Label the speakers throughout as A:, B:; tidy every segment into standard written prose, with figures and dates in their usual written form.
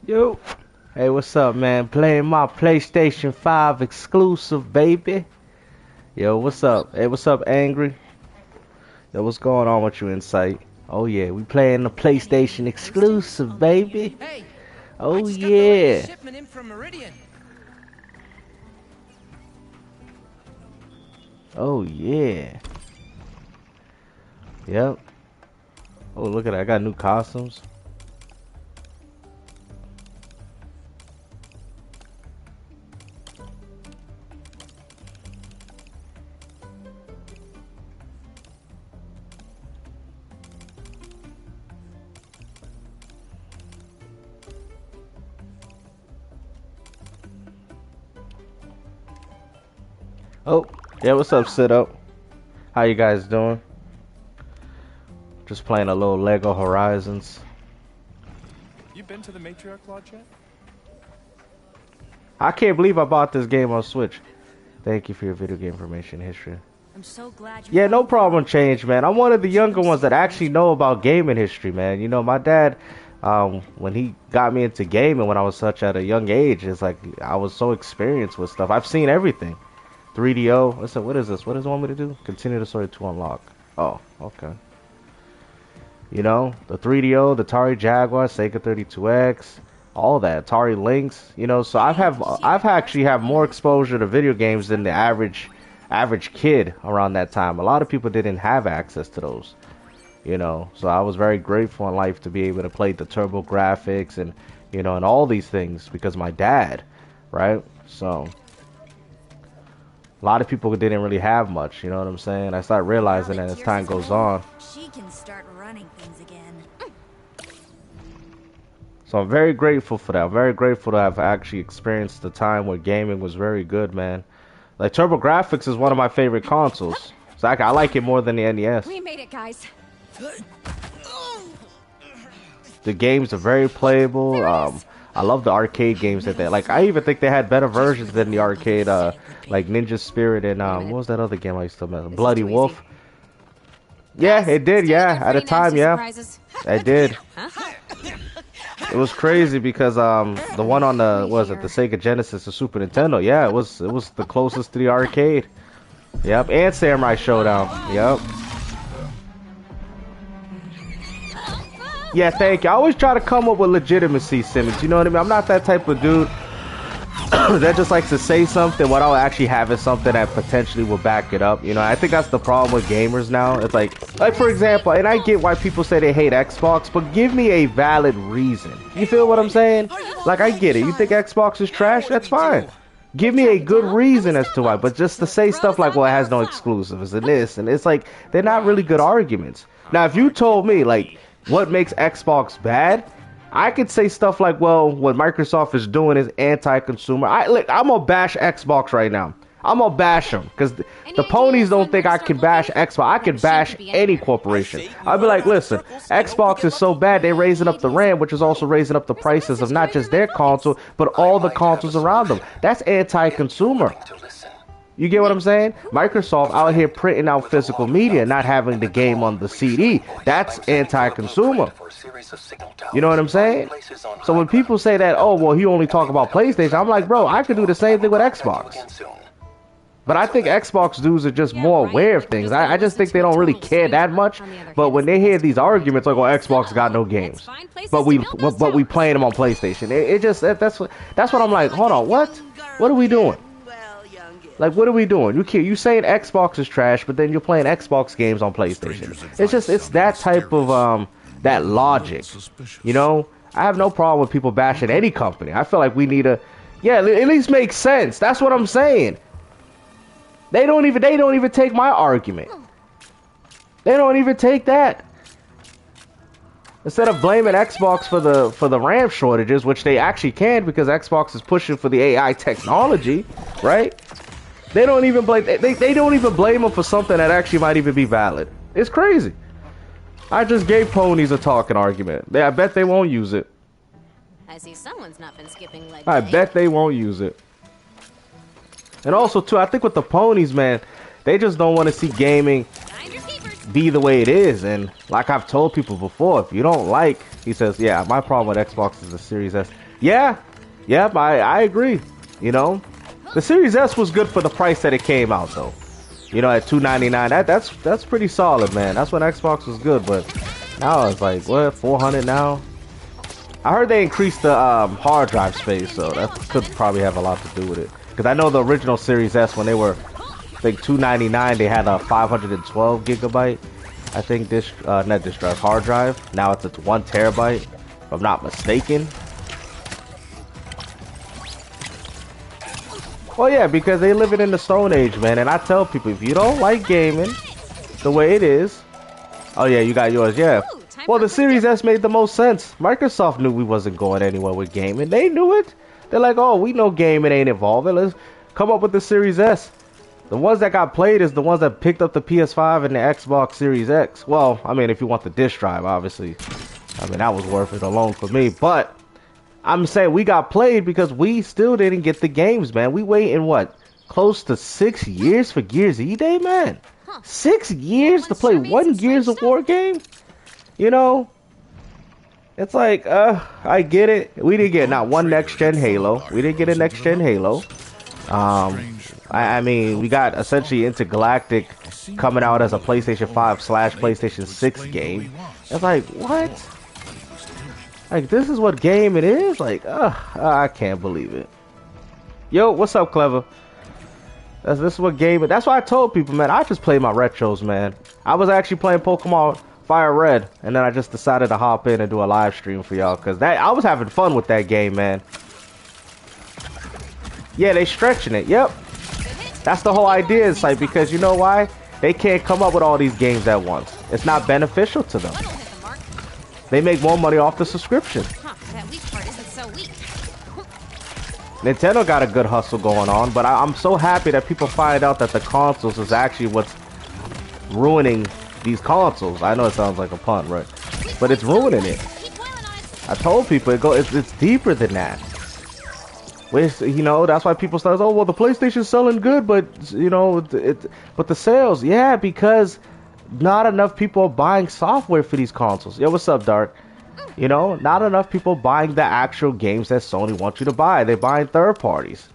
A: Yo. Hey, what's up, man? Playing my PlayStation 5 exclusive, baby. Yo, what's up? Hey, what's up, Angry? Yo, what's going on with you, Insight? Oh, yeah, we playing the PlayStation exclusive, baby.
B: Hey,
A: Oh, yeah.
B: shipment in from Meridian.
A: Oh, yeah. Yep. Oh, look at that. I got new costumes. Oh, yeah, what's up, Sit Up? How you guys doing? Just playing a little Lego Horizons.
C: You been to the Matriarch Lodge yet?
A: I can't believe I bought this game on Switch. Thank you for your video game information history.
D: I'm so glad you
A: Yeah, no problem, Change, man. I'm one of the younger ones that actually know about gaming history, man. You know, my dad, when he got me into gaming when I was such at a young age, it's like I was so experienced with stuff. I've seen everything. 3DO. Listen, what is this? What does it want me to do? Continue the story to unlock. Oh, okay. You know, the 3DO, the Atari Jaguar, Sega 32X, all that, Atari Lynx. You know, so I've actually have more exposure to video games than the average kid around that time. A lot of people didn't have access to those. You know, so I was very grateful in life to be able to play the turbo graphics and, you know, and all these things because of my dad, right? So a lot of people didn't really have much, you know what I'm saying? I start realizing that as time goes on.
D: She can start running things again.
A: So I'm very grateful for that. I'm very grateful to have actually experienced the time where gaming was very good, man. Like TurboGrafx is one of my favorite consoles. So I like it more than the NES.
D: We made it, guys.
A: The games are very playable. I love the arcade games that they like. I even think they had better versions than the arcade, like Ninja Spirit and what was that other game I used to play? Bloody Wolf. Yeah, it did. Yeah, at the time, yeah, it did. It was crazy because the one on the the Sega Genesis, the Super Nintendo. Yeah, it was the closest to the arcade. Yep, and Samurai Showdown. Yep. Yeah, thank you. I always try to come up with legitimacy, Simmons. You know what I mean? I'm not that type of dude that just likes to say something without actually having something that potentially will back it up. You know, I think that's the problem with gamers now. It's like for example, and I get why people say they hate Xbox, but give me a valid reason. You feel what I'm saying? Like, I get it. You think Xbox is trash? That's fine. Give me a good reason as to why. But just to say stuff like, well, it has no exclusives and this, and it's like, they're not really good arguments. Now, if you told me, like, what makes Xbox bad, I could say stuff like, well, what Microsoft is doing is anti-consumer. I'm gonna bash Xbox right now. I'm gonna bash them because the ponies don't think I can bash Xbox. I can bash any corporation. I'll be like, listen, Xbox is so bad they're raising up the RAM, which is also raising up the prices of not just their console, but all the consoles around them. That's anti-consumer. You get what I'm saying? Microsoft out here printing out physical media, not having the game on the CD. That's anti-consumer. You know what I'm saying? So when people say that, oh, well, he only talk about PlayStation, I'm like, bro, I could do the same thing with Xbox. But I think Xbox dudes are just more aware of things. I just think they don't really care that much. But when they hear these arguments like, "Oh, Xbox got no games," but we playing them on PlayStation, it just that's what I'm like. Hold on, what? What are we doing? Like, what are we doing? You saying Xbox is trash, but then you're playing Xbox games on PlayStation. It's that type of that logic. You know, I have no problem with people bashing any company. I feel like we need at least make sense. That's what I'm saying. They don't even take my argument. They don't even take that. Instead of blaming Xbox for the RAM shortages, which they actually can because Xbox is pushing for the AI technology, right? They don't even blame them for something that actually might even be valid. It's crazy. I just gave ponies a talking argument. I bet they won't use it.
D: I see someone's not been skipping leg
A: I
D: day.
A: bet they won't use it. And also too, I think with the ponies, man, they just don't want to see gaming be the way it is. And like I've told people before, if you don't like, he says, yeah, my problem with Xbox is the Series S. Yeah, yep, I agree. You know, the Series S was good for the price that it came out though. You know, at $299, that's pretty solid, man. That's when Xbox was good, but now it's like what, 400 now. I heard they increased the hard drive space, so that could probably have a lot to do with it. Because I know the original Series S, when they were, I think $299, they had a 512 gigabyte. I think this not disk drive, hard drive. Now it's at 1 terabyte, if I'm not mistaken. Well, yeah, because they live it in the Stone Age, man. And I tell people, if you don't like gaming the way it is, oh yeah, you got yours, yeah. Well, the Series S made the most sense. Microsoft knew we wasn't going anywhere with gaming. They knew it. They're like, oh, we know gaming ain't evolving. Let's come up with the Series S. The ones that got played is the ones that picked up the PS5 and the Xbox Series X. Well, I mean, if you want the disc drive, obviously. I mean, that was worth it alone for me. But I'm saying we got played because we still didn't get the games, man. We waiting, what, close to 6 years for Gears E-Day, man? 6 years to play one Gears of War game? You know? It's like, I get it. We didn't get not one next-gen Halo. We didn't get a next-gen Halo. I mean, we got essentially Intergalactic coming out as a PlayStation 5 / PlayStation 6 game. It's like, what? Like, this is what game it is? Like, I can't believe it. Yo, what's up, Clever? This is what game it. That's why I told people, man, I just play my retros, man. I was actually playing Pokemon Fire Red, and then I just decided to hop in and do a live stream for y'all, because I was having fun with that game, man. Yeah, they stretching it. Yep. That's the whole idea. It's like, because you know why? They can't come up with all these games at once. It's not beneficial to them. They make more money off the subscription.
D: That weak part isn't so weak.
A: Nintendo got a good hustle going on, but I'm so happy that people find out that the consoles is actually what's ruining these consoles. I know it sounds like a pun, right? But it's ruining it. I told people it's deeper than that. Which, you know, that's why people start, oh, well, the PlayStation's selling good, but, you know, but the sales, yeah, because not enough people are buying software for these consoles. Yo, what's up, Dark? You know, not enough people buying the actual games that Sony wants you to buy. They're buying third parties.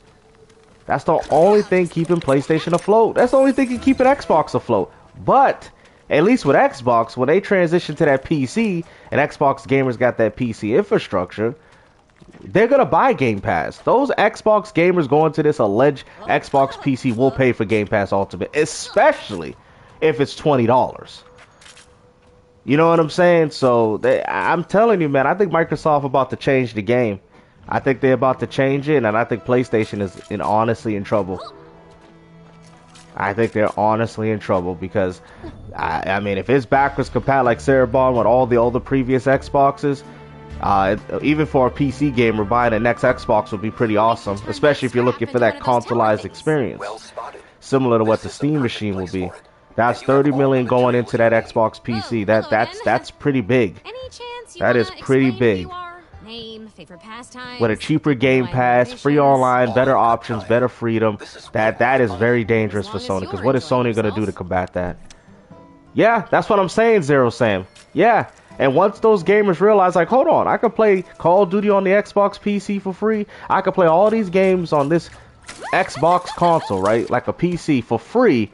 A: That's the only thing keeping PlayStation afloat. That's the only thing keeping Xbox afloat. But at least with Xbox, when they transition to that PC, and Xbox gamers got that PC infrastructure, they're gonna buy Game Pass. Those Xbox gamers going to this alleged Xbox PC will pay for Game Pass Ultimate, especially if it's $20. You know what I'm saying? So I'm telling you, man, I think Microsoft about to change the game. I think they're about to change it, and I think PlayStation is honestly in trouble. I think they're honestly in trouble because, I mean, if it's backwards compatible like Sarah Bond with all the previous Xboxes, even for a PC gamer, buying the next Xbox would be pretty awesome, especially if you're looking for that consoleized experience, similar to what the Steam machine will be. That's 30 million going into that Xbox PC. That's pretty big. That is pretty big. With a cheaper Game Pass, free online, better options, better freedom, that is very dangerous for Sony. Because what is Sony gonna do to combat that? Yeah, that's what I'm saying, Zero Sam. Yeah. And once those gamers realize, like, hold on, I can play Call of Duty on the Xbox PC for free. I can play all these games on this Xbox console, right? Like a PC for free.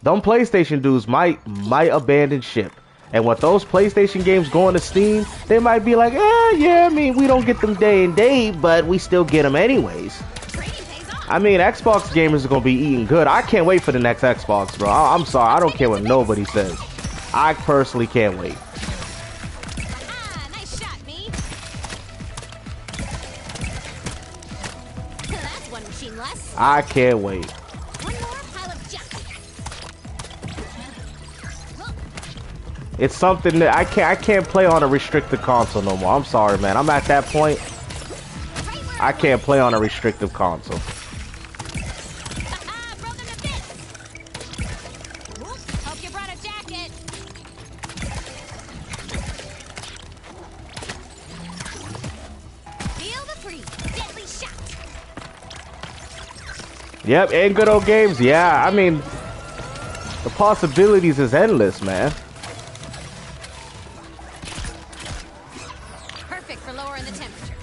A: Them PlayStation dudes might abandon ship. And with those PlayStation games going to Steam, they might be like, yeah, I mean, we don't get them day and day, but we still get them anyways. I mean, Xbox gamers are going to be eating good. I can't wait for the next Xbox, bro. I'm sorry. I don't care what nobody says. I personally can't wait. I can't wait. It's something that I can't play on a restricted console no more. I'm sorry, man. I'm at that point. I can't play on a restricted console. Yep, and good old games. Yeah, I mean, the possibilities is endless, man.
D: Perfect for lowering the temperature.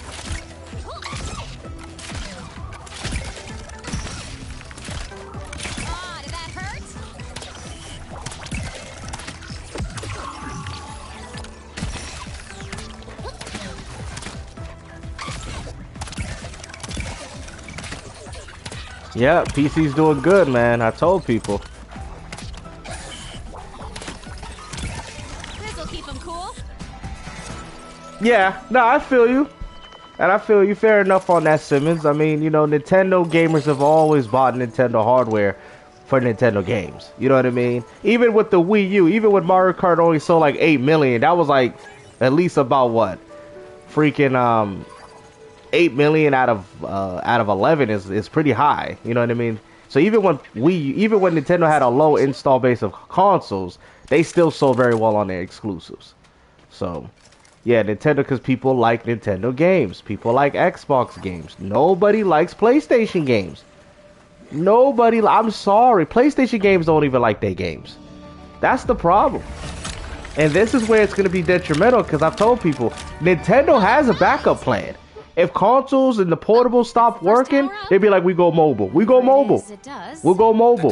A: Yeah, PC's doing good, man. I told people.
D: This'll keep him cool.
A: Yeah, no, I feel you. And I feel you fair enough on that, Simmons. I mean, you know, Nintendo gamers have always bought Nintendo hardware for Nintendo games. You know what I mean? Even with the Wii U, even when Mario Kart only sold like 8 million, that was like at least about what? Freaking 8 million out of 11 is pretty high. You know what I mean? So even when Nintendo had a low install base of consoles, they still sold very well on their exclusives. So yeah, Nintendo, because people like Nintendo games. People like Xbox games. Nobody likes PlayStation games. Nobody, I'm sorry. PlayStation games don't even like their games. That's the problem. And this is where it's going to be detrimental, because I've told people, Nintendo has a backup plan. If consoles and the portables stop working, they'd be like, we go mobile. We go mobile. We'll go mobile.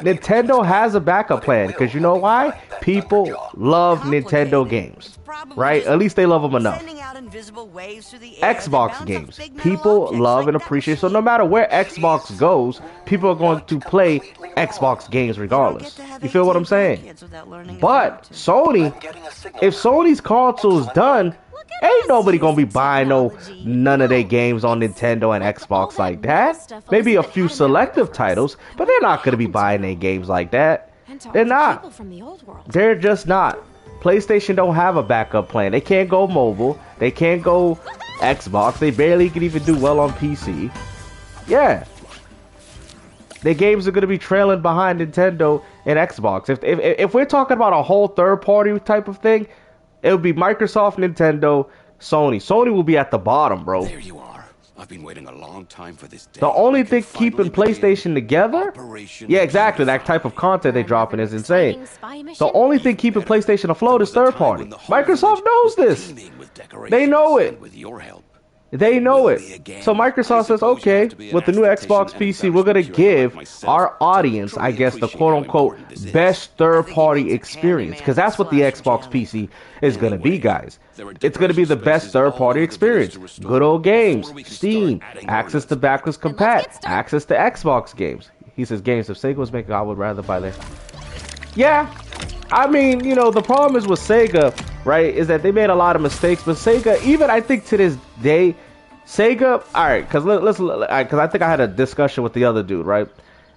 A: Nintendo has a backup plan, because you know why? People love Nintendo games, right? At least they love them enough. Xbox games, people love and appreciate. So no matter where Xbox goes, people are going to play Xbox games regardless. You feel what I'm saying? But Sony, if Sony's console is done, ain't nobody gonna be buying none of their games on Nintendo and Xbox like that. Maybe a few selective titles, but they're not gonna be buying their games like that. They're not. They're just not. PlayStation don't have a backup plan. They can't go mobile. They can't go Xbox. They barely can even do well on PC. Yeah. Their games are gonna be trailing behind Nintendo and Xbox. If we're talking about a whole third-party type of thing, it would be Microsoft, Nintendo, Sony. Sony will be at the bottom, bro.
B: There you are. I've been waiting a long time for this day.
A: The only thing keeping PlayStation together, yeah, exactly, that type of content they dropping is insane. The only thing keeping PlayStation afloat is third party. Microsoft knows this. They know it. They know it. So Microsoft says, okay, with the new Xbox PC, we're going to give our audience, I guess, the quote-unquote best third-party experience. Because that's what the Xbox PC is going to be, guys. It's going to be the best third-party experience. Good old games, Steam, access to backwards compat, access to Xbox games. He says games if Sega was making, I would rather buy them. Yeah, I mean, you know, the problem is with Sega, right, is that they made a lot of mistakes. But Sega, even I think to this day, Sega, all right, because I think I had a discussion with the other dude, right,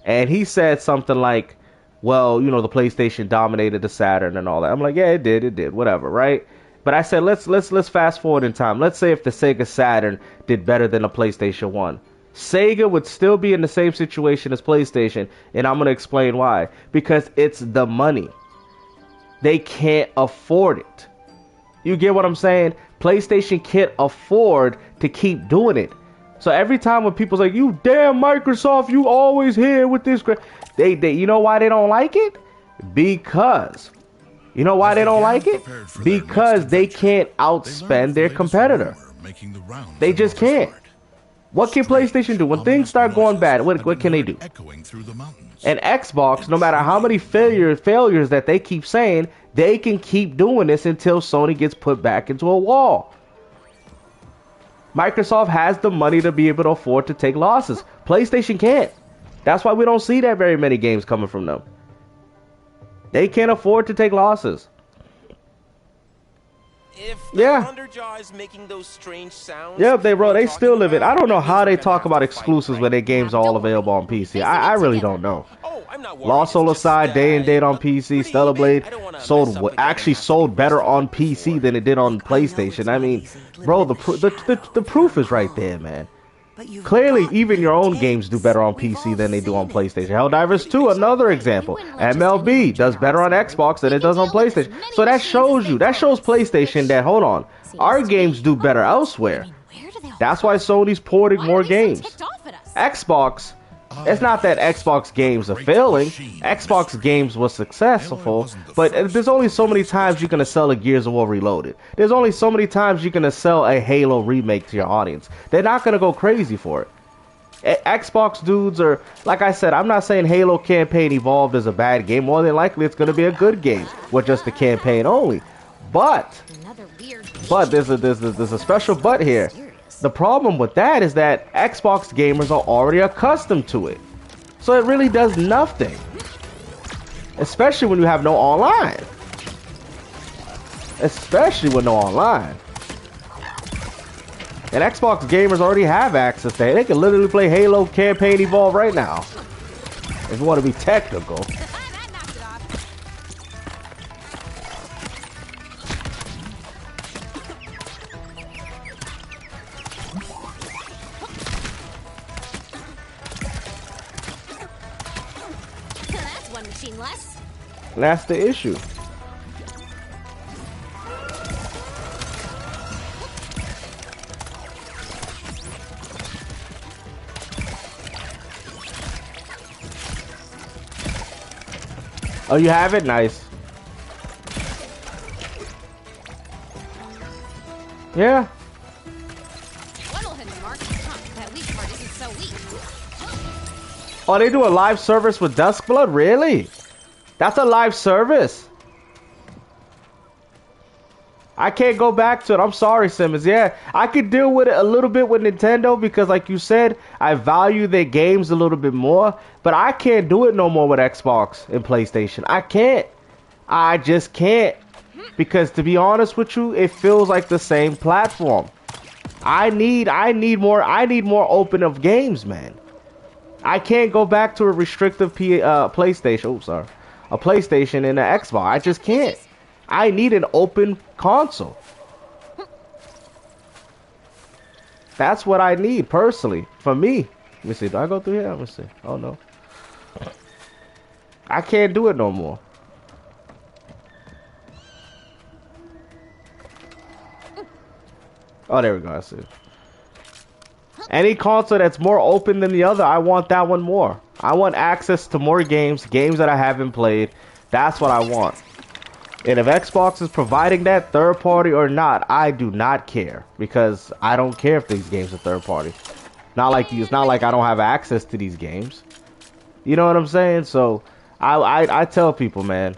A: and he said something like, well, you know, the PlayStation dominated the Saturn and all that. I'm like, yeah, it did, whatever, right? But I said, let's fast forward in time. Let's say if the Sega Saturn did better than the PlayStation 1. Sega would still be in the same situation as PlayStation, and I'm going to explain why. Because it's the money. They can't afford it. You get what I'm saying? PlayStation can't afford to keep doing it. So every time when people's like, you damn Microsoft, you always here with this, they you know why they don't like it? Because you know why they don't like it? Because they can't outspend their competitor. They just can't. What can PlayStation do when things start going bad? What can they do? And Xbox, no matter how many failures that they keep saying, they can keep doing this until Sony gets put back into a wall. Microsoft has the money to be able to afford to take losses. PlayStation can't. That's why we don't see that very many games coming from them. They can't afford to take losses.
E: If the Thunderjaw is making those strange sounds,
A: yeah, they still live it. I don't know how they talk about exclusives when their games are all available on PC. I really don't know. Lost Soul Aside, Day and Date on PC, Stellar Blade sold better on PC than it did on PlayStation. I mean, bro, the proof is right there, man. Clearly, even your own games do better on PC than they do on PlayStation. Helldivers 2, another example. MLB does better on Xbox than it does on PlayStation. So that shows PlayStation that, hold on, our games do better elsewhere. That's why Sony's porting more games. Xbox, it's not that Xbox games are failing. Xbox games were successful, but there's only so many times you're going to sell a Gears of War Reloaded. There's only so many times you're going to sell a Halo remake to your audience. They're not going to go crazy for it. Xbox dudes are, like I said, I'm not saying Halo Campaign Evolved is a bad game. More than likely it's going to be a good game with just the campaign only. But there's a special but here. The problem with that is that Xbox gamers are already accustomed to it. So it really does nothing. Especially when you have no online. Especially with no online. And Xbox gamers already have access to it. They can literally play Halo Campaign Evolve right now. If you want to be technical.
D: That's one machine less.
A: That's the issue. Oh, you have it? Nice. Yeah.
D: What'll hit the mark? Huh, that weak part isn't so weak.
A: Oh, they do a live service with Duskblood? Really? That's a live service? I can't go back to it. I'm sorry, Simmons. Yeah, I could deal with it a little bit with Nintendo because, like you said, I value their games a little bit more. But I can't do it no more with Xbox and PlayStation. I can't. I just can't. Because to be honest with you, it feels like the same platform. I need more open of games, man. I can't go back to a restrictive PlayStation. Oh, sorry. A PlayStation and an Xbox. I just can't. I need an open console. That's what I need personally for me. Let me see. Do I go through here? Let me see. Oh no. I can't do it no more. Oh, there we go. I see. Any console that's more open than the other, I want that one more. I want access to more games that I haven't played. That's what I want. And if Xbox is providing that, third party or not, I do not care. Because I don't care if these games are third party. It's not like I don't have access to these games. You know what I'm saying? So, I tell people, man.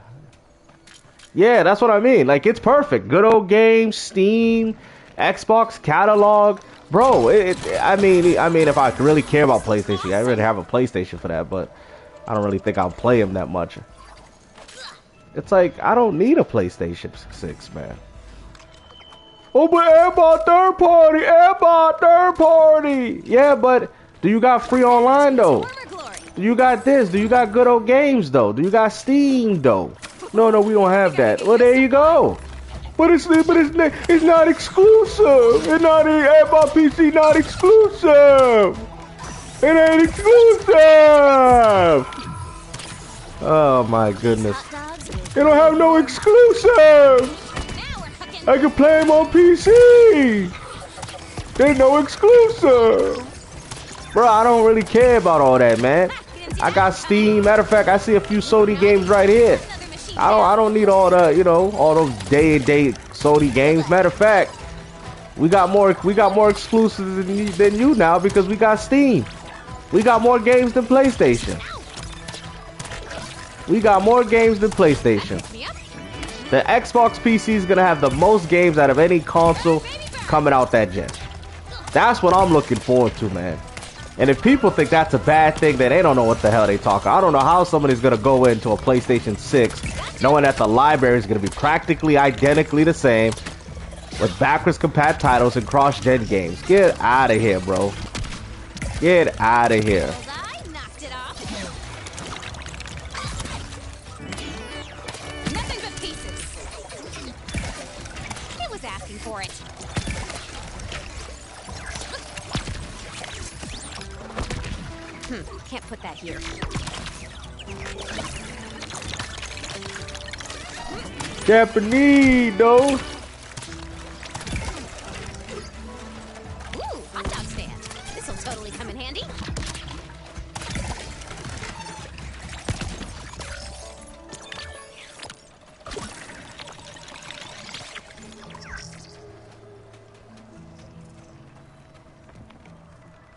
A: Yeah, that's what I mean. Like, it's perfect. Good old games, Steam, Xbox catalog. Bro, I mean, if I really care about PlayStation, I really have a PlayStation for that. But I don't really think I'll play them that much. It's like, I don't need a PlayStation 6, man. Oh, but everybody third party. Yeah, but do you got free online, though? Do you got this? Do you got good old games, though? Do you got Steam, though? No, we don't have that. Well, there you go. But it's not exclusive. It's not, Xbox PC not exclusive. It ain't exclusive. Oh, my goodness. They don't have no exclusives. I can play them on PC. There's no exclusive. Bro, I don't really care about all that, man. I got Steam. Matter of fact, I see a few Sony games right here. I don't need all the, all those day-and-date Sony games. Matter of fact, we got more exclusives than you now because we got Steam. We got more games than PlayStation. We got more games than PlayStation. The Xbox PC is gonna have the most games out of any console coming out that gen. That's what I'm looking forward to, man. And if people think that's a bad thing, then they don't know what the hell they talking. I don't know how somebody's gonna go into a PlayStation 6 knowing that the library is gonna be practically identically the same with backwards compat titles and cross-gen games. Get out of here, bro. Get out of here.
D: For it. Can't put that here.
A: Japanese, though.
D: Ooh, hot dog stand. This'll totally come in handy.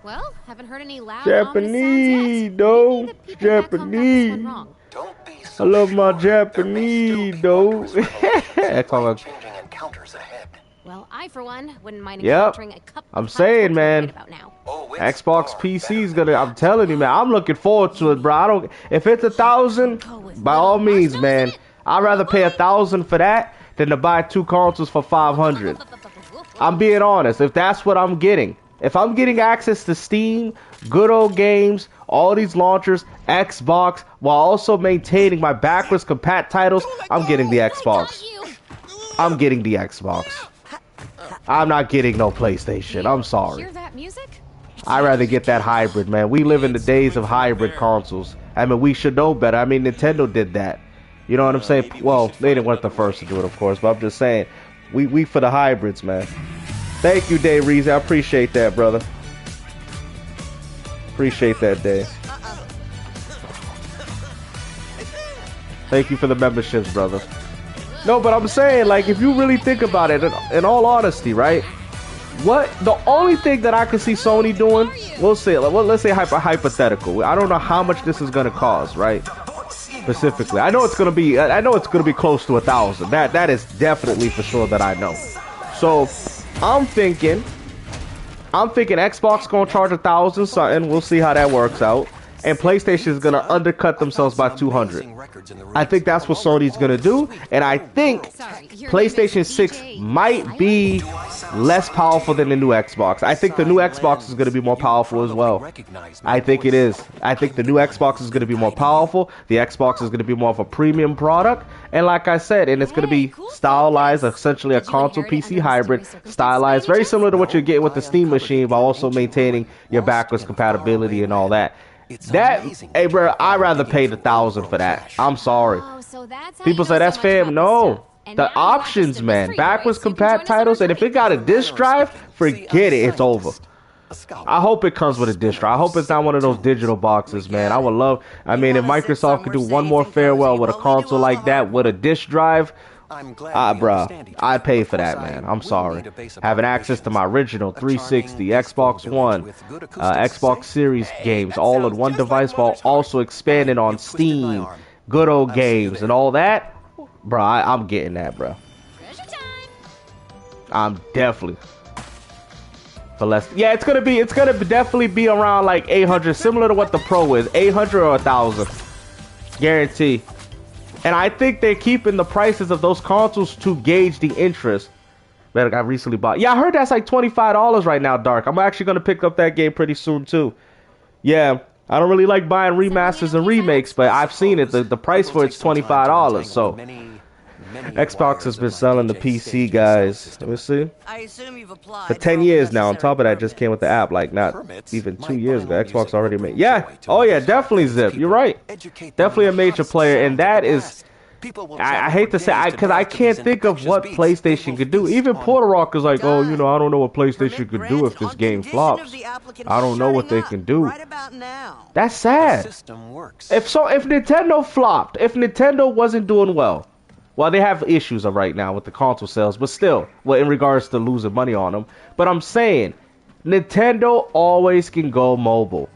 D: Well, haven't heard any loud
A: Japanese, though. Japanese. I love my Japanese, though.
F: Changing encounters ahead.
D: Well, I, for one, wouldn't mind
A: Yep.
D: encountering a couple
A: I'm
D: of
A: saying,
D: times
A: man.
D: right about now.
A: Xbox PC is gonna. I'm telling you, man. I'm looking forward to it, bro. I don't. If it's 1,000, by all means, man. I'd rather pay 1,000 for that than to buy 2 consoles for 500. I'm being honest. If that's what I'm getting, if I'm getting access to Steam, good old games, all these launchers, Xbox, while also maintaining my backwards compat titles, I'm getting the Xbox. I'm getting the Xbox. I'm not getting no PlayStation. I'm sorry.
D: Hear that music?
A: I'd rather get that hybrid, man. We live in the days of hybrid consoles. I mean, we should know better. I mean, Nintendo did that. You know what I'm saying? Well, they didn't want the first to do it, of course, but I'm just saying, we for the hybrids, man. Thank you, Dave Reese. I appreciate that, brother. Appreciate that, Dave. Thank you for the memberships, brother. No, but I'm saying, like, if you really think about it, in all honesty, right? What the only thing that I could see Sony doing, we'll say, let's say hypothetical. I don't know how much this is gonna cost, right? Specifically, I know it's gonna be close to 1,000. That is definitely for sure that I know. So I'm thinking Xbox gonna charge 1,000 something. We'll see how that works out. And PlayStation is gonna undercut themselves by 200. I think that's what Sony's gonna do, and I think PlayStation 6 might be less powerful than the new Xbox. I think the new Xbox is gonna be more powerful as well. I think it is. I think the new Xbox is gonna be more powerful. The Xbox is gonna be more of a premium product, and like I said, and it's gonna be stylized, essentially a console PC hybrid, stylized, very similar to what you're getting with the Steam machine, while also maintaining your backwards compatibility and all that. Hey, bro, I'd rather pay the 1,000 for that. I'm sorry. People say that's fair. No, the options, man. Backwards compat titles, and if it got a disc drive, forget it. It's over. I hope it comes with a disc drive. I hope it's not one of those digital boxes, man. I would love. I mean, if Microsoft could do one more farewell with a console like that with a disc drive. Bruh, I'd pay for that, man. I'm sorry. Having access to my original 360, Xbox One, Xbox Series games, all in one device, while also expanding on Steam, good old games, and all that. Bruh, I'm getting that, bruh. I'm definitely for less. Yeah, it's gonna definitely be around like 800, similar to what the Pro is, 800 or 1,000, guarantee. And I think they're keeping the prices of those consoles to gauge the interest. That I recently bought. Yeah, I heard that's like $25 right now, Dark. I'm actually going to pick up that game pretty soon, too. Yeah, I don't really like buying remasters and remakes, but I've seen it. The price for it's $25, so... Xbox has been selling the PC, guys. Let me see. For 10 years now. On top of that, just came with the app, like not even 2 years ago. Xbox already made. Yeah. Oh yeah, definitely Zip. You're right. Definitely a major player, and that is. I hate to say, because I can't think of what PlayStation could do. Even Porter Rock is like, oh, you know, I don't know what PlayStation could do if this game flops. I don't know what they can do. That's sad. If Nintendo flopped, if Nintendo wasn't doing well. Well, they have issues right now with the console sales, but still, well, in regards to losing money on them. But I'm saying, Nintendo always can go mobile.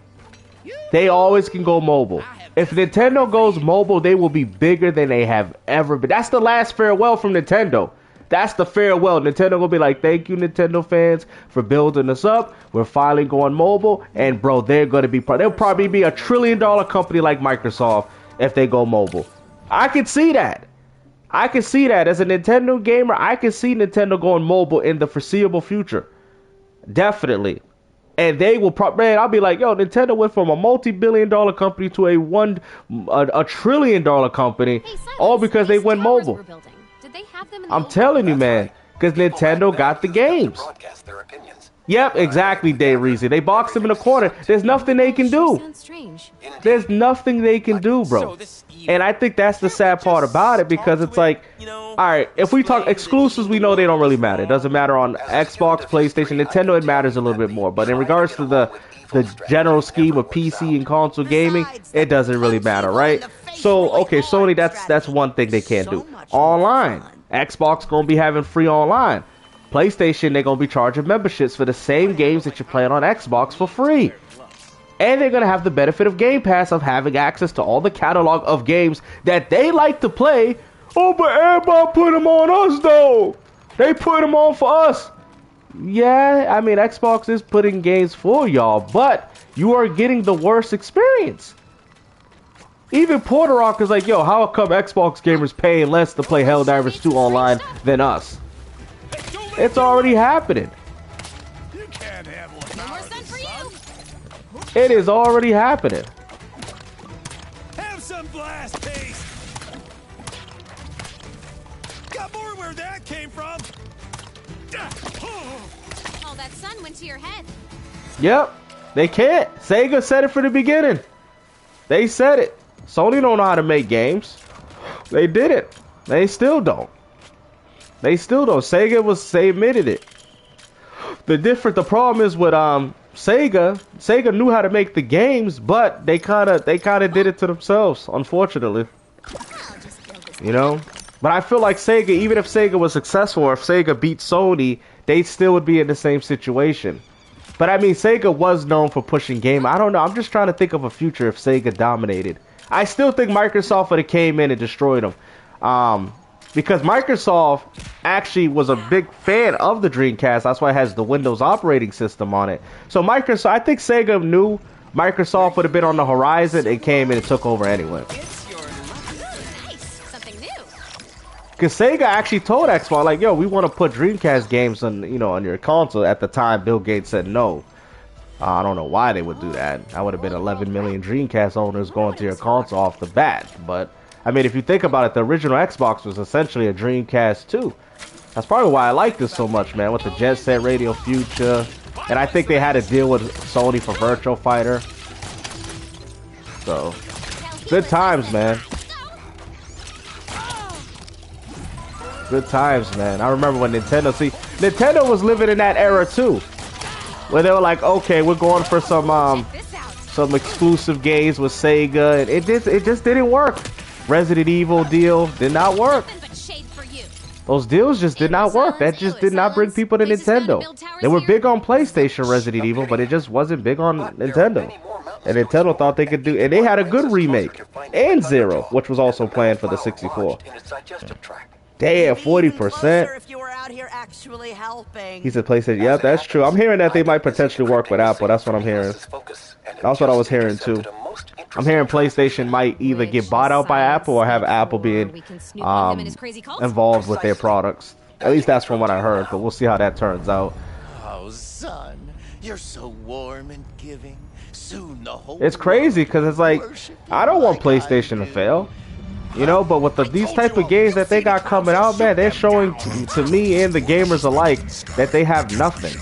A: They always can go mobile. If Nintendo goes mobile, they will be bigger than they have ever been. That's the last farewell from Nintendo. That's the farewell. Nintendo will be like, thank you, Nintendo fans, for building us up. We're finally going mobile. And, bro, they'll probably be $1 trillion company like Microsoft if they go mobile. I can see that. I can see that. As a Nintendo gamer, I can see Nintendo going mobile in the foreseeable future. Definitely. And they will probably, man, I'll be like, yo, Nintendo went from a multi-billion-dollar company to a $1 trillion company, all because they went mobile. I'm telling you, man, because Nintendo got the games. Yep, exactly, Dave Reezy. They boxed them in a corner. There's nothing they can do. There's nothing they can do, bro. And I think that's the sad part about it, because it's like, all right, if we talk exclusives, we know they don't really matter. It doesn't matter on Xbox, PlayStation, Nintendo, it matters a little bit more. But in regards to the general scheme of PC and console gaming, it doesn't really matter, right? So, okay, Sony, that's one thing they can't do. Online. Xbox gonna be having free online. PlayStation, they're going to be charging memberships for the same games that you're playing on Xbox for free. And they're going to have the benefit of Game Pass of having access to all the catalog of games that they like to play. Oh, but everybody put them on us, though. They put them on for us. Yeah, I mean, Xbox is putting games for y'all, but you are getting the worst experience. Even Porter Rock is like, yo, how come Xbox gamers pay less to play Helldivers 2 online than us? It's already happening.
C: You can't handle it.
D: No more sun for you.
A: It is already happening.
C: Have some blast taste. Got more where that came from.
D: All that sun went to your head.
A: Yep, they can't. Sega said it from the beginning. They said it. Sony don't know how to make games. They did it. They still don't. They still don't. They admitted it. The problem is with Sega knew how to make the games, but they kind of did it to themselves, unfortunately. You know? But I feel like Sega, even if Sega was successful, or if Sega beat Sony, they still would be in the same situation. But I mean, Sega was known for pushing game. I don't know. I'm just trying to think of a future if Sega dominated. I still think Microsoft would have came in and destroyed them. Because Microsoft actually was a big fan of the Dreamcast. That's why it has the Windows operating system on it. So Microsoft, I think Sega knew Microsoft would have been on the horizon and came in and took over anyway. Because Sega actually told Xbox, like, yo, we want to put Dreamcast games on, on your console. At the time, Bill Gates said no. I don't know why they would do that. That would have been 11 million Dreamcast owners going to your console off the bat. But, I mean, if you think about it, the original Xbox was essentially a Dreamcast too. That's probably why I like this so much, man, with the Jet Set Radio Future. And I think they had to deal with Sony for Virtual Fighter. So, good times, man. Good times, man. I remember when Nintendo was living in that era too, where they were like, okay, we're going for some exclusive games with Sega, and it just didn't work. Resident Evil deal did not work. Those deals just did not work. That just did not bring people to Nintendo. They were big on PlayStation Resident Evil, but it just wasn't big on Nintendo. And Nintendo thought they could do, and they had a good remake, and Zero, which was also planned for the 64. Damn, 40%.
F: If you were out here actually helping.
A: He said PlayStation. Yep, that's true. I'm hearing that they might potentially work with Apple. That's what I'm hearing. That's what I was hearing too. I'm hearing PlayStation might either get bought out by Apple or have Apple being involved with their products. At least that's from what I heard, but we'll see how that turns out.
G: Oh, son, you're so warm and giving. Soon the whole
A: It's crazy because it's like, I don't want PlayStation to fail. But with these type of games that they got coming out, man, they're showing to me and the gamers alike that they have nothing.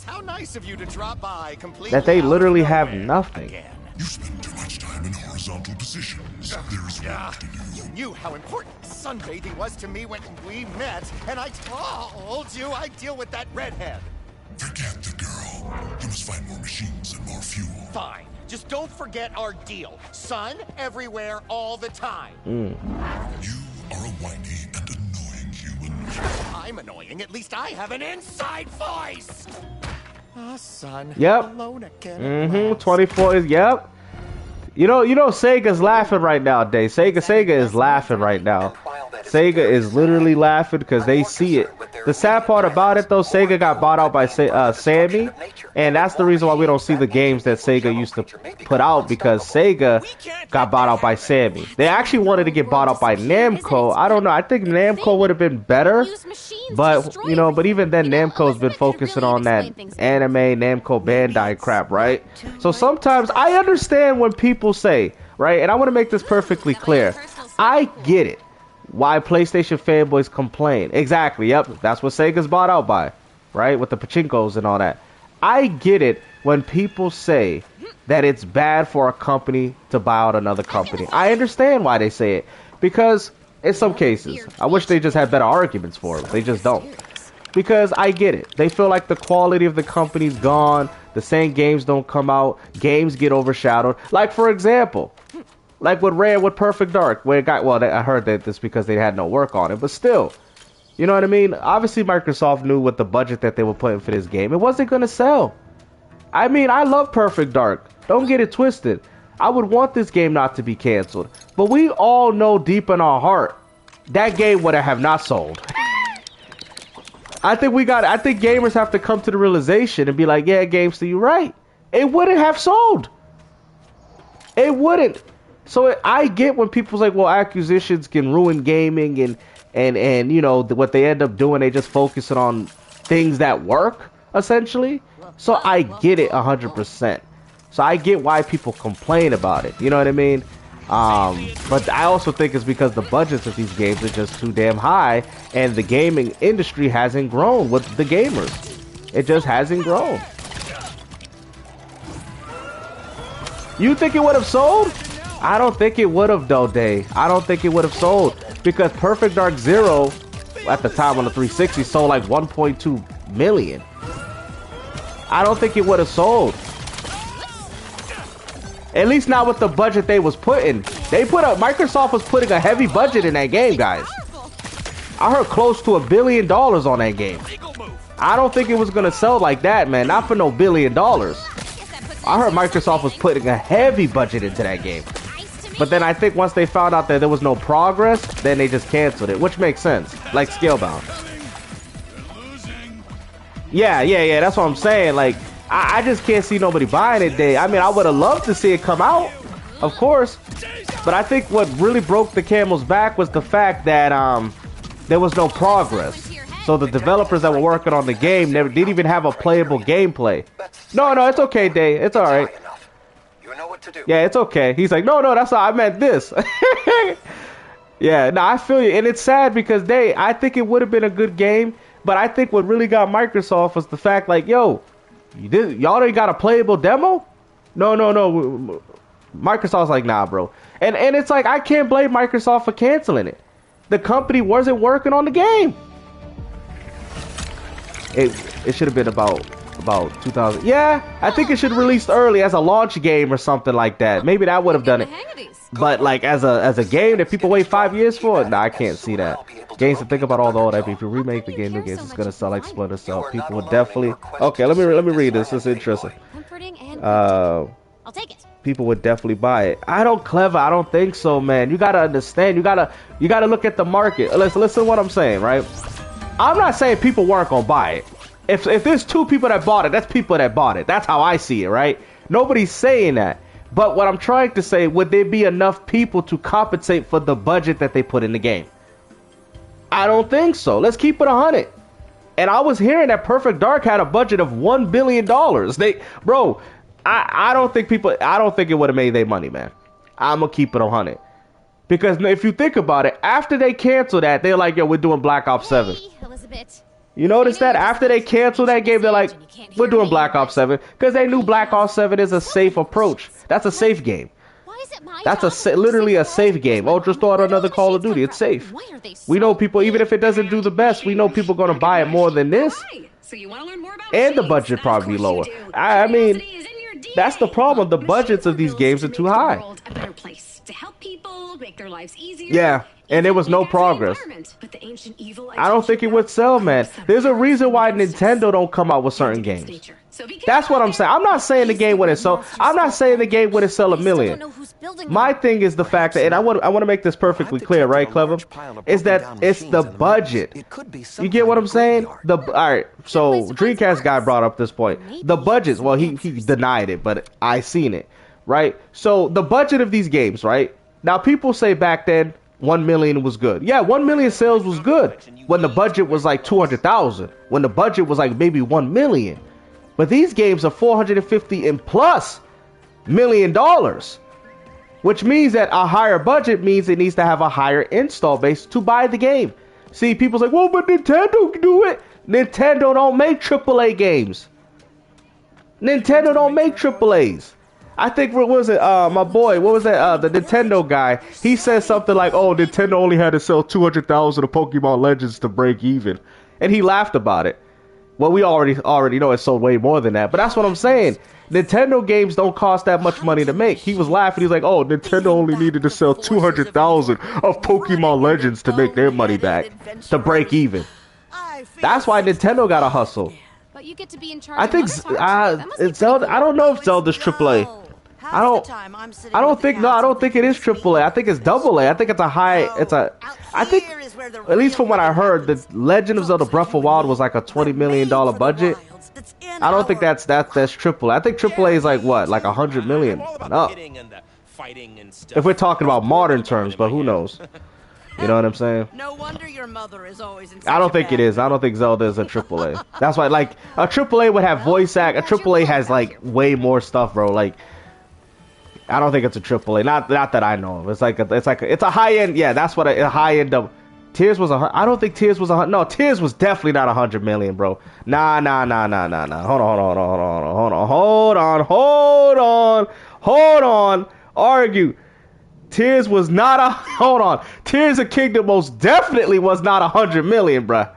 G: How nice of you to drop by,
A: that they literally have nothing.
H: You spend too much time in horizontal positions. There is work to do.
G: You knew how important sunbathing was to me when we met, and I told you I'd deal with that redhead.
H: Forget the girl. You must find more machines and more fuel.
G: Fine. Just don't forget our deal. Sun everywhere all the time.
H: You are a whiny and annoying human.
G: I'm annoying. At least I have an inside voice. Ah, son.
A: Yep.
G: Alone again.
A: 24 is, yep. You know, Sega's laughing right now, Dave. Sega is laughing right now. Sega is literally laughing because they see it. The sad part about it, though, Sega got bought out by Sammy, and that's the reason why we don't see the games that Sega used to put out, because Sega got bought out by Sammy. They actually wanted to get bought out by Namco. I don't know. I think Namco would have been better, but but even then, Namco's been focusing on that anime Namco Bandai crap, right? So sometimes I understand when people say, right, and I want to make this perfectly clear. I get it. Why PlayStation fanboys complain. Exactly, yep. That's what Sega's bought out by, right? With the pachinkos and all that. I get it when people say that it's bad for a company to buy out another company. I understand why they say it. Because in some cases, I wish they just had better arguments for it. They just don't. Because I get it. They feel like the quality of the company's gone. The same games don't come out. Games get overshadowed. Like, for example, like with Perfect Dark, where it got, I heard that this because they had no work on it, but still, you know what I mean? Obviously, Microsoft knew with the budget that they were putting for this game, it wasn't going to sell. I mean, I love Perfect Dark. Don't get it twisted. I would want this game not to be canceled, but we all know deep in our heart, that game would have not sold. I think gamers have to come to the realization and be like, yeah, GameStop, you're right. It wouldn't have sold. It wouldn't. So I get when people's like, well, acquisitions can ruin gaming and you know what they end up doing, they just focusing on things that work essentially. So I get it 100%. So I get why people complain about it. You know what I mean? But I also think it's because the budgets of these games are just too damn high, and the gaming industry hasn't grown with the gamers. It just hasn't grown. You think it would have sold? I don't think it would have, though, Day. I don't think it would have sold because Perfect Dark Zero, at the time on the 360, sold like 1.2 million. I don't think it would have sold. At least not with the budget they was putting. Microsoft was putting a heavy budget in that game, guys. I heard close to $1 billion on that game. I don't think it was gonna sell like that, man. Not for no $1 billion. I heard Microsoft was putting a heavy budget into that game. But then I think once they found out that there was no progress, then they just canceled it, which makes sense. Like Scalebound. Yeah, that's what I'm saying. Like, I just can't see nobody buying it, Day. I mean, I would have loved to see it come out, of course. But I think what really broke the camel's back was the fact that there was no progress. So the developers that were working on the game didn't even have a playable gameplay. No, it's okay, Day. It's all right.
G: You know what to do.
A: Yeah, it's okay. He's like, no, that's not. I meant this. Yeah, no, I feel you. And it's sad because I think it would have been a good game. But I think what really got Microsoft was the fact, like, yo, y'all ain't got a playable demo? No. Microsoft's like, nah, bro. And it's like, I can't blame Microsoft for canceling it. The company wasn't working on the game. It should have been about 2000. Yeah, I think it should release early as a launch game or something like that. Maybe that would have done it. But like as a game that people wait 5 years for, nah, I can't see that. Games to think about all the old IP. If you remake the game, new games, it's gonna sell like Splinter Cell. People would definitely. Okay, let me read this. It's interesting.
D: I'll take it.
A: People would definitely buy it. I don't think so, man. You gotta understand. You gotta look at the market. Listen to what I'm saying, right? I'm not saying people weren't gonna buy it. If there's 2 people that bought it, that's people that bought it. That's how I see it, right? Nobody's saying that. But what I'm trying to say, would there be enough people to compensate for the budget that they put in the game? I don't think so. Let's keep it 100. And I was hearing that Perfect Dark had a budget of $1 billion. I don't think it would have made their money, man. I'm gonna keep it 100. Because if you think about it, after they canceled that, they're like, yo, we're doing Black Ops 7.
D: Hey, Elizabeth.
A: You notice that after they canceled that game, they're like, we're doing Black Ops 7. Because they knew Black Ops 7 is a safe approach. That's a safe game. That's literally a safe game. Oh, just throw out another Call of Duty. It's safe. We know people, even if it doesn't do the best, we know people are going to buy it more than this. And the budget probably be lower. I mean, that's the problem. The budgets of these games are too high. Yeah, and there was no progress. I don't think it would sell, man. There's a reason why Nintendo don't come out with certain games. That's what I'm saying. I'm not saying the game wouldn't sell. I'm not saying the game wouldn't sell $1 million. My thing is the fact that, and I want to make this perfectly clear, right, Clever? Is that it's the budget. You get what I'm saying? All right. So Dreamcast guy brought up this point. The budgets. Well, he denied it, but I seen it, right? So the budget of these games, right? Now people say back then 1 million was good. Yeah, 1 million sales was good when the budget was like 200,000. When the budget was like maybe 1 million. But these games are $450 and plus $1 million, which means that a higher budget means it needs to have a higher install base to buy the game. See, people's like, well, but Nintendo can do it. Nintendo don't make AAA games. Nintendo don't make AAAs. I think, what was it, my boy, what was that, the Nintendo guy, he said something like, oh, Nintendo only had to sell 200,000 of Pokemon Legends to break even. And he laughed about it. Well, we already know it sold way more than that, but that's what I'm saying. Nintendo games don't cost that much money to make. He was laughing. He's like, oh, Nintendo only needed to sell 200,000 of Pokemon Legends to make their money back, to break even. That's why Nintendo got to hustle.
D: But you get to be in charge.
A: I think Zelda, I don't know if Zelda's AAA. I don't think no, I don't think it is AAA. I think it's AA. I think it's a high. I think at least from what I heard, the Legend of Zelda Breath of Wild was like a $20 million budget. I don't think that's AAA. I think AAA is like what, like 100 million and up. If we're talking about modern terms, but who knows? You know what I'm saying?
F: No wonder your mother is always in
A: I don't think it is. I don't think Zelda is a AAA. That's why, like, a AAA would have voice act. A AAA has like way more stuff, bro. Like, I don't think it's a AAA. Not that I know of. It's a high end. Yeah, that's what a high end of. Tears was I don't think Tears was no. Tears was definitely not 100 million, bro. Nah. Hold on. Argue. Tears was not a. Hold on. Tears of Kingdom most definitely was not 100 million, bruh.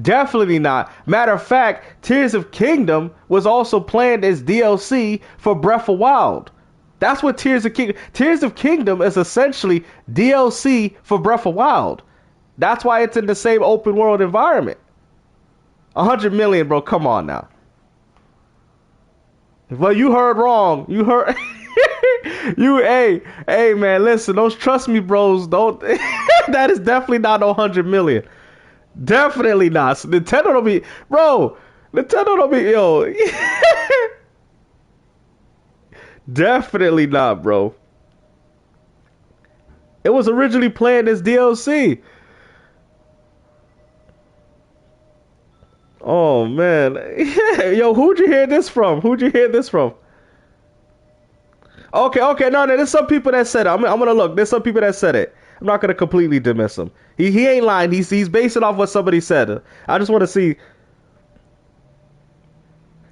A: Definitely not. Matter of fact, Tears of Kingdom was also planned as DLC for Breath of Wild. That's what Tears of Kingdom. Tears of Kingdom is essentially DLC for Breath of Wild. That's why it's in the same open world environment. 100 million, bro. Come on now. Well, you heard wrong. You heard. Hey, man, listen, those trust me, bros, don't. That is definitely not no 100 million. Definitely not. So Nintendo don't be, bro. Nintendo don't be, yo. Definitely not, bro. It was originally planned as DLC. Oh man, yo, who'd you hear this from? Okay, no, there's some people that said it. I'm gonna look. There's some people that said it. I'm not gonna completely dismiss him. He ain't lying. He's basing off what somebody said. I just want to see.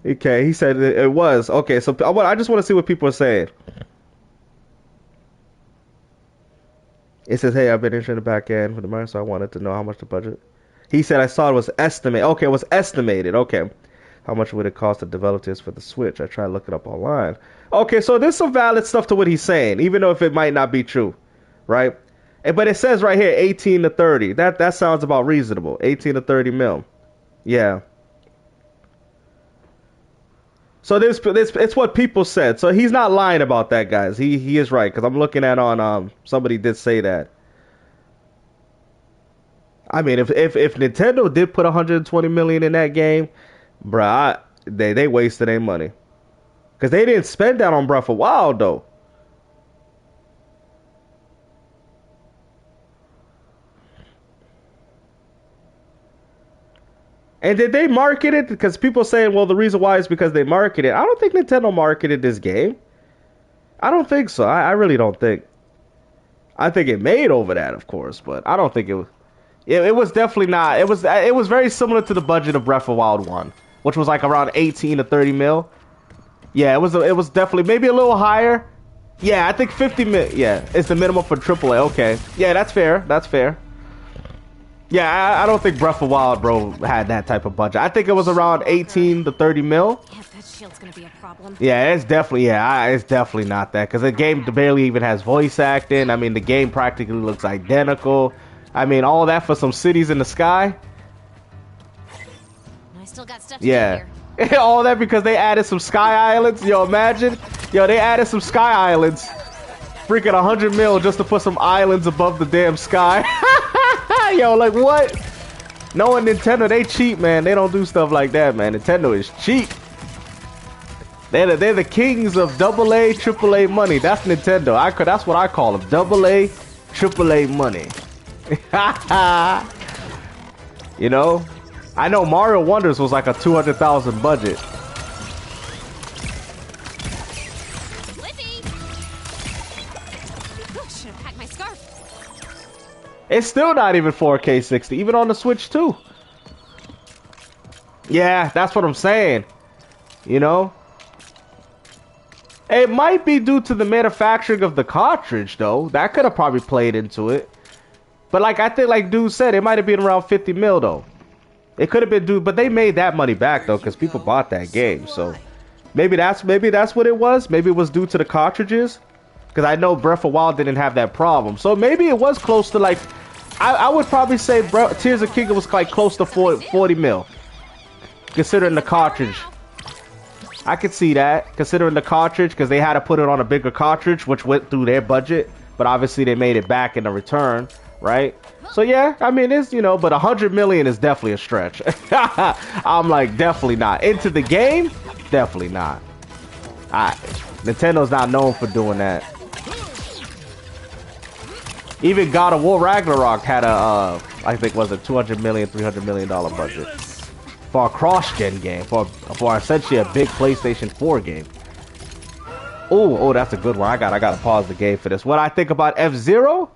A: Okay, he said it was. Okay, so I just want to see what people are saying. It says, hey, I've been interested in the back end for the money, so I wanted to know how much the budget. He said, I saw it was estimated. Okay, it was estimated. Okay. How much would it cost to develop this for the Switch? I tried to look it up online. Okay, so there's some valid stuff to what he's saying, even though if it might not be true, right? But it says right here, 18 to 30. That sounds about reasonable. 18 to 30 mil. Yeah. So it's what people said. So he's not lying about that, guys. He is right, because I'm looking at on somebody did say that. I mean, if Nintendo did put 120 million in that game, bruh, they wasted their money. Because they didn't spend that on Breath of Wild, though. And did they market it? Because people saying, well, the reason why is because they marketed it. I don't think Nintendo marketed this game. I don't think so. I really don't think. I think it made over that, of course, but I don't think it was. It was definitely not. It was very similar to the budget of Breath of Wild 1, which was like around 18 to 30 mil. Yeah, it was definitely maybe a little higher. Yeah, I think 50 mil. Yeah, it's the minimum for AAA. Okay. Yeah, that's fair. That's fair. Yeah, I don't think Breath of Wild, bro, had that type of budget. I think it was around 18 to 30 mil.
D: Yeah, that shield's gonna be a problem.
A: Yeah, it's definitely not that, because the game barely even has voice acting. I mean, the game practically looks identical. I mean, all that for some cities in the sky.
D: I still got stuff to do here.
A: All that because they added some sky islands. Yo, imagine. Yo, they added some sky islands. Freaking 100 mil just to put some islands above the damn sky. Yo, like what? Knowing Nintendo, they cheap, man. They don't do stuff like that, man. Nintendo is cheap. They're the kings of AA, AAA money. That's Nintendo. That's what I call them. AA, AAA money. You know, I know Mario Wonders was like a 200,000 budget.
D: Should have packed my scarf.
A: It's still not even 4K 60, even on the Switch too. Yeah, that's what I'm saying. You know, it might be due to the manufacturing of the cartridge, though. That could have probably played into it. But like I think, like dude said, it might have been around 50 mil though. It could have been due, but they made that money back though because people bought that game. So maybe that's what it was. Maybe it was due to the cartridges, because I know Breath of Wild didn't have that problem. So maybe it was close to like, I would probably say Tears of Kingdom was like close to 40 mil, considering the cartridge. I could see that, considering the cartridge, because they had to put it on a bigger cartridge, which went through their budget, but obviously they made it back in the return, right? So yeah, I mean, it's, you know, but 100 million is definitely a stretch. I'm like, definitely not. Into the game? Definitely not. Nintendo's not known for doing that. Even God of War Ragnarok had a, I think was a 200 million, $300 million budget. For a cross-gen game, for essentially a big PlayStation 4 game. Oh, that's a good one. I gotta pause the game for this. What I think about F-Zero?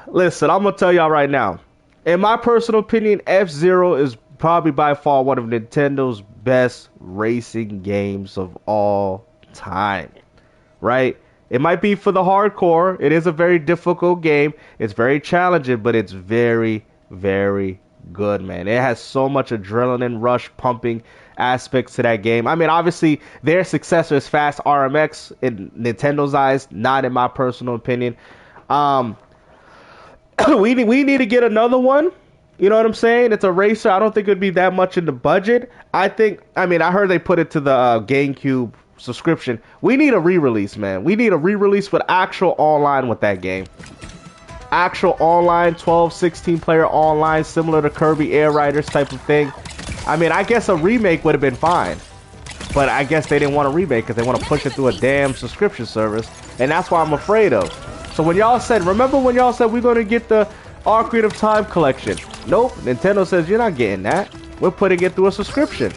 A: Listen, I'm gonna tell y'all right now. In my personal opinion, F-Zero is probably by far one of Nintendo's best racing games of all time. Right? It might be for the hardcore. It is a very difficult game. It's very challenging, but it's very, very good, man. It has so much adrenaline rush pumping aspects to that game. I mean, obviously their successor is Fast RMX in Nintendo's eyes, not in my personal opinion. We need to get another one. You know what I'm saying? It's a racer. I don't think it'd be that much in the budget. I heard they put it to the GameCube subscription. We need a re-release, man. We need a re-release with actual online with that game. Actual online, 12, 16 player online, similar to Kirby Air Riders type of thing. I mean, I guess a remake would have been fine. But I guess they didn't want a remake because they want to push it through a damn subscription service. And that's what I'm afraid of. So when y'all said, remember when y'all said we're going to get the Ocarina of Time collection? Nope. Nintendo says you're not getting that. We're putting it through a subscription.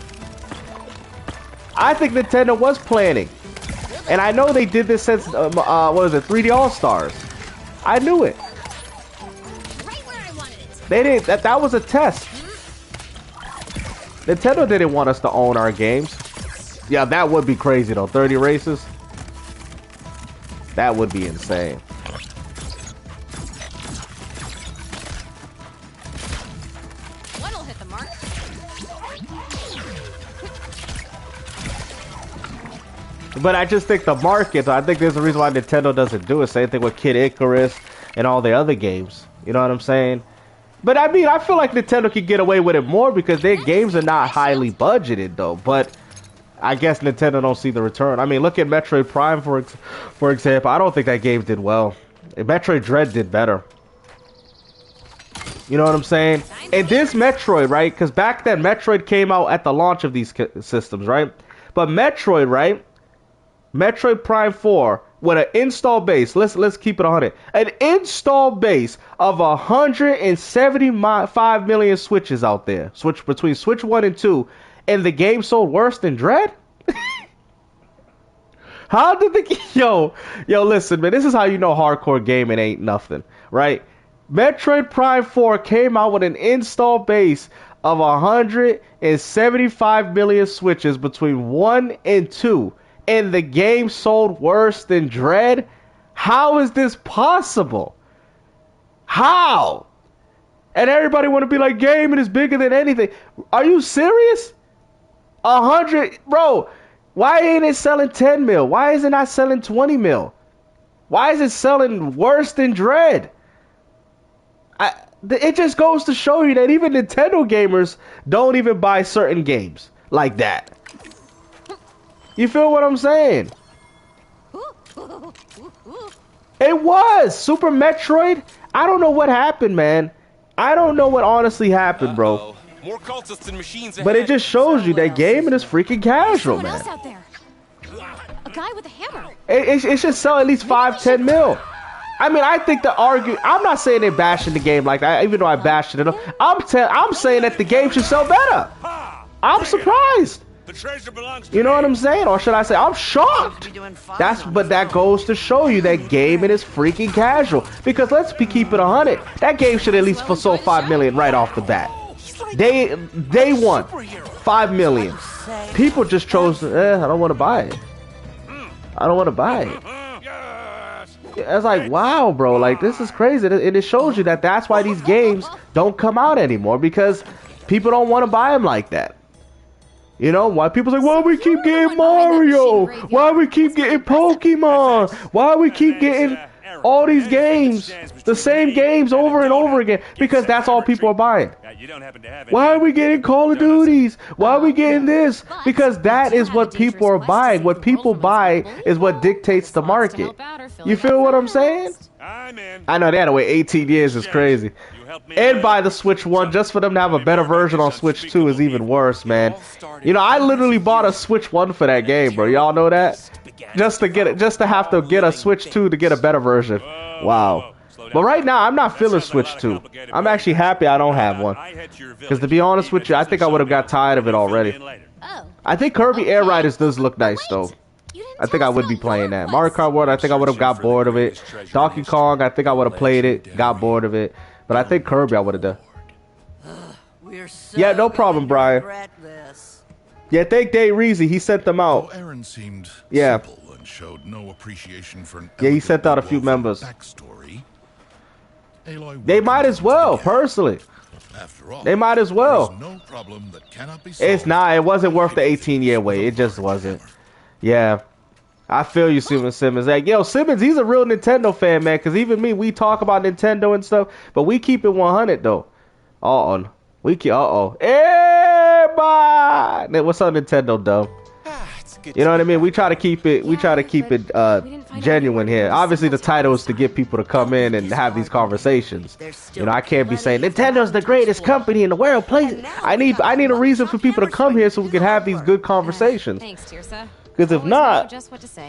A: I think Nintendo was planning. And I know they did this since, what was it, 3D All-Stars. I knew it. They didn't. That was a test. Nintendo didn't want us to own our games. Yeah, that would be crazy though. 30 races. That would be insane.
D: What'll hit the mark?
A: But I just think the market. I think there's a reason why Nintendo doesn't do it. Same thing with Kid Icarus and all the other games. You know what I'm saying? But I mean, I feel like Nintendo could get away with it more because their games are not highly budgeted, though. But I guess Nintendo don't see the return. I mean, look at Metroid Prime, for example. I don't think that game did well. Metroid Dread did better. You know what I'm saying? And this Metroid, right? Because back then, Metroid came out at the launch of these systems, right? But Metroid, right? Metroid Prime 4 with an install base. Let's keep it 100. An install base of 175 million Switches out there. Switch between Switch 1 and 2, and the game sold worse than Dread? How did the yo listen, man, this is how you know hardcore gaming ain't nothing, right? Metroid Prime 4 came out with an install base of 175 million Switches between 1 and 2. And the game sold worse than Dread? How is this possible? How? And everybody want to be like, gaming is bigger than anything. Are you serious? 100, bro. Why ain't it selling 10 mil? Why is it not selling 20 mil? Why is it selling worse than Dread? It just goes to show you that even Nintendo gamers don't even buy certain games like that. You feel what I'm saying? It was Super Metroid. I don't know what happened, man. I don't know what honestly happened, bro.
E: More cultists and machines
A: But it just shows you that gaming is freaking casual,
D: Someone
A: man.
D: else out there. A guy with a hammer.
A: It should sell at least 5-10 mil. I mean, I think I'm not saying they're bashing the game like that, even though I bashed it. I'm saying that the game should sell better. I'm surprised.
C: The treasure belongs to
A: You know
C: me.
A: what I'm saying? Or should I say, I'm shocked. But that goes to show you that gaming is freaking casual. Because let's keep it 100. That game should at least sold 5 million right off the bat. Day one, 5 million. People just chose, I don't want to buy it. I don't want to buy it. It's like, wow, bro, like, this is crazy. And it shows you that that's why these games don't come out anymore, because people don't want to buy them like that. You know, why people say, why we keep getting Mario? Why we keep getting Pokemon? Why we keep getting All these games, the same games over and over again, because that's all people are buying. Why are we getting Call of Duties? Why are we getting this? Because that is what people are buying. What people buy is what dictates the market. You feel what I'm saying? I know they had to wait 18 years is crazy. And buy the Switch 1 just for them to have a better version on Switch 2 is even worse, man. You know, I literally bought a Switch 1 for that game, bro. Y'all know that? Just to get it, just to have to get a Switch 2 to get a better version. Wow. But right now, I'm not feeling Switch 2. I'm actually happy I don't have one. Because to be honest with you, I think I would have got tired of it already. I think Kirby Air Riders does look nice, though. I think I would be playing that. Mario Kart World, I think I would have got bored of it. Donkey Kong, I think I would have played it, got bored of it. But I think Kirby I would have done. Yeah, no problem, Brian. Yeah, thank Dave Reezy. He sent them out.
H: Aaron seemed
A: yeah.
H: simple and showed no appreciation for an
A: yeah, he sent out a few members.
H: Backstory. Aloy
A: They might as well, personally.
H: After all,
A: they might as well.
H: no problem that cannot be solved.
A: It's not. It wasn't worth the 18-year wait. It just wasn't. Yeah. I feel you, Simmons. Like, yo, Simmons, he's a real Nintendo fan, man. Because even me, we talk about Nintendo and stuff, but we keep it 100 though. We keep. Everybody. What's up, Nintendo, though? You know what I mean? We try to keep it. We try to keep it genuine here. Obviously, the title is to get people to come in and have these conversations. You know, I can't be saying Nintendo's the greatest company in the world. Please, I need a reason for people to come here so we can have these good conversations.
D: Thanks, Tirsa.
A: Because if not,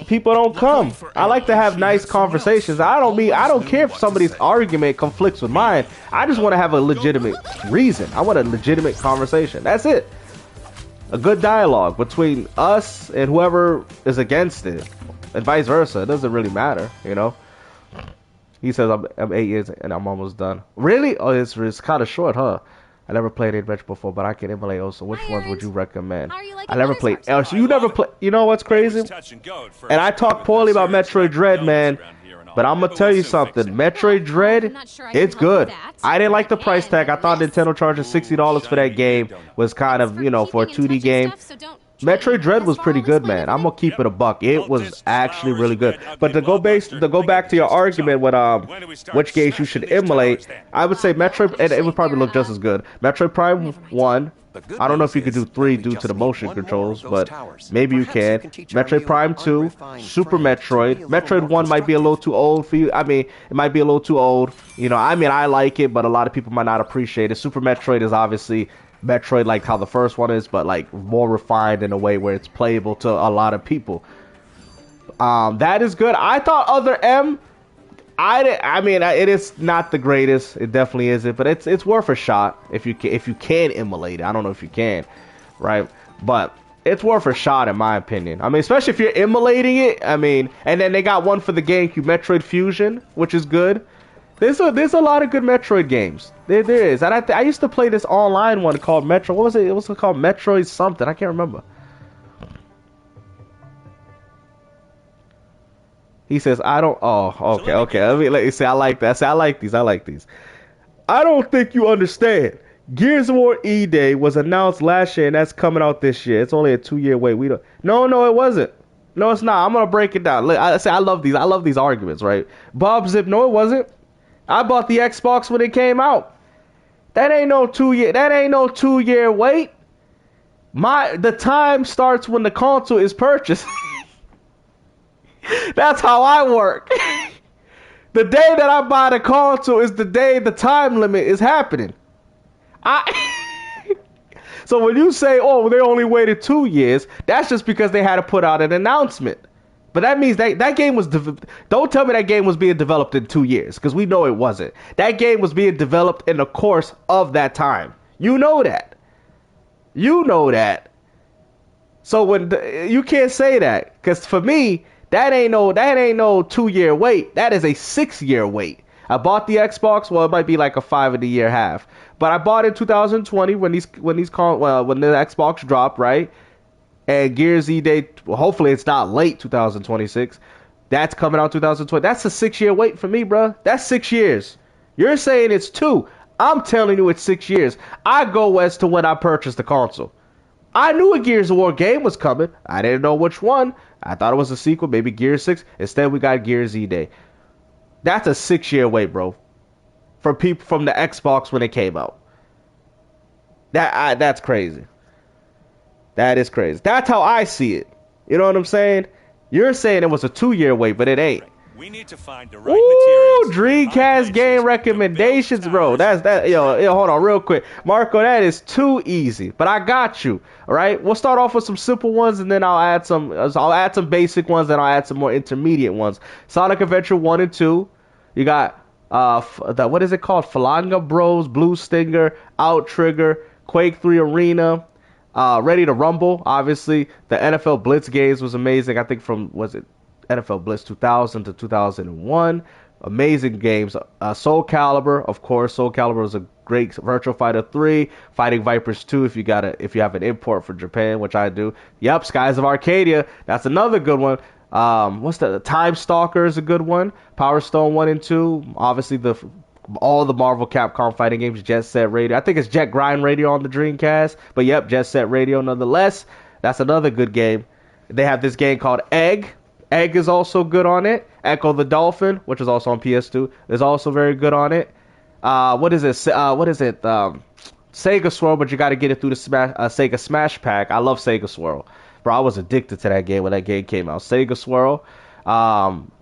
A: people don't come. I like to have nice conversations. I don't care if somebody's argument conflicts with mine. I just want to have a legitimate reason. I want a legitimate conversation. That's it. A good dialogue between us and whoever is against it, and vice versa. It doesn't really matter, you know. He says I'm 8 years and I'm almost done. Really? Oh, it's kind of short, huh? I never played Adventure before, but I can emulate also. Which ones would you recommend? I never played. So you never play. You know what's crazy? And I talk poorly about Metroid Dread, man. But I'm gonna tell you something. Metroid Dread, it's good. I didn't like the price tag. I thought Nintendo charging $60 for that game was kind of, you know, for a 2D game. Metroid Dread was pretty good, man. I'm gonna keep it a buck. It was actually really good. But to go back to your argument with which games you should emulate, I would say Metroid, and it would probably look just as good. Metroid Prime 1. I don't know if you could do 3 due to the motion controls, but maybe you can. Metroid Prime 2, Super Metroid. Metroid 1 might be a little too old for you. I mean, it might be a little too old. You know, I mean, I like it, but a lot of people might not appreciate it. Super Metroid is obviously Metroid like how the first one is, but like more refined in a way where it's playable to a lot of people. That is good. I thought Other M, I mean, it is not the greatest. It definitely isn't, but it's worth a shot if you can emulate it. I don't know if you can, right? But it's worth a shot in my opinion. I mean, especially if you're emulating it. I mean, and then they got one for the GameCube, Metroid Fusion, which is good. There's a lot of good Metroid games. There is. And I used to play this online one called Metro. What was it? It was called Metroid something. I can't remember. He says, I don't... Oh, okay. Let me say, I like that. I like these. I don't think you understand. Gears of War E-Day was announced last year, and that's coming out this year. It's only a 2-year wait. No, it wasn't. No, it's not. I'm going to break it down. Look, I love these arguments, right? Bob Zip, no, it wasn't. I bought the Xbox when it came out. That ain't no 2-year wait. The time starts when the console is purchased. That's how I work. The day that I buy the console is the day the time limit is happening. So when you say, oh, they only waited 2 years, that's just because they had to put out an announcement. But that means that game was... Don't tell me that game was being developed in 2 years, because we know it wasn't. That game was being developed in the course of that time. You know that. So you can't say that, because for me... That ain't no 2-year wait. That is a 6-year wait. I bought the Xbox. Well, it might be like a 5-year half. But I bought it in 2020 when the Xbox dropped, right? And Gears E-Day. Well, hopefully it's not late 2026. That's coming out 2020. That's a 6-year wait for me, bro. That's 6 years. You're saying it's 2. I'm telling you it's 6 years. I go as to when I purchased the console. I knew a Gears of War game was coming. I didn't know which one. I thought it was a sequel, maybe Gears 6. Instead, we got Gears E-Day. That's a 6-year wait, bro. For people from the Xbox when it came out. That's crazy. That is crazy. That's how I see it. You know what I'm saying? You're saying it was a 2-year wait, but it ain't.
C: We need to find the right
A: Ooh,
C: materials.
A: Dreamcast game recommendations, bro. That's that. Yo, hold on, real quick, Marco. That is too easy, but I got you. All right, we'll start off with some simple ones, and then I'll add some. I'll add some basic ones, and I'll add some more intermediate ones. Sonic Adventure 1 and 2. You got what is it called? Falanga Bros, Blue Stinger, Out Trigger, Quake 3 Arena. Ready to Rumble, obviously. The NFL Blitz games was amazing. I think from, was it NFL Blitz 2000 to 2001. Amazing games. Soul Calibur, of course. Soul Calibur was a great. Virtual Fighter 3, Fighting Vipers 2 if you have an import for Japan, which I do. Yep, Skies of Arcadia. That's another good one. What's that? Time Stalker is a good one. Power Stone 1 and 2. Obviously all the Marvel Capcom fighting games, Jet Set Radio. I think it's Jet Grind Radio on the Dreamcast, but yep, Jet Set Radio nonetheless. That's another good game. They have this game called Egg. Egg is also good on it. Echo the Dolphin, which is also on PS2, is also very good on it. What is it? Sega Swirl, but you got to get it through the Sega Smash Pack. I love Sega Swirl. Bro, I was addicted to that game when that game came out. Sega Swirl.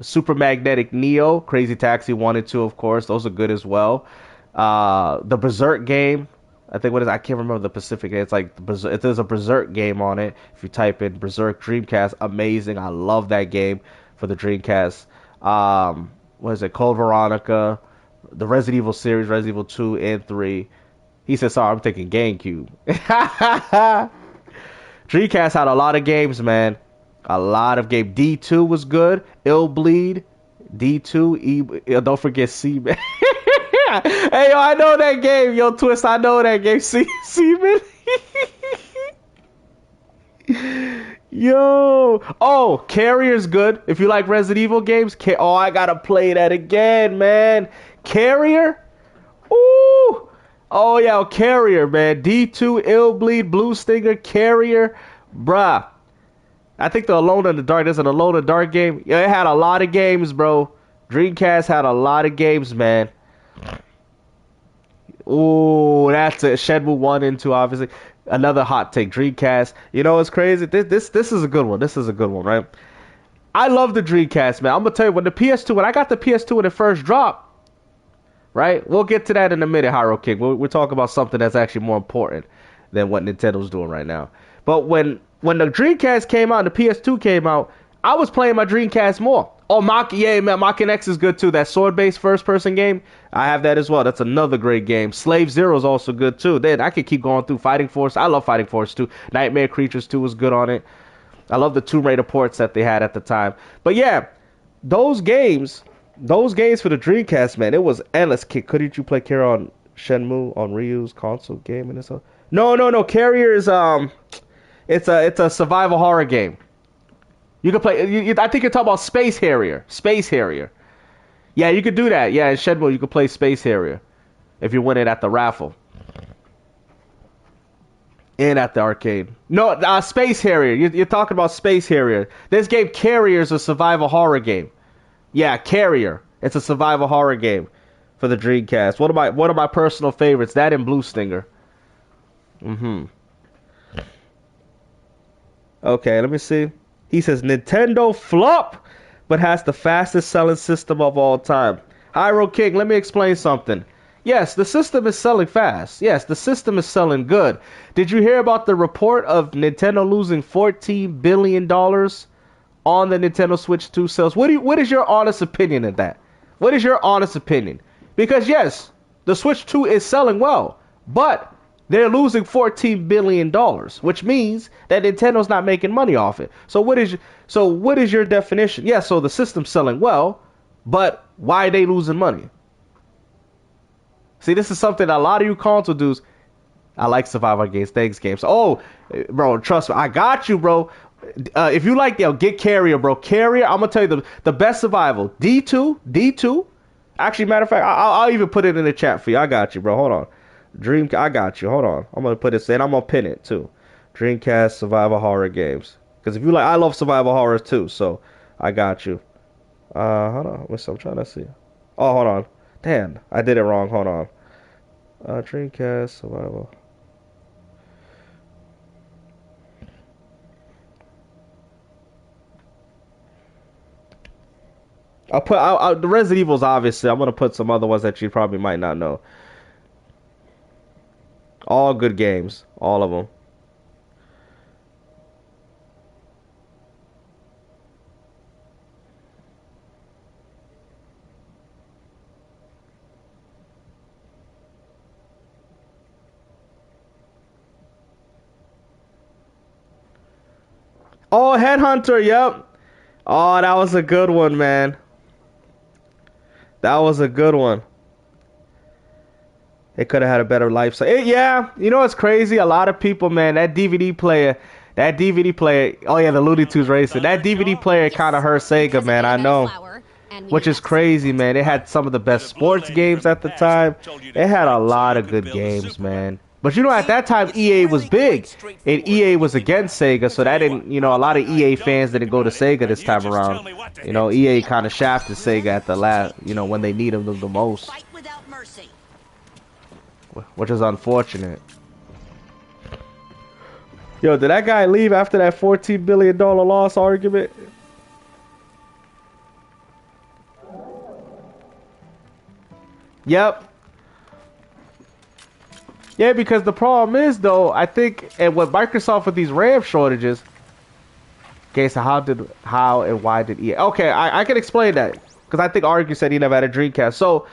A: Super Magnetic Neo, Crazy Taxi 1 and 2, of course. Those are good as well. The Berserk game, I think I can't remember the specific name. It's like there's a Berserk game on it. If you type in Berserk Dreamcast, amazing. I love that game for the Dreamcast. What is it? Code Veronica, the Resident Evil series, Resident Evil 2 and 3. He said, sorry, I'm thinking GameCube. Dreamcast had a lot of games, man. A lot of games. D2 was good. Ill Bleed. D2. Don't forget Seaman. Hey, yo, I know that game. Yo, Twist, I know that game. Seaman. Yo. Oh, Carrier's good. If you like Resident Evil games. Oh, I gotta play that again, man. Carrier? Ooh. Oh, yeah, Carrier, man. D2, Ill Bleed, Blue Stinger, Carrier. Bruh. I think the Alone in the Dark, there's an Alone in the Dark game. Yeah, it had a lot of games, bro. Dreamcast had a lot of games, man. Ooh, that's it. Shenmue 1 and 2, obviously. Another hot take. Dreamcast. You know what's crazy? This is a good one. This is a good one, right? I love the Dreamcast, man. I'm going to tell you, when I got the PS2 when it first dropped, right? We'll get to that in a minute, Hyrule King. We're talking about something that's actually more important than what Nintendo's doing right now. But when the Dreamcast came out and the PS2 came out, I was playing my Dreamcast more. Oh, Mach X is good too. That sword-based first-person game, I have that as well. That's another great game. Slave Zero is also good too. Then I could keep going through. Fighting Force, I love Fighting Force 2. Nightmare Creatures 2 was good on it. I love the Tomb Raider ports that they had at the time. But yeah, those games for the Dreamcast, man, it was endless. Couldn't you play Carrier on Shenmue on Ryu's console game and stuff? No. Carrier is it's a survival horror game. You can play. I think you're talking about Space Harrier. Space Harrier. Yeah, you could do that. Yeah, in Shenmue you could play Space Harrier if you win it at the raffle and at the arcade. No, Space Harrier. You're talking about Space Harrier. This game Carrier is a survival horror game. Yeah, Carrier. It's a survival horror game for the Dreamcast. One of my personal favorites. That and Blue Stinger. Okay, let me see. He says Nintendo flop, but has the fastest selling system of all time. Hyrule King, let me explain something. Yes, the system is selling fast. Yes, the system is selling good. Did you hear about the report of Nintendo losing $14 billion on the Nintendo Switch 2 sales? What is your honest opinion of that? What is your honest opinion? Because yes, the Switch 2 is selling well, but they're losing $14 billion, which means that Nintendo's not making money off it. So what is your definition? Yeah, so the system's selling well, but why are they losing money? See, this is something that a lot of you console dudes, I like survival games, thanks games. Oh, bro, trust me, I got you, bro. If you like, get Carrier, bro. Carrier, I'm going to tell you the best survival. D2. Actually, matter of fact, I'll even put it in the chat for you. I got you, bro. Hold on. I got you. Hold on. I'm going to put it, and I'm going to pin it, too. Dreamcast survival horror games. Because if you like, I love survival horrors, too, so I got you. Hold on. I'm trying to see. Oh, hold on. Damn, I did it wrong. Hold on. Dreamcast survival. The Resident Evil's obviously. I'm gonna put some other ones that you probably might not know. All good games, all of them. Oh, Headhunter, yep. Oh, that was a good one, man. That was a good one. It could have had a better life. So, yeah, you know what's crazy? A lot of people, man, that DVD player, oh yeah, the Looney Tunes Racing, that DVD player kind of hurt Sega, man, I know. Which is crazy, man. It had some of the best sports games at the time. It had a lot of good games, man. But you know, at that time, EA was big, and EA was against Sega, so that didn't, you know, a lot of EA fans didn't go to Sega this time around. You know, EA kind of shafted Sega at the last, you know, when they needed them the most. Which is unfortunate. Yo, did that guy leave after that $14 billion loss argument? Yep. Yeah, because the problem is, though, I think, and with Microsoft with these RAM shortages. Okay, so how and why did EA? Okay, I can explain that because I think Argue said he never had a Dreamcast. So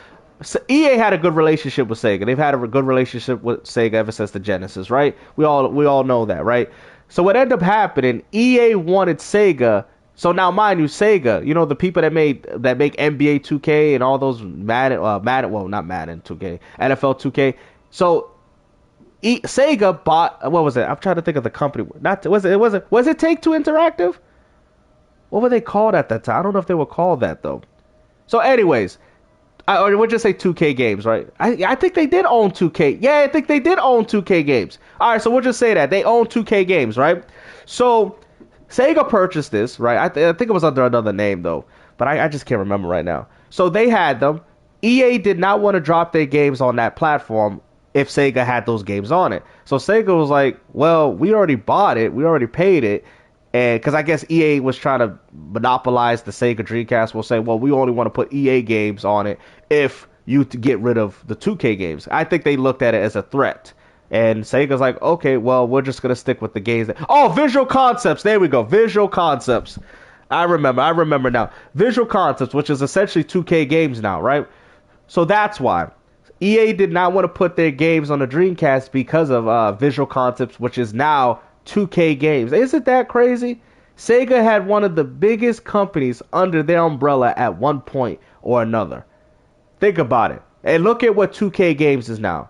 A: EA had a good relationship with Sega. They've had a good relationship with Sega ever since the Genesis, right? We all know that, right? So what ended up happening? EA wanted Sega. So now, mind you, Sega, you know, the people that make NBA 2K and all those Madden, well, not Madden 2K, NFL 2K. So Sega bought, what was it? I'm trying to think of the company. Was it Take-Two Interactive? What were they called at that time? I don't know if they were called that though. So, anyways, or we'll just say 2K Games, right? I think they did own 2K. Yeah, I think they did own 2K Games. All right, so we'll just say that they own 2K Games, right? So Sega purchased this, right? I think it was under another name though, but I just can't remember right now. So they had them. EA did not want to drop their games on that platform if Sega had those games on it. So Sega was like, well, we already bought it. We already paid it. And because I guess EA was trying to monopolize the Sega Dreamcast, we'll say, well, we only want to put EA games on it if you get rid of the 2K games. I think they looked at it as a threat. And Sega's like, okay, well, we're just going to stick with the games. Visual Concepts. There we go. Visual Concepts. I remember now. Visual Concepts, which is essentially 2K games now, right? So that's why. EA did not want to put their games on the Dreamcast because of Visual Concepts, which is now 2K games. Isn't that crazy? Sega had one of the biggest companies under their umbrella at one point or another. Think about it. And look at what 2K games is now.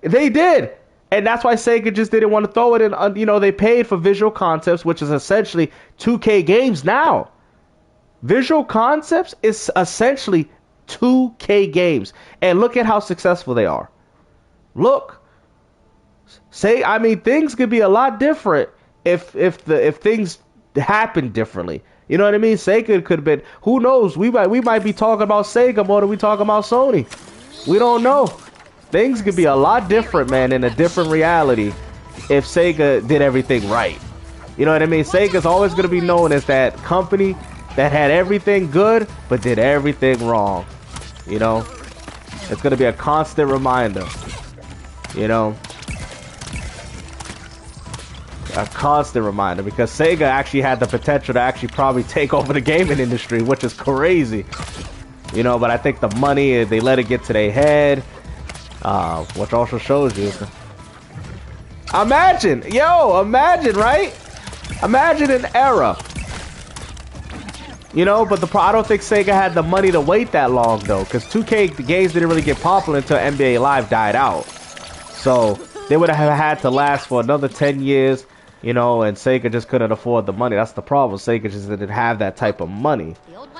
A: They did. And that's why Sega just didn't want to throw it in. You know, they paid for Visual Concepts, which is essentially 2K games now. Visual Concepts is essentially 2K games, and look at how successful they are. Look, things could be a lot different if things happen differently. You know what I mean? Sega could have been. Who knows? We might be talking about Sega more than we talking about Sony. We don't know. Things could be a lot different, man, in a different reality if Sega did everything right. You know what I mean? Sega's always going to be known as that company that had everything good but did everything wrong. You know, it's going to be a constant reminder. You know, a constant reminder, because Sega actually had the potential to actually probably take over the gaming industry, which is crazy. You know, but I think the money, they let it get to their head, which also shows you. Imagine, right? Imagine an era. You know, but I don't think Sega had the money to wait that long, though, because 2K games didn't really get popular until NBA Live died out. So they would have had to last for another 10 years, you know, and Sega just couldn't afford the money. That's the problem. Sega just didn't have that type of money.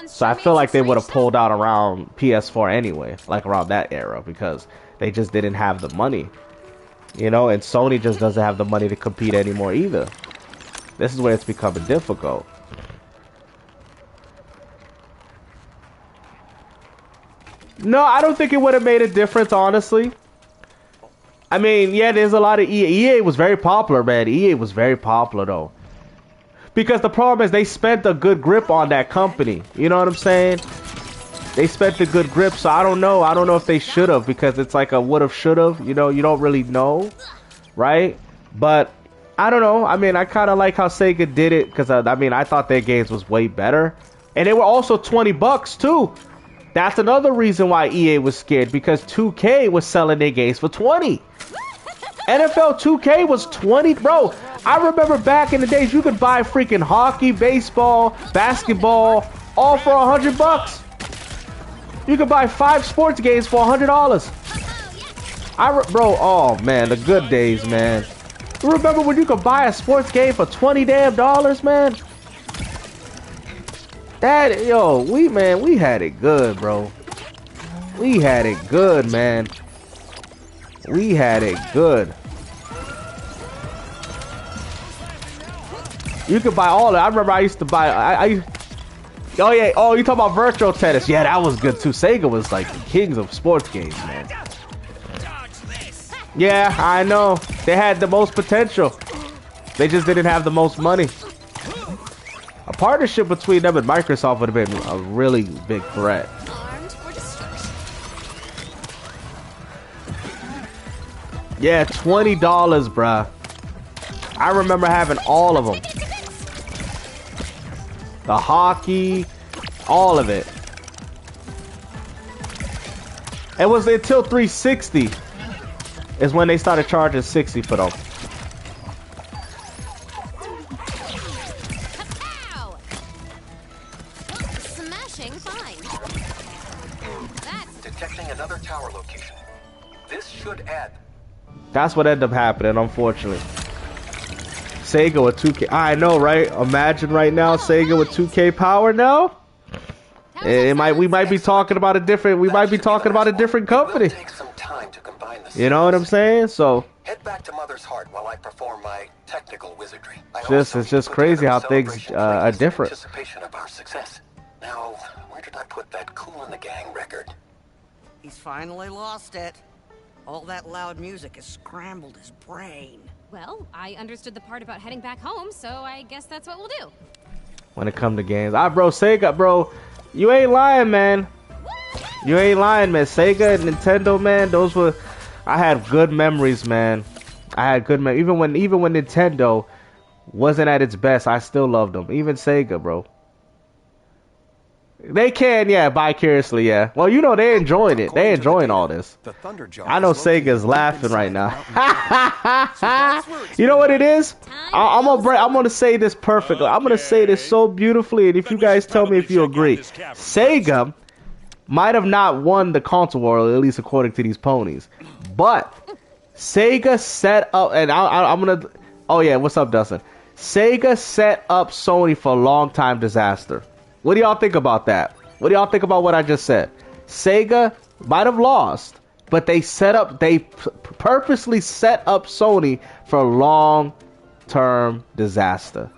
A: So I feel like they would have pulled out around PS4 anyway, like around that era, because they just didn't have the money. You know, and Sony just doesn't have the money to compete anymore either. This is where it's becoming difficult. No, I don't think it would have made a difference, honestly. I mean, yeah, there's a lot of EA. EA was very popular, man. EA was very popular, though. Because the problem is they spent a good grip on that company. You know what I'm saying? They spent a good grip, so I don't know. I don't know if they should have, because it's like a would have, should have. You know, you don't really know, right? But I don't know. I mean, I kind of like how Sega did it, because I mean, I thought their games was way better. And they were also $20 too. That's another reason why EA was scared, because 2K was selling their games for 20. NFL 2K was 20, bro. I remember back in the days, you could buy freaking hockey, baseball, basketball, all for $100. You could buy 5 sports games for $100. Bro, oh man, the good days, man. You remember when you could buy a sports game for $20 damn, man? That, yo, we had it good, bro. We had it good, man. We had it good. You could buy all of it. I remember I used to buy, oh yeah, oh, you talking about virtual tennis. Yeah, that was good too. Sega was like the kings of sports games, man. Yeah, I know. They had the most potential. They just didn't have the most money. A partnership between them and Microsoft would have been a really big threat. Yeah, $20, bruh. I remember having all of them. The hockey, all of it. It was until 360 is when they started charging 60 for them.
D: Smashing fine. That's
I: detecting another tower location. This should add.
A: That's what ended up happening, unfortunately. Sega with 2K. I know, right? Imagine right now Sega with 2K power now. We might be talking about a different company.
I: Take some time to combine the
A: you know what I'm saying? So
I: head back to Mother's Heart while I perform my technical wizardry.
A: It's just crazy how things are different.
I: Anticipation of our success. Now, where did I put that Cool in the Gang record?
F: He's finally lost it. All that loud music has scrambled his brain.
D: well, I understood the part about heading back home, so I guess that's what we'll do.
A: When it comes to games, bro, Sega, bro, you ain't lying, man. You ain't lying, man. Sega and Nintendo, man, those were, I had good memories, man. I had good memories. Even when Nintendo wasn't at its best, I still loved them. Even Sega, bro. They can, yeah, vicariously, yeah. Well, you know, they're enjoying it. They're enjoying all this. I know Sega's laughing right now. You know what it is? I'm gonna say this perfectly. I'm gonna say this so beautifully, and if you guys tell me if you agree, Sega might have not won the console war, at least according to these ponies, but Sega set up, and I'm gonna. Oh yeah, what's up, Dustin? Sega set up Sony for a long time disaster. What do y'all think about that? What do y'all think about what I just said? Sega might have lost, but they purposely set up Sony for a long-term disaster.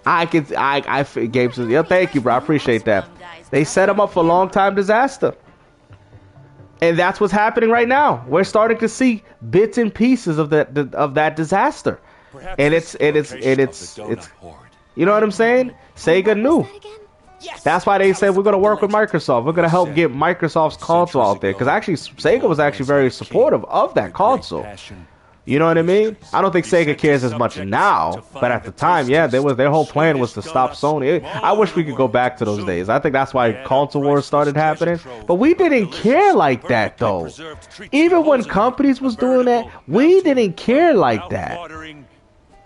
A: Gabe says, yeah, thank you, bro. I appreciate that. They set them up for a long-time disaster. And that's what's happening right now. We're starting to see bits and pieces of that disaster. And it's you know what I'm saying? Sega knew. That's why they said we're going to work with Microsoft. We're going to help get Microsoft's console out there. Because actually, Sega was actually very supportive of that console. You know what I mean? I don't think Sega cares as much now. But at the time, yeah, their whole plan was to stop Sony. I wish we could go back to those days. I think that's why console wars started happening. But we didn't care like that, though. Even when companies was doing that, we didn't care like that.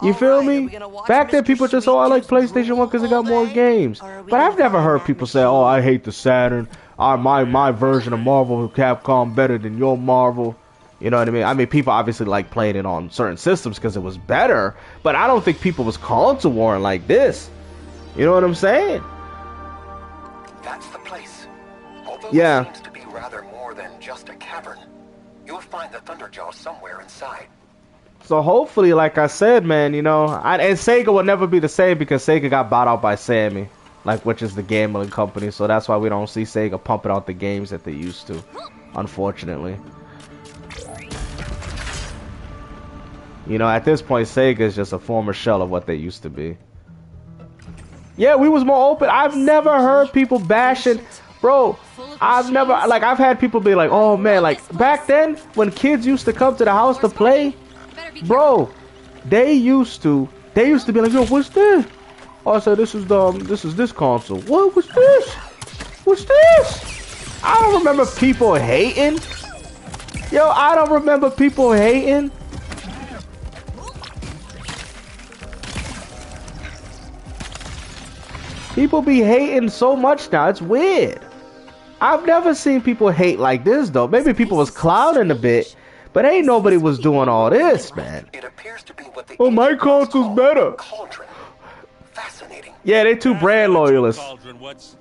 A: You feel me? Back then, people just, oh, I like PlayStation 1 because it got more games. But I've never heard people say, oh, I hate the Saturn. My version of Marvel Capcom better than your Marvel. You know what I mean? I mean, people obviously like playing it on certain systems because it was better. But I don't think people was console warring like this. You know what I'm saying?
I: That's the place. Although
A: yeah.
I: It seems to be rather more than just a cavern, you'll find the Thunderjaw somewhere inside.
A: So hopefully, like I said, man, you know, and Sega will never be the same because Sega got bought out by Sammy. like which is the gambling company. So that's why we don't see Sega pumping out the games that they used to, unfortunately. You know, at this point, Sega is just a former shell of what they used to be. Yeah, we was more open. I've never heard people bashing, bro. I've never, like, I've had people be like, oh man, like back then when kids used to come to the house to play, bro, they used to be like, yo, what's this? Oh, I said, this is this console. What was this? What's this? I don't remember people hating. Yo, I don't remember people hating. People be hating so much now. It's weird. I've never seen people hate like this, though. Maybe people was clouding a bit, but ain't nobody was doing all this, man.
I: It appears to be what the
A: Oh, my console's better.
I: Cauldron. Fascinating.
A: Yeah, they too brand loyalists.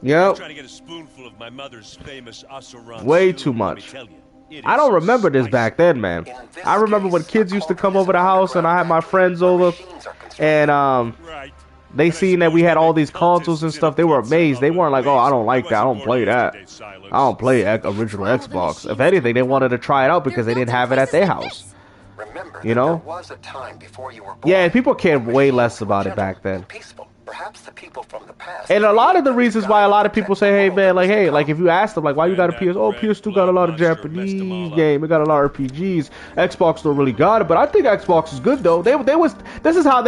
A: Yep.
C: Trying to get a spoonful of my mother's famous Asuran
A: Way
C: stew,
A: too
C: let me
A: much.
C: tell you, it
A: I
C: is
A: don't remember this
C: spicy.
A: back then, man. I remember when kids used to come over the house and I had my friends over, and
C: Right.
A: they seen that we had all these consoles and stuff. They were amazed. They weren't like, oh, I don't like that. I don't play that. I don't play original Xbox. If anything, they wanted to try it out because they didn't have it at their house.
I: Remember,
A: You know?
I: there was a time before you were born
A: Yeah, people cared
I: when
A: way
I: machines
A: less
I: were
A: about it
I: gentle
A: back then.
I: and peaceful. Perhaps the people from the past.
A: And a lot of the reasons why a lot of people say, hey, man, like, hey, like, if you ask them, like, why you got a PS? Oh, PS2 got a lot of Japanese game. It got a lot of RPGs. Xbox don't really got it, but I think Xbox is good, though. This is how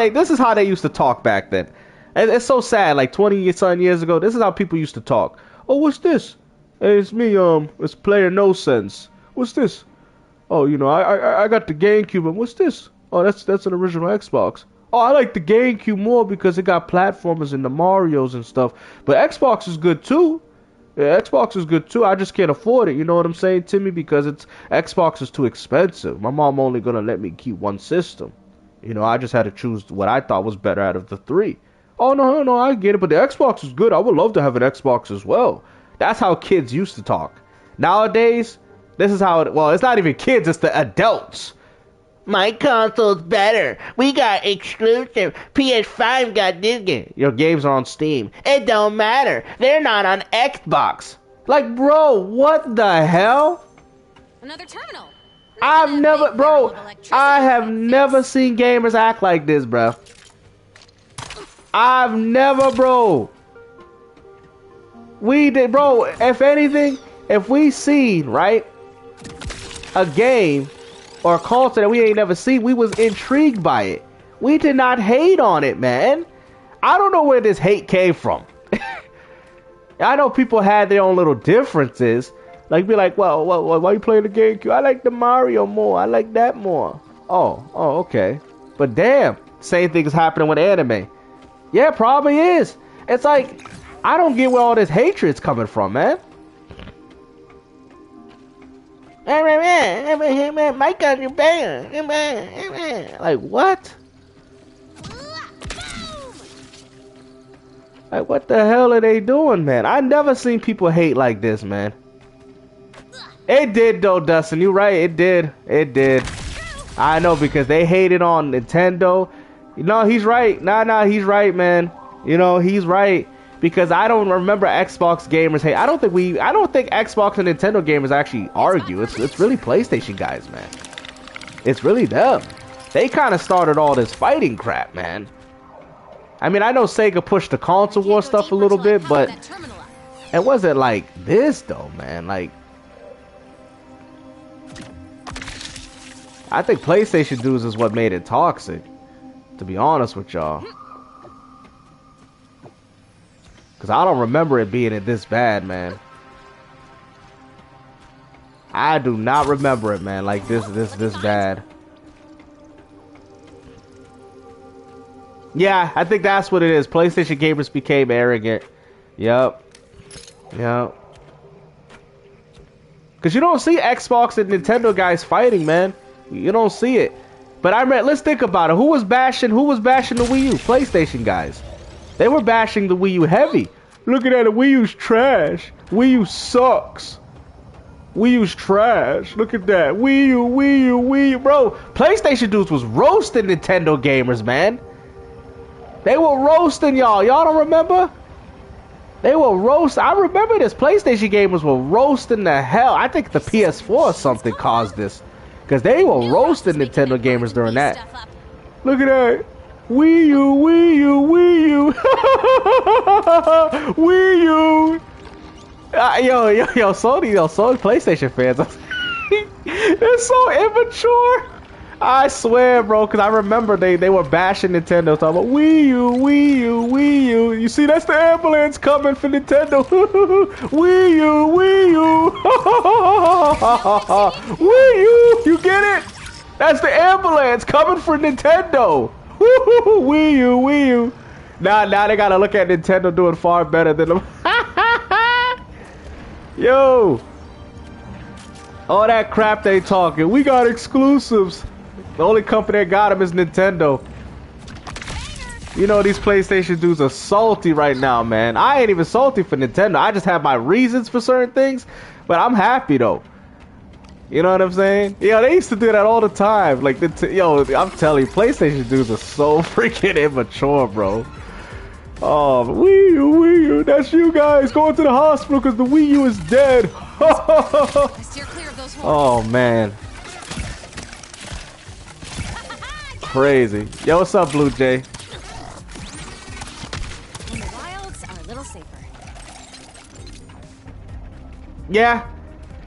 A: they used to talk back then. And it's so sad, like 20-some years ago, this is how people used to talk. Oh, what's this? Hey, it's me, it's Player No Sense. What's this? Oh, you know, I got the GameCube, and what's this? Oh, that's an original Xbox. Oh, I like the GameCube more because it got platformers and the Marios and stuff. But Xbox is good too. Yeah, Xbox is good too. I just can't afford it. You know what I'm saying, Timmy? Because Xbox is too expensive. My mom only gonna let me keep one system. You know, I just had to choose what I thought was better out of the three. Oh, no, I get it. But the Xbox is good. I would love to have an Xbox as well. That's how kids used to talk. Nowadays, this is how well, it's not even kids, it's the adults. My console's better. We got exclusive. PS5 got this game. Your games are on Steam. It don't matter. They're not on Xbox. Like, bro, what the hell?
D: Another terminal.
A: I have never seen gamers act like this, bro. I've never, bro. We did, bro. If anything, if we seen, right, a game or a console that we ain't never seen, we was intrigued by it. We did not hate on it, man. I don't know where this hate came from. I know people had their own little differences. Like, be like, well, why you playing the GameCube? I like the Mario more. I like that more. Oh, okay. But damn, same thing is happening with anime. Yeah, probably is. It's like, I don't get where all this hatred's coming from, man. My country better. Like, what? Like, what the hell are they doing, man? I never seen people hate like this, man. It did, though, Dustin. You right. It did. I know, because they hated on Nintendo. No, he's right. Nah, he's right, man. You know, he's right. Because I don't remember Xbox gamers hate. I don't think Xbox and Nintendo gamers actually argue. It's really PlayStation guys, man. It's really them. They kind of started all this fighting crap, man. I mean, I know Sega pushed the console war stuff a little bit, but it wasn't like this, though, man. Like, I think PlayStation dudes is what made it toxic, to be honest with y'all. Because I don't remember it being this bad, man. I do not remember it, man, like this bad. Yeah, I think that's what it is. PlayStation gamers became arrogant. Yep. Because you don't see Xbox and Nintendo guys fighting, man. You don't see it. But let's think about it. Who was bashing the Wii U? PlayStation guys. They were bashing the Wii U heavy. Looking at it, Wii U's trash. Wii U sucks. Wii U's trash. Look at that. Wii U. Bro, PlayStation dudes was roasting Nintendo gamers, man. They were roasting y'all. Y'all don't remember? They were roast. I remember this. PlayStation gamers were roasting the hell. I think the PS4 or something caused this. Because they were roasting Nintendo gamers during that. Look at that. Wii U, Wii U, Wii U. Wii U. Yo, Sony PlayStation fans. They're so immature. I swear, bro, because I remember they were bashing Nintendo, talking about Wii U, Wii U, Wii U. You see, that's the ambulance coming for Nintendo. Wii U, Wii U. Wii U, you get it? That's the ambulance coming for Nintendo. Wii U, Wii U. Now they gotta look at Nintendo doing far better than them. Yo. All that crap they talking. We got exclusives. The only company that got them is Nintendo. You know, these PlayStation dudes are salty right now, man. I ain't even salty for Nintendo. I just have my reasons for certain things, but I'm happy though. You know what I'm saying? Yo, they used to do that all the time. Like, yo, I'm telling you, PlayStation dudes are so freaking immature, bro. Oh, Wii U, Wii U, that's you guys going to the hospital because the Wii U is dead. Oh, man. Crazy. Yo, what's up, Blue Jay?
D: And the wilds are a little safer.
A: Yeah.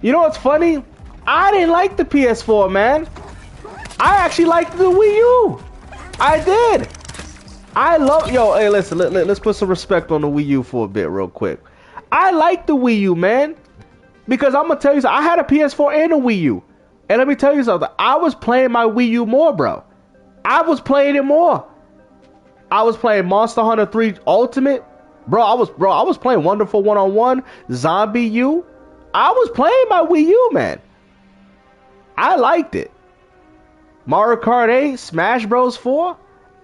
A: You know what's funny? I didn't like the PS4, man. I actually liked the Wii U. I did. I love... Yo, hey, listen. Let's put some respect on the Wii U for a bit real quick. I like the Wii U, man. Because I'm going to tell you something. I had a PS4 and a Wii U. And let me tell you something. I was playing my Wii U more, bro. I was playing it more. I was playing Monster Hunter 3 Ultimate. Bro, I was playing Wonderful 1-on-1, Zombie U. I was playing my Wii U, man. I liked it. Mario Kart 8, Smash Bros 4.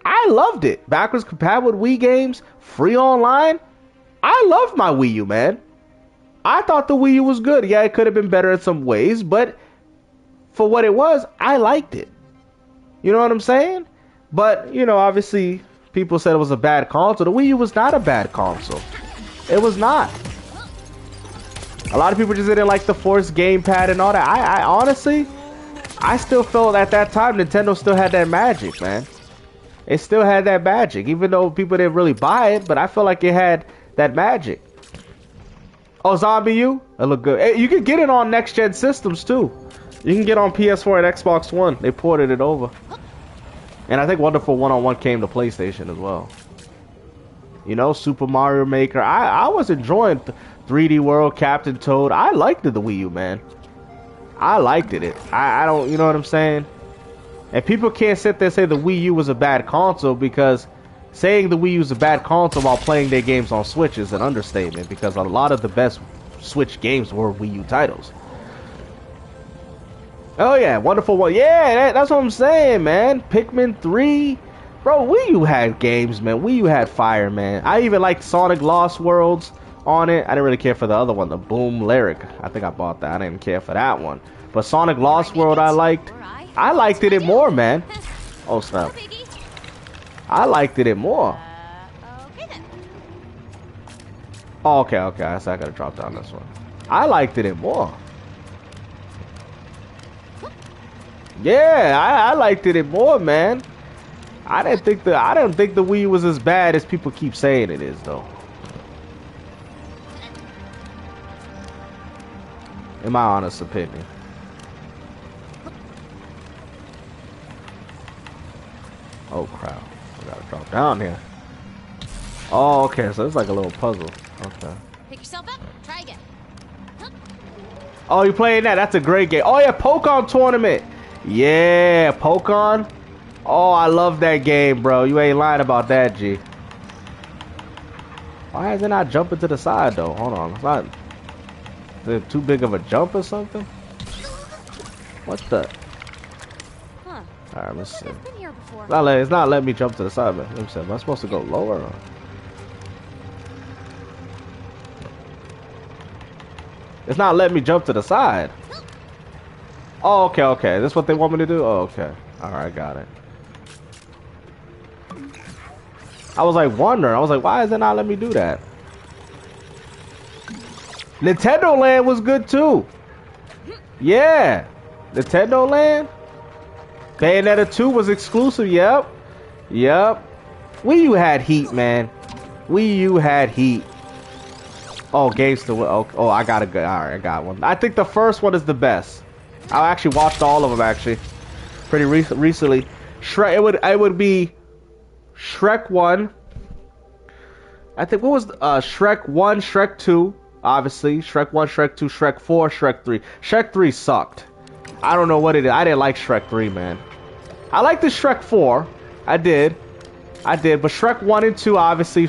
A: I loved it. Backwards compatible with Wii games, free online. I loved my Wii U, man. I thought the Wii U was good. Yeah, it could have been better in some ways, but for what it was, I liked it. You know what I'm saying? But, you know, obviously, people said it was a bad console. The Wii U was not a bad console. It was not. A lot of people just didn't like the Force gamepad and all that. I honestly, I still felt at that time Nintendo still had that magic, man. It still had that magic, even though people didn't really buy it, but I felt like it had that magic. Oh, Zombie U? It looked good. Hey, you can get it on next-gen systems, too. You can get on PS4 and Xbox One. They ported it over. And I think Wonderful 1-on-1 came to PlayStation as well. You know, Super Mario Maker. I was enjoying 3D World, Captain Toad. I liked the Wii U, man. I liked it. I don't, you know what I'm saying? And people can't sit there and say the Wii U was a bad console, because saying the Wii U is a bad console while playing their games on Switch is an understatement, because a lot of the best Switch games were Wii U titles. Oh yeah, Wonderful One. Yeah, that's what I'm saying, man. Pikmin 3. Bro, Wii U had games, man. Wii U had fire, man. I even liked Sonic Lost Worlds on it. I didn't really care for the other one, the Boom Lyric. I think I bought that. I didn't care for that one. But Sonic Lost World I liked. I liked it more, man. Oh, snap. I liked it more. Oh, okay. So I gotta drop down this one. I liked it more. Yeah, I liked it more, man. I didn't think the Wii U was as bad as people keep saying it is, though. In my honest opinion. Oh crap! I gotta drop down here. Oh, okay. So it's like a little puzzle. Okay.
D: Pick yourself up. Try again. Huh?
A: Oh, you playing that? That's a great game. Oh yeah, Pokemon Tournament. Yeah, Pokemon. Oh, I love that game, bro. You ain't lying about that, G. Why is it not jumping to the side, though? Hold on. It's not... Is it too big of a jump or something? What the...
D: Huh.
A: Alright, let's see.
D: I've been here before.
A: It's not letting me jump to the side, man. Let me see. Am I supposed to go lower? Or... It's not letting me jump to the side. Oh, okay. This is what they want me to do? Oh, okay. Alright, got it. I was like wondering. I was like, why is it not letting me do that? Nintendo Land was good too. Yeah. Nintendo Land. Bayonetta 2 was exclusive. Yep. Yep. Wii U had heat, man. Wii U had heat. Oh, games to oh, I got a good. All right, I got one. I think the first one is the best. I actually watched all of them actually, pretty recently. Shrek. It would be Shrek 1. I think what was Shrek 1, Shrek 2, obviously Shrek 1, Shrek 2, Shrek 4, Shrek 3. Shrek 3 sucked. I don't know what it is. I didn't like Shrek 3, man. I liked the Shrek 4. I did, but Shrek 1 and 2, obviously,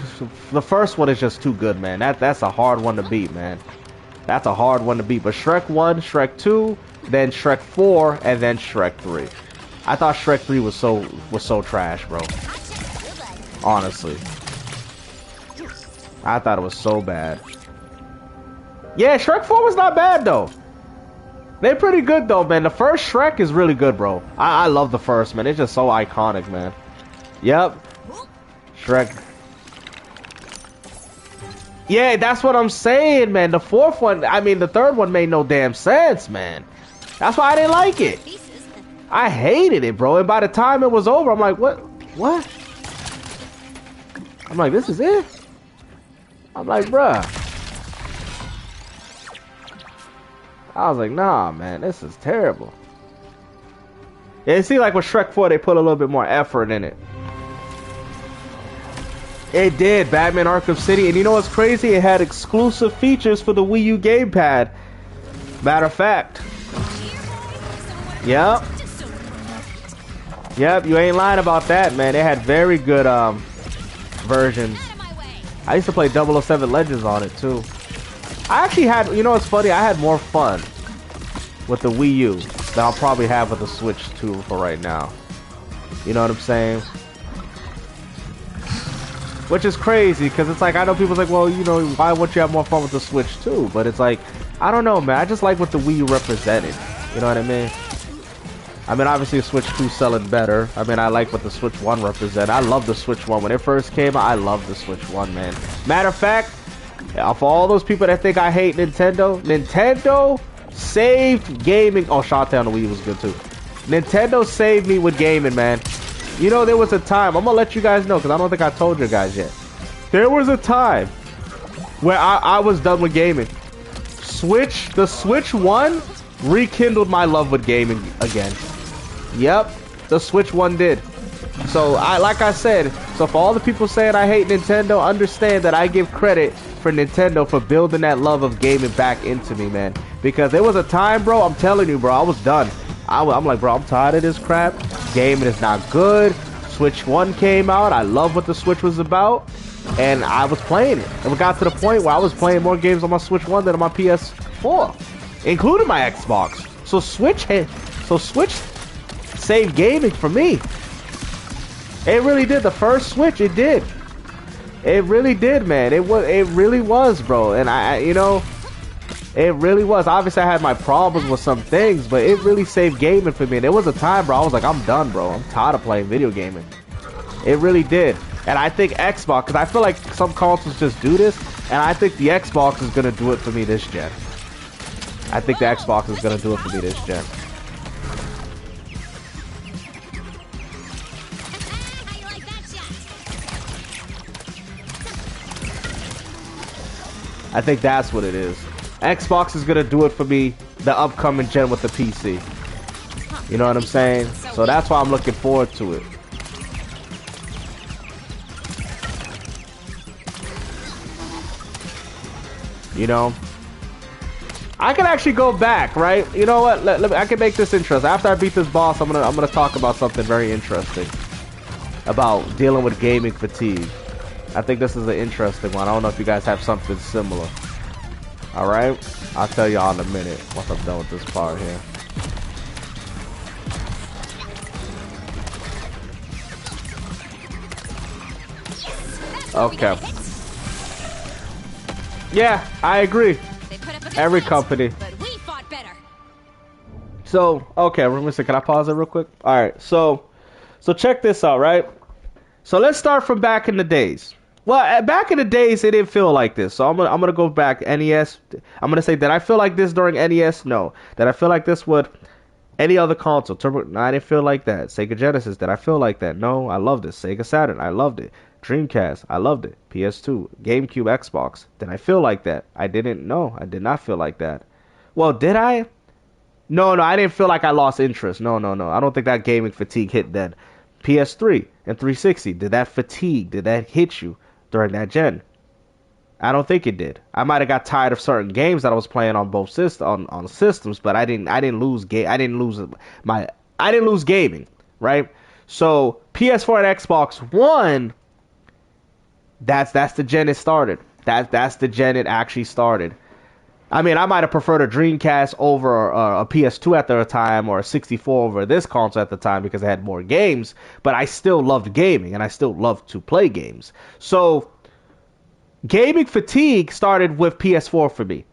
A: the first one is just too good, man. That's a hard one to beat, man. That's a hard one to beat. But Shrek 1, Shrek 2, then Shrek 4, and then Shrek 3. I thought Shrek 3 was so trash, bro. Honestly. I thought it was so bad. Yeah, Shrek 4 was not bad, though. They're pretty good, though, man. The first Shrek is really good, bro. I love the first, man. It's just so iconic, man. Yep. Shrek. Yeah, that's what I'm saying, man. The fourth one, I mean, the third one made no damn sense, man. That's why I didn't like it. I hated it, bro. And by the time it was over, I'm like, what? What? I'm like, this is it? I'm like, bruh. I was like, nah, man, this is terrible. Yeah, it seemed like with Shrek 4, they put a little bit more effort in it. It did, Batman Arkham City. And you know what's crazy? It had exclusive features for the Wii U gamepad. Matter of fact. Yep. Yep, you ain't lying about that, man. They had very good versions. I used to play 007 Legends on it, too. I actually had, you know what's funny? I had more fun with the Wii U than I'll probably have with the Switch 2 for right now. You know what I'm saying? Which is crazy, because it's like, I know people's like, well, you know, why wouldn't you have more fun with the Switch 2? But it's like, I don't know, man. I just like what the Wii U represented. You know what I mean? I mean, obviously, Switch 2 selling better. I mean, I like what the Switch 1 represent. I love the Switch 1. When it first came out, I loved the Switch 1, man. Matter of fact, for all those people that think I hate Nintendo, Nintendo saved gaming. Oh, Shantae on the Wii U was good, too. Nintendo saved me with gaming, man. You know, there was a time, I'm going to let you guys know, because I don't think I told you guys yet. There was a time where I was done with gaming. The Switch 1 rekindled my love with gaming again. Yep, the Switch 1 did. So, like I said, so for all the people saying I hate Nintendo, understand that I give credit for Nintendo for building that love of gaming back into me, man. Because there was a time, bro, I'm telling you, bro, I was done. I'm like, bro, I'm tired of this crap. Gaming is not good. Switch 1 came out. I love what the Switch was about. And I was playing it. And we got to the point where I was playing more games on my Switch 1 than on my PS4. Including my Xbox. So Switch saved gaming for me. It really did. The first Switch, it did. It really did, man. It really was, bro. And I you know, it really was. Obviously, I had my problems with some things, but it really saved gaming for me. And there was a time, bro, I was like, I'm done, bro. I'm tired of playing video gaming. It really did. And I think Xbox, because I feel like some consoles just do this, and I think the Xbox is going to do it for me this gen. I think the Xbox is going to do it for me this gen. I think that's what it is. Xbox is gonna do it for me the upcoming gen with the PC. You know what I'm saying? So that's why I'm looking forward to it. You know, I can actually go back, right? You know what? I can make this interesting. After I beat this boss, I'm gonna talk about something very interesting about dealing with gaming fatigue. I think this is an interesting one. I don't know if you guys have something similar. All right, I'll tell y'all in a minute once I'm done with this part here. Okay. Yeah, I agree. Every company.
D: But we fought better.
A: So, okay, let me see. Can I pause it real quick? All right. So check this out, right? So let's start from back in the days. Well, back in the days, it didn't feel like this. So I'm gonna go back. NES. I'm gonna say, did I feel like this during NES? No. Did I feel like this with any other console? Turbo? No, I didn't feel like that. Sega Genesis. Did I feel like that? No. I loved it. Sega Saturn. I loved it. Dreamcast. I loved it. PS2, GameCube, Xbox. Did I feel like that? I didn't. No, I did not feel like that. Well, did I? No, I didn't feel like I lost interest. No. I don't think that gaming fatigue hit then. PS3 and 360. Did that fatigue? Did that hit you during that gen? I don't think it did. I might have got tired of certain games that I was playing on both on systems, but I didn't lose gaming, right? So PS4 and Xbox One, that's the gen it started. That's the gen it actually started. I mean, I might have preferred a Dreamcast over a PS2 at the time, or a 64 over this console at the time because it had more games, but I still loved gaming and I still loved to play games. So gaming fatigue started with PS4 for me.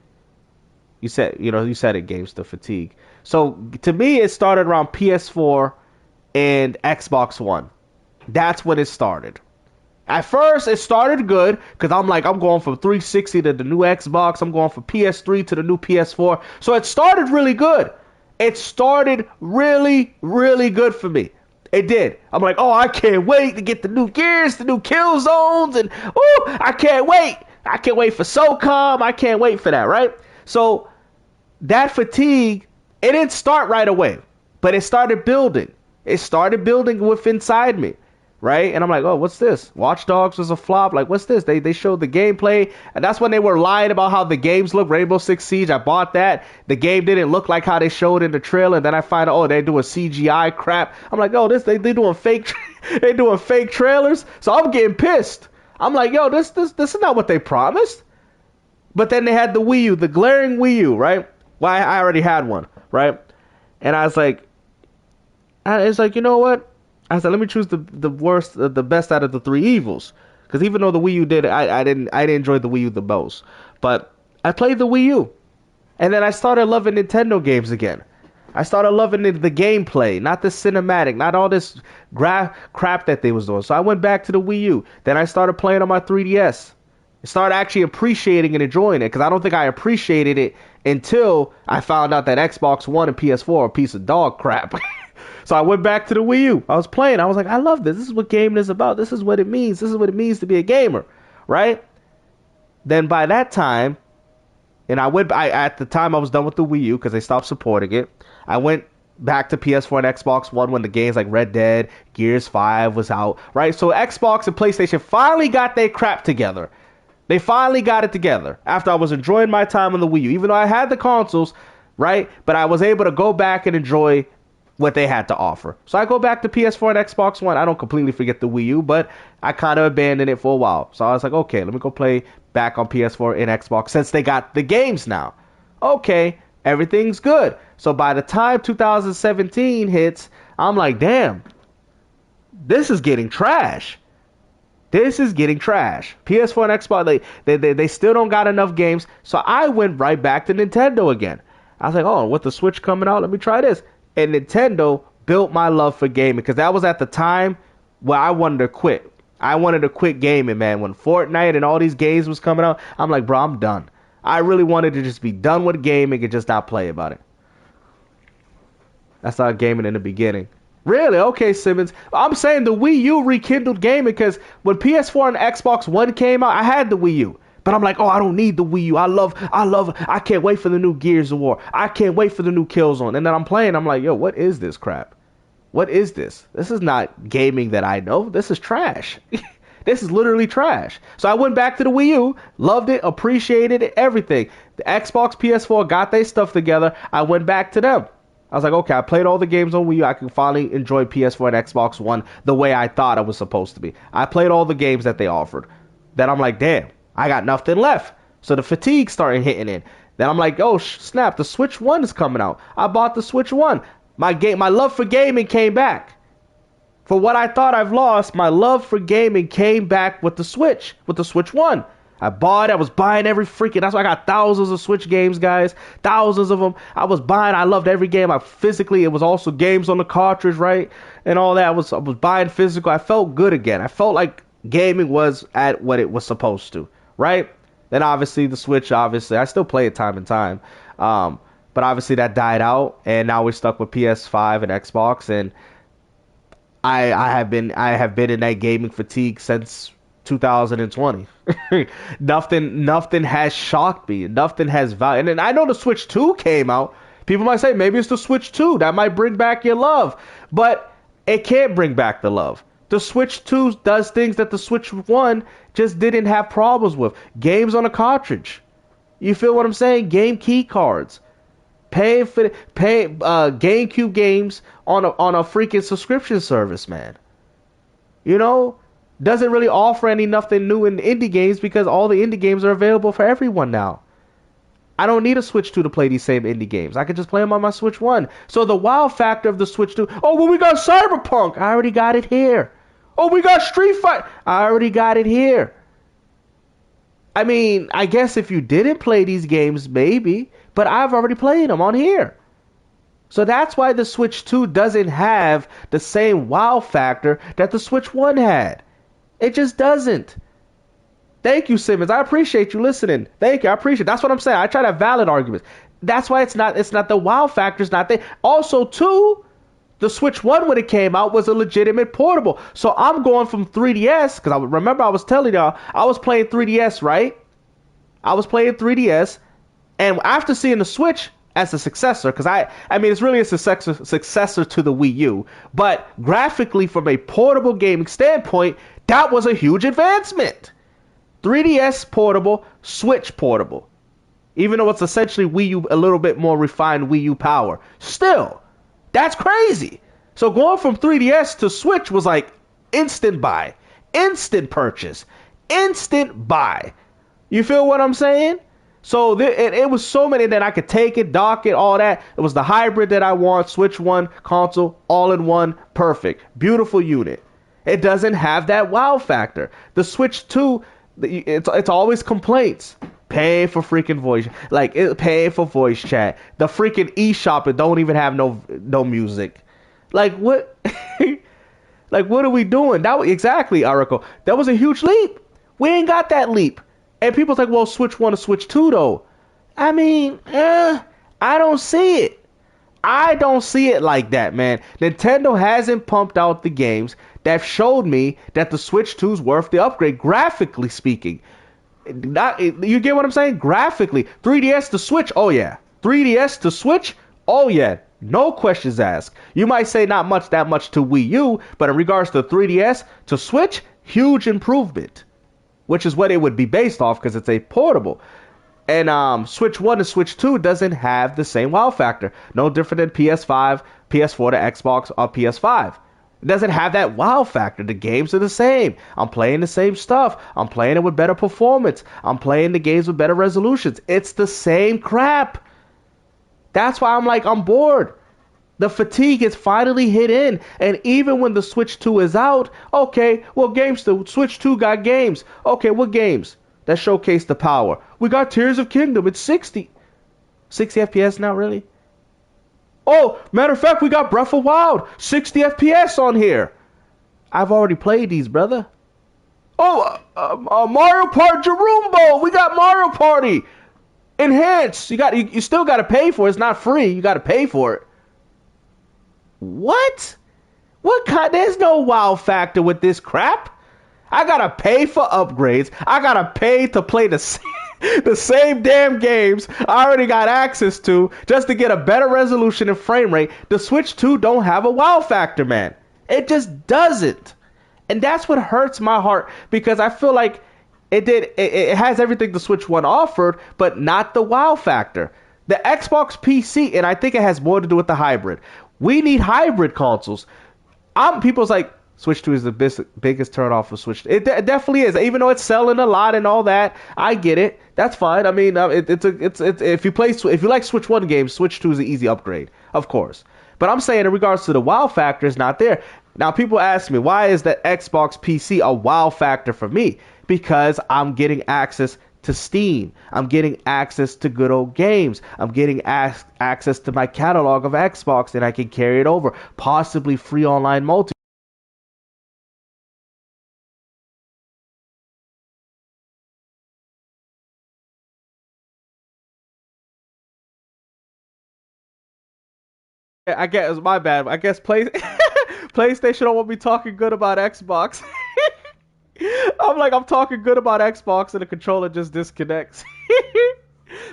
A: You said it, games the fatigue. So to me, it started around PS4 and Xbox One. That's when it started. At first, it started good because I'm going from 360 to the new Xbox. I'm going from PS3 to the new PS4. So it started really good. It started really, really good for me. It did. I'm like, oh, I can't wait to get the new Gears, the new Kill Zones, and I can't wait. I can't wait for SOCOM. I can't wait for that, right? So that fatigue, it didn't start right away, but it started building. It started building inside me. Right? And I'm like, oh, what's this? Watch Dogs was a flop. Like, what's this? They showed the gameplay. And that's when they were lying about how the games look. Rainbow Six Siege, I bought that. The game didn't look like how they showed in the trailer. And then I find out, oh, they're doing CGI crap. I'm like, oh, they doing fake they doing fake trailers. So I'm getting pissed. I'm like, yo, this is not what they promised. But then they had the Wii U, the glaring Wii U, right? Well, I already had one, right? And I was like, you know what? I said, let me choose the best out of the three evils. Because even though the Wii U did, I didn't enjoy the Wii U the most. But I played the Wii U. And then I started loving Nintendo games again. I started loving the gameplay, not the cinematic, not all this crap that they was doing. So I went back to the Wii U. Then I started playing on my 3DS. I started actually appreciating and enjoying it. Because I don't think I appreciated it until I found out that Xbox One and PS4 are a piece of dog crap. So I went back to the Wii U. I was playing. I was like, I love this. This is what gaming is about. This is what it means. This is what it means to be a gamer, right? Then by that time, and at the time I was done with the Wii U because they stopped supporting it. I went back to PS4 and Xbox One when the games like Red Dead, Gears 5 was out, right? So Xbox and PlayStation finally got their crap together. They finally got it together after I was enjoying my time on the Wii U, even though I had the consoles, right? But I was able to go back and enjoy what they had to offer. So I go back to PS4 and Xbox One. I don't completely forget the Wii U, but I kind of abandoned it for a while. So I was like, okay, let me go play back on PS4 and Xbox since they got the games now. Okay, everything's good. So by the time 2017 hits, I'm like, damn, this is getting trash. This is getting trash. PS4 and Xbox, they still don't got enough games. So I went right back to Nintendo again. I was like, oh, with the Switch coming out, let me try this. And Nintendo built my love for gaming because that was at the time where I wanted to quit. I wanted to quit gaming, man. When Fortnite and all these games was coming out, I'm like, bro, I'm done. I really wanted to just be done with gaming and just not play about it. That's not gaming in the beginning. Really? Okay, Simmons. I'm saying the Wii U rekindled gaming because when PS4 and Xbox One came out, I had the Wii U. But I'm like, oh, I don't need the Wii U. I can't wait for the new Gears of War. I can't wait for the new Killzone. And then I'm playing. I'm like, yo, what is this crap? What is this? This is not gaming that I know. This is trash. This is literally trash. So I went back to the Wii U, loved it, appreciated it, everything. The Xbox, PS4 got their stuff together. I went back to them. I was like, okay, I played all the games on Wii U. I can finally enjoy PS4 and Xbox One the way I thought it was supposed to be. I played all the games that they offered. Then I'm like, damn. I got nothing left. So the fatigue started hitting in. Then I'm like, oh, snap, the Switch 1 is coming out. I bought the Switch 1. My love for gaming came back. For what I thought I've lost, my love for gaming came back with the Switch 1. I bought it. I was buying every freaking... That's why I got thousands of Switch games, guys. Thousands of them. I was buying. I loved every game. It was also games on the cartridge, right? And all that. I was buying physical. I felt good again. I felt like gaming was at what it was supposed to, right? Then obviously the Switch, obviously I still play it time and time, but obviously that died out, and now we're stuck with PS5 and Xbox, and I have been in that gaming fatigue since 2020. Nothing has shocked me. Nothing has value. And then I know the Switch 2 came out. People might say maybe it's the Switch 2 that might bring back your love, but it can't bring back the love. The Switch 2 does things that the Switch 1 just didn't have problems with. Games on a cartridge. You feel what I'm saying? Game key cards. Pay GameCube games on a freaking subscription service, man. You know, doesn't really offer nothing new in indie games because all the indie games are available for everyone now. I don't need a Switch 2 to play these same indie games. I can just play them on my Switch 1. So the wow factor of the Switch 2, oh, well, we got Cyberpunk. I already got it here. Oh, we got Street Fighter. I already got it here. I mean, I guess if you didn't play these games, maybe, but I've already played them on here. So that's why the Switch 2 doesn't have the same wow factor that the Switch 1 had. It just doesn't. Thank you, Simmons. I appreciate you listening. Thank you. I appreciate it. That's what I'm saying. I try to have valid arguments. That's why it's not the wow factor's not there. Also, too, the Switch 1 when it came out was a legitimate portable. So I'm going from 3DS, because I remember I was telling y'all, I was playing 3DS, right? I was playing 3DS, and after seeing the Switch as a successor, because I mean, it's really a successor to the Wii U, but graphically, from a portable gaming standpoint, that was a huge advancement. 3DS portable, Switch portable. Even though it's essentially Wii U, a little bit more refined Wii U power. Still, that's crazy. So going from 3DS to Switch was like instant buy, instant purchase, instant buy. You feel what I'm saying? So it was so many that I could take it, dock it, all that. It was the hybrid that I want, Switch 1, console, all in one, perfect. Beautiful unit. It doesn't have that wow factor. The Switch 2, it's always complaints. Paying for freaking voice, paying for voice chat. The freaking eShop, it don't even have no music. Like what? Like what are we doing? Exactly, Oracle. That was a huge leap. We ain't got that leap. And people's like, well, Switch 1 or Switch 2 though. I mean, I don't see it. I don't see it like that, man. Nintendo hasn't pumped out the games that showed me that the Switch 2 is worth the upgrade, graphically speaking. You get what I'm saying? Graphically. 3DS to Switch, oh yeah. 3DS to Switch, oh yeah. No questions asked. You might say not that much to Wii U, but in regards to 3DS to Switch, huge improvement. Which is what it would be based off because it's a portable. And Switch 1 to Switch 2 doesn't have the same wow factor. No different than PS5, PS4 to Xbox, or PS5. It doesn't have that wow factor. The games are the same. I'm playing the same stuff. I'm playing it with better performance. I'm playing the games with better resolutions. It's the same crap. That's why I'm bored. The fatigue is finally hit in. And even when the Switch 2 is out, okay, well, Switch 2 got games. Okay, what games that showcase the power? We got Tears of Kingdom. It's 60 FPS now, really? Oh, matter of fact, we got Breath of Wild, 60 FPS on here. I've already played these, brother. Oh, Mario Party Jarumbo. We got Mario Party Enhanced. You still got to pay for it. It's not free. You got to pay for it. What? What kind? There's no wow factor with this crap. I gotta pay for upgrades. I gotta pay to play the same damn games I already got access to just to get a better resolution and frame rate. The Switch 2 don't have a wow factor, man. It just doesn't. And that's what hurts my heart because I feel like it has everything the Switch 1 offered, but not the wow factor. The Xbox PC, and I think it has more to do with the hybrid. We need hybrid consoles. People's like, Switch 2 is the biggest turnoff for Switch 2. It definitely is. Even though it's selling a lot and all that, I get it. That's fine. I mean, if you like Switch 1 games, Switch 2 is an easy upgrade, of course. But I'm saying in regards to the wow factor, it's not there. Now, people ask me, why is the Xbox PC a wow factor for me? Because I'm getting access to Steam. I'm getting access to good old games. I'm getting access to my catalog of Xbox, and I can carry it over. Possibly free online multi. I guess my bad. I guess PlayStation don't want me talking good about Xbox. I'm talking good about Xbox and the controller just disconnects.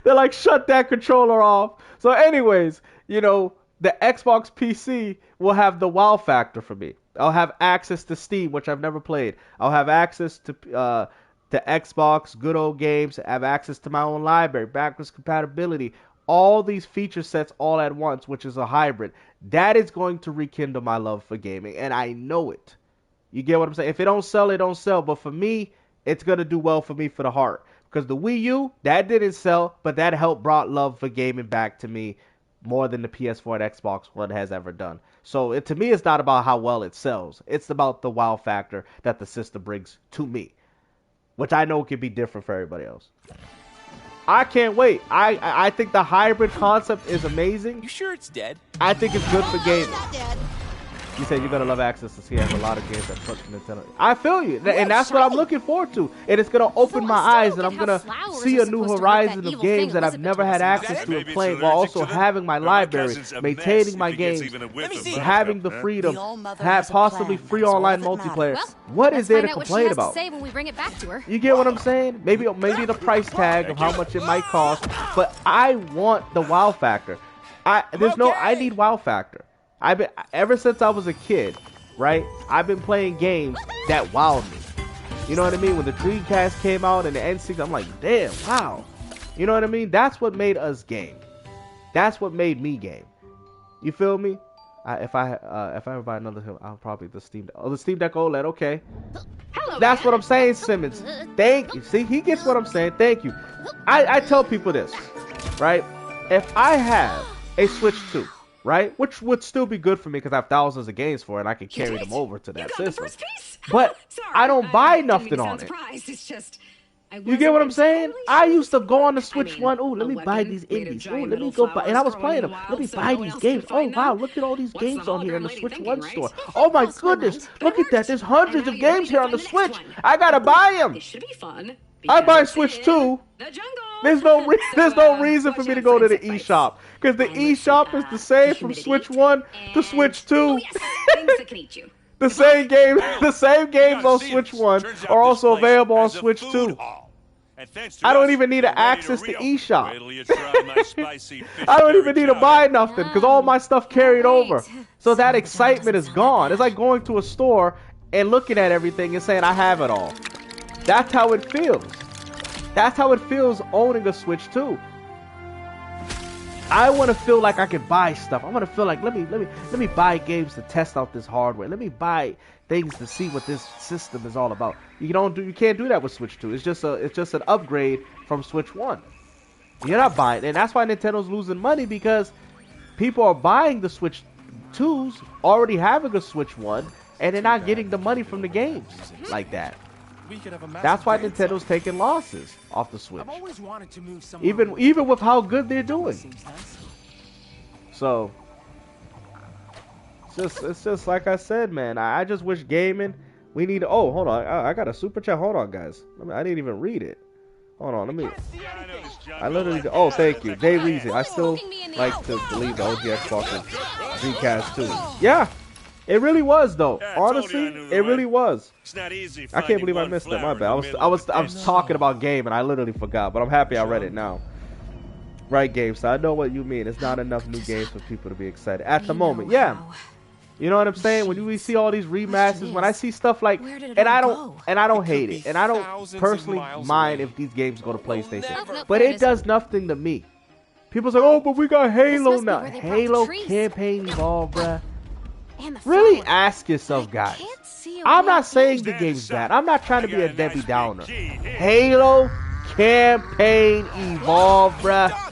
A: They're like, shut that controller off. So anyways, you know, the Xbox PC will have the wow factor for me. I'll have access to Steam, which I've never played. I'll have access to Xbox, good old games, have access to my own library, backwards compatibility, all these feature sets all at once, which is a hybrid. That is going to rekindle my love for gaming, and I know it. You get what I'm saying? If it don't sell, it don't sell. But for me, it's going to do well for me for the heart. Because the Wii U, that didn't sell, but that helped brought love for gaming back to me more than the PS4 and Xbox One has ever done. So to me, it's not about how well it sells. It's about the wow factor that the system brings to me, which I know can be different for everybody else. I can't wait. I think the hybrid concept is amazing.
E: You sure it's dead?
A: I think it's good for gaming.
D: Not dead.
A: You said you're gonna love access to see a lot of games that touch Nintendo. I feel you, and that's what I'm looking forward to. And it's gonna open my eyes, and I'm gonna see a new horizon of games that I've never had access to and playing, while also having my library, maintaining my games, having the freedom, have possibly free online multiplayer. What is there to complain about?
D: When we bring it back to her.
A: You get what I'm saying? Maybe the price tag of how much it might cost, but I want the wow factor. I need wow factor. Ever since I was a kid, right? I've been playing games that wowed me. You know what I mean? When the Dreamcast came out and the N6, I'm like, damn, wow. You know what I mean? That's what made us game. That's what made me game. You feel me? If I ever buy another, I'll probably the Steam Deck. Oh, the Steam Deck OLED, okay. That's what I'm saying, Simmons. Thank you. See, he gets what I'm saying. Thank you. I tell people this, right? If I have a Switch 2, right? Which would still be good for me because I have thousands of games for it and I can carry them over to that system. But I don't buy nothing on it. You get what I'm saying? I used to go on the Switch 1. Oh, let me buy these indies. Oh, let me go buy. And I was playing them. Let me buy these games. Oh, wow. Look at all these games on here in the Switch 1 store. Oh, my goodness. Look at that. There's hundreds of games here on the Switch. I got to buy them. I buy Switch 2. There's no reason for me to go to the eShop. Because the eShop is the same from Switch 1 to Switch 2. The same games on Switch 1 are also available on Switch 2. I don't even need to access the eShop. I don't even need to buy nothing because all my stuff carried over. So that excitement is gone. It's like going to a store and looking at everything and saying, I have it all. That's how it feels. That's how it feels owning a Switch 2. I want to feel like I can buy stuff. I want to feel like let me buy games to test out this hardware. Let me buy things to see what this system is all about. You can't do that with Switch 2. It's just an upgrade from Switch 1. You're not buying, and that's why Nintendo's losing money because people are buying the Switch 2s already having a Switch 1 and they're not getting the money from the games like that. That's why Nintendo's taking losses off the Switch. Even with how good they're doing. So it's just like I said, man. I just wish gaming. We need. Oh, hold on. I got a super chat. Hold on, guys. I didn't even read it. Hold on. Let me. I literally. Oh, thank you. Day Reason. I still like to believe the OG Xbox and Dreamcast too. Yeah. It really was, though. Honestly, it really was. I can't believe I missed it. My bad. I was talking about game and I literally forgot, but I'm happy I read it now. Right, Game. So I know what you mean. It's not enough new games for people to be excited at the moment. Yeah. You know what I'm saying? When we see all these remasters, when I see stuff like, and I don't hate it, and I don't personally mind if these games go to PlayStation, but it does nothing to me. People say, oh, but we got Halo now. Halo campaign evolved, bruh. Really ask yourself, guys. I'm not saying the game's bad. I'm not trying to be a Debbie Downer. Halo campaign evolved, bruh.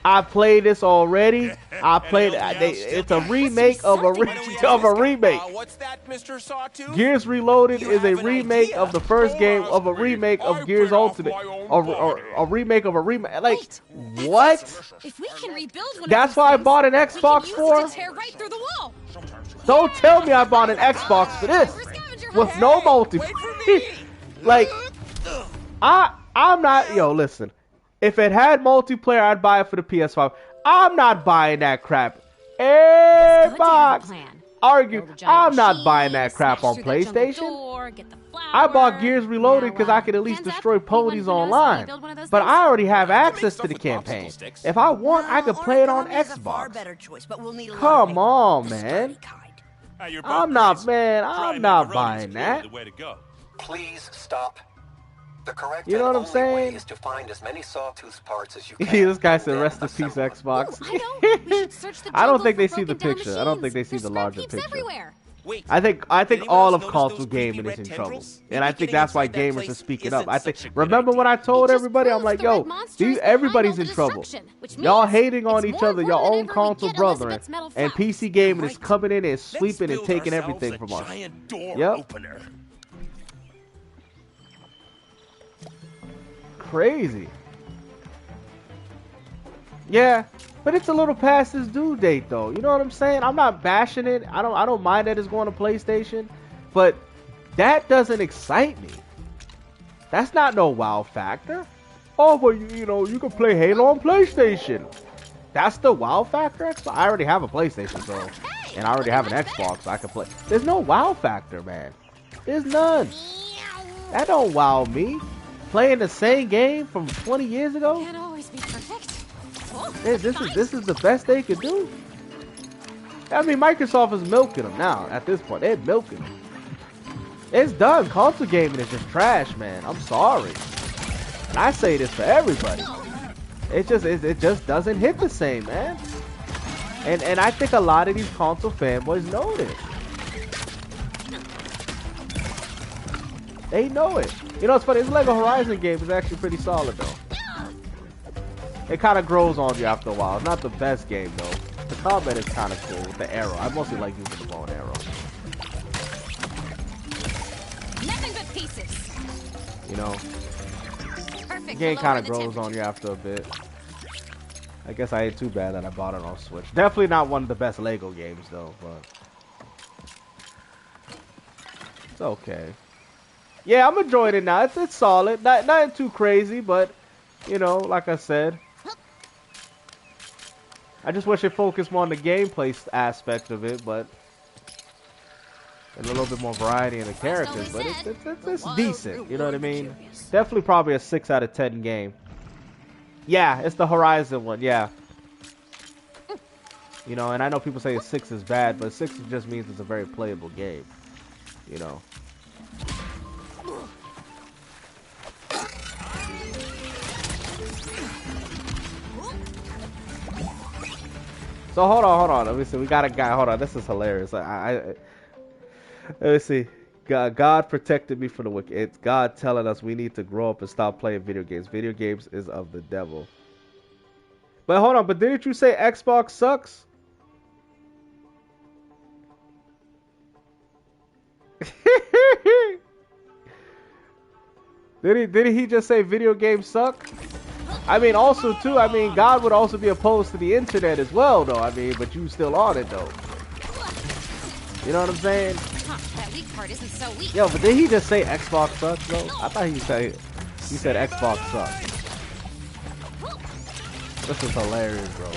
A: I played this already. I played. It's a remake of a remake.
E: What's that, Mr. Sawtooth?
A: Gears Reloaded is a remake of the first game of a remake of Gears Ultimate, or a remake of a remake. Like what?
D: If we can rebuild one
A: That's why I bought an Xbox for. Don't tell me I bought an Xbox for this with no multiplayer. Like I'm not. Yo, listen. If it had multiplayer, I'd buy it for the PS5. I'm not buying that crap Xbox.
D: Plan.
A: Argue.
D: Build a giant
A: I'm not
D: machine,
A: buying that crap
D: smash
A: on
D: through that jungle
A: PlayStation.
D: door, get the
A: I bought
D: flower.
A: Gears Reloaded because I could at least
D: hands up,
A: destroy
D: anyone
A: ponies
D: who knows how you
A: online.
D: build one of those
A: But
D: things?
A: I already have
E: You can make
A: access to
E: stuff
A: the
E: with
A: campaign.
E: popsicle sticks.
A: If I want, I could play it on
F: Origami is a far
A: Xbox.
F: better choice, but we'll need a lot of
A: Come
F: paper.
A: on,
F: The
A: man.
F: sturdy kind.
C: You're both
A: I'm not,
C: crazy.
A: man.
C: Dry
A: I'm not
C: macaroni is
A: buying
C: clearly
A: that.
C: the way to go.
I: Please stop. The correct
A: You know
I: and
A: what I'm
I: only way
A: saying?
I: is to find as many sawtooth parts as you can.
A: This guy said,
I: then
A: "Rest in peace,
I: assemble them."
A: Xbox."
D: Ooh, I know. We should search the
A: I don't
D: jungle
A: think they
D: for
A: see the
D: broken down
A: picture. I don't think they
D: machines.
A: see the
D: There's
A: larger
D: scrap heaps
A: picture.
D: everywhere.
E: Wait.
A: I think
E: Did anyone
A: all
E: else
A: of
E: notice
A: console
E: those creepy
A: gaming is
E: red
A: in trouble,
E: tendrils?
A: and
E: Maybe
A: I think
E: getting
A: that's why
E: inside that
A: gamers
E: place
A: are speaking
E: isn't
A: up. I think.
E: such a good
A: Remember when I
E: idea.
A: told
D: He just
A: everybody, I'm
D: proves
A: like,
D: the red
A: yo,
D: monster is
A: everybody's
D: behind
A: in
D: all the
A: trouble.
D: destruction, which
A: Y'all
D: means
A: hating on
D: it's
A: each
D: more
A: other, your
D: important than
A: own
D: ever we
A: console
D: get
A: brethren,
D: Elizabeth's metal
A: and
D: flowers.
A: PC gaming is
E: Right.
A: coming in and
E: Let's
A: sweeping and
E: build
A: taking
E: ourselves
A: everything
E: a
A: from us.
E: giant door
A: Yep.
E: opener.
A: Crazy. Yeah, but it's a little past this due date though. You know what I'm saying? I'm not bashing it. I don't mind that it's going to PlayStation, but that doesn't excite me. That's not no wow factor. Oh, but you know, you can play Halo on PlayStation. That's the wow factor. I already have a PlayStation, so, and I already have an Xbox, so I can play. There's no wow factor, man. There's none. That don't wow me. Playing the same game from 20 years ago.
D: Can't always be perfect. Oh,
A: This is the best they could do. I mean, Microsoft is milking them now. At this point, they're milking them. It's done. Console gaming is just trash, man. I'm sorry. And I say this for everybody. It just doesn't hit the same, man. And I think a lot of these console fanboys know this. They know it. You know, it's funny. This Lego Horizon game is actually pretty solid, though. It kind of grows on you after a while. It's not the best game, though. The combat is kind of cool with the arrow. I mostly like using the bow and arrow.
D: nothing but pieces.
A: You know,
D: Perfect.
A: the game
D: for
A: kind of
D: lowering the
A: grows on you
D: temperature.
A: after a bit. I guess I ain't too bad that I bought it on Switch. Definitely not one of the best Lego games, though, but it's okay. Yeah, I'm enjoying it now. It's solid. Nothing too crazy, but you know, like I said, I just wish it focused more on the gameplay aspect of it, but and a little bit more variety in the characters. But it's decent. You know what I mean? Definitely probably a 6 out of 10 game. Yeah, it's the Horizon one. Yeah. You know, and I know people say 6 is bad, but 6 just means it's a very playable game. You know. So hold on. Let me see. We got a guy. Hold on. This is hilarious. Let me see. God protected me from the wicked. It's God telling us we need to grow up and stop playing video games. Video games is of the devil. But hold on. But didn't you say Xbox sucks? Did he just say video games suck? I mean, also too, I mean, God would also be opposed to the internet as well, though. I mean, but you still on it, though. You know what I'm saying?
D: Huh, that weak part isn't so weak.
A: Yo, but did he just say Xbox sucks, though? I thought he said Xbox sucks. This is hilarious, bro.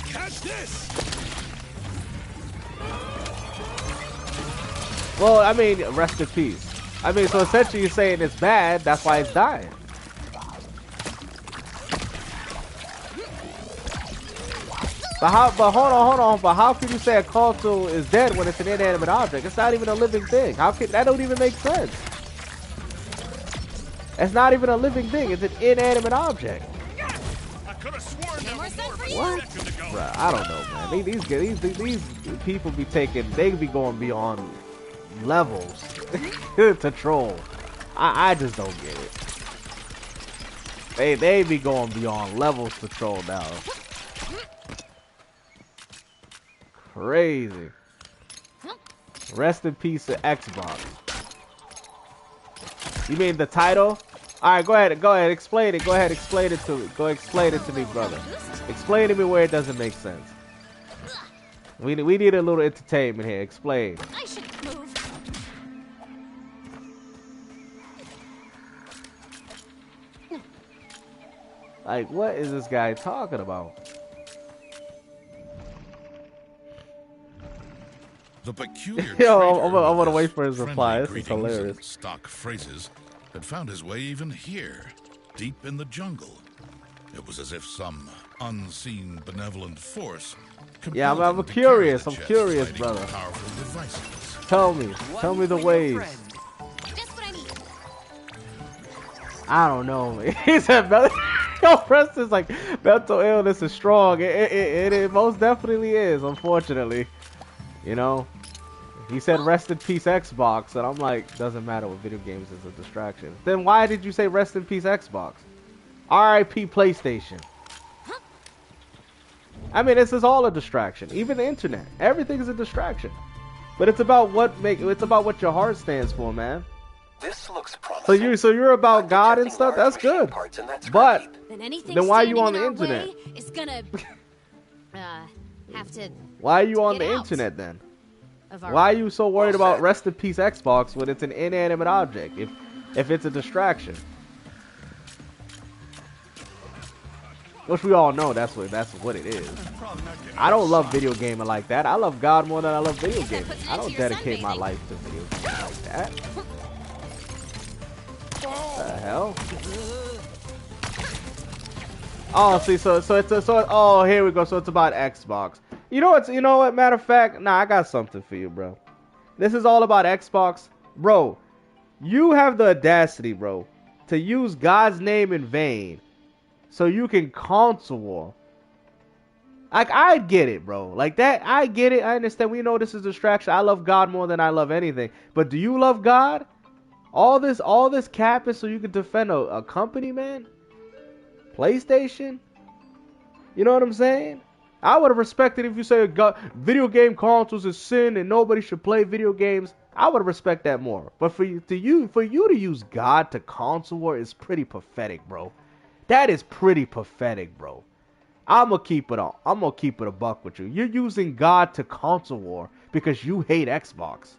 C: Catch this!
A: Well, I mean, rest in peace. I mean, so essentially you're saying it's bad, that's why it's dying. But hold on. But how can you say a console is dead when it's an inanimate object? It's not even a living thing. How can that don't even make sense? It's not even a living thing. It's an inanimate object.
C: I could have sworn
D: No more sun for you.
A: What? Bruh, I don't know, man. These people be they be going beyond levels to troll. I just don't get it. They be going beyond levels to troll now. Crazy. Rest in peace to Xbox. You mean the title? Alright, go ahead, explain it. Go ahead, explain it to me. Go explain it to me, brother. Explain to me where it doesn't make sense. We need a little entertainment here. Explain.
D: I should move.
A: Like, what is this guy talking about?
H: The peculiar
A: Yo,
H: traitor
A: I want to
H: with
A: wait
H: his
A: for his
H: friendly
A: reply. This is
H: greetings and
A: hilarious.
H: stock phrases had found his way even here, deep in the jungle. It was as if some unseen benevolent force
A: Yeah,
H: compelled
A: I'm
H: him to carry
A: curious.
H: the
A: I'm
H: chest
A: curious,
H: hiding
A: brother.
H: powerful devices.
A: Tell me the ways.
D: Just what I need.
A: I don't know. He said, yo, Preston's like, mental illness is strong. It most definitely is, unfortunately. You know? He said, rest in peace, Xbox. And I'm like, doesn't matter what video games is a distraction. Then why did you say rest in peace, Xbox? RIP, PlayStation. I mean, this is all a distraction. Even the internet. Everything is a distraction. But it's about what your heart stands for, man.
I: This looks promising.
A: So you're about
I: I'm
A: God and
I: detecting
A: stuff.
I: large
A: That's
I: machine
A: good.
I: parts in that scrap
A: But
I: heap.
D: Then anything
A: then why are you
D: standing
A: on
D: in
A: the
D: our
A: internet?
D: way is gonna have to.
A: Why are you on
D: get
A: the
D: out
A: internet then?
D: of our
A: Why are you so worried
I: Well
A: about
I: said.
A: rest in peace Xbox when it's an inanimate object? If it's a distraction, which we all know that's what it is. I don't love video gaming like that. I love God more than I love video gaming.
D: puts an
A: I
D: end
A: don't
D: to your
A: dedicate my
D: sunbathing.
A: life to video games like that. The hell? Oh, see, oh, here we go. So it's about Xbox. You know what? Matter of fact, nah, I got something for you, bro. This is all about Xbox, bro. You have the audacity, bro, to use God's name in vain, so you can console war. Like, I get it, bro. Like that, I get it. I understand. We know this is distraction. I love God more than I love anything. But do you love God? All this cap is so you can defend a company, man. PlayStation. You know what I'm saying? I would have respected if you say video game consoles is sin and nobody should play video games. I would respect that more. But for you to use God to console war is pretty pathetic, bro. That is pretty pathetic, bro. I'm gonna keep it a buck with you. You're using God to console war because you hate Xbox.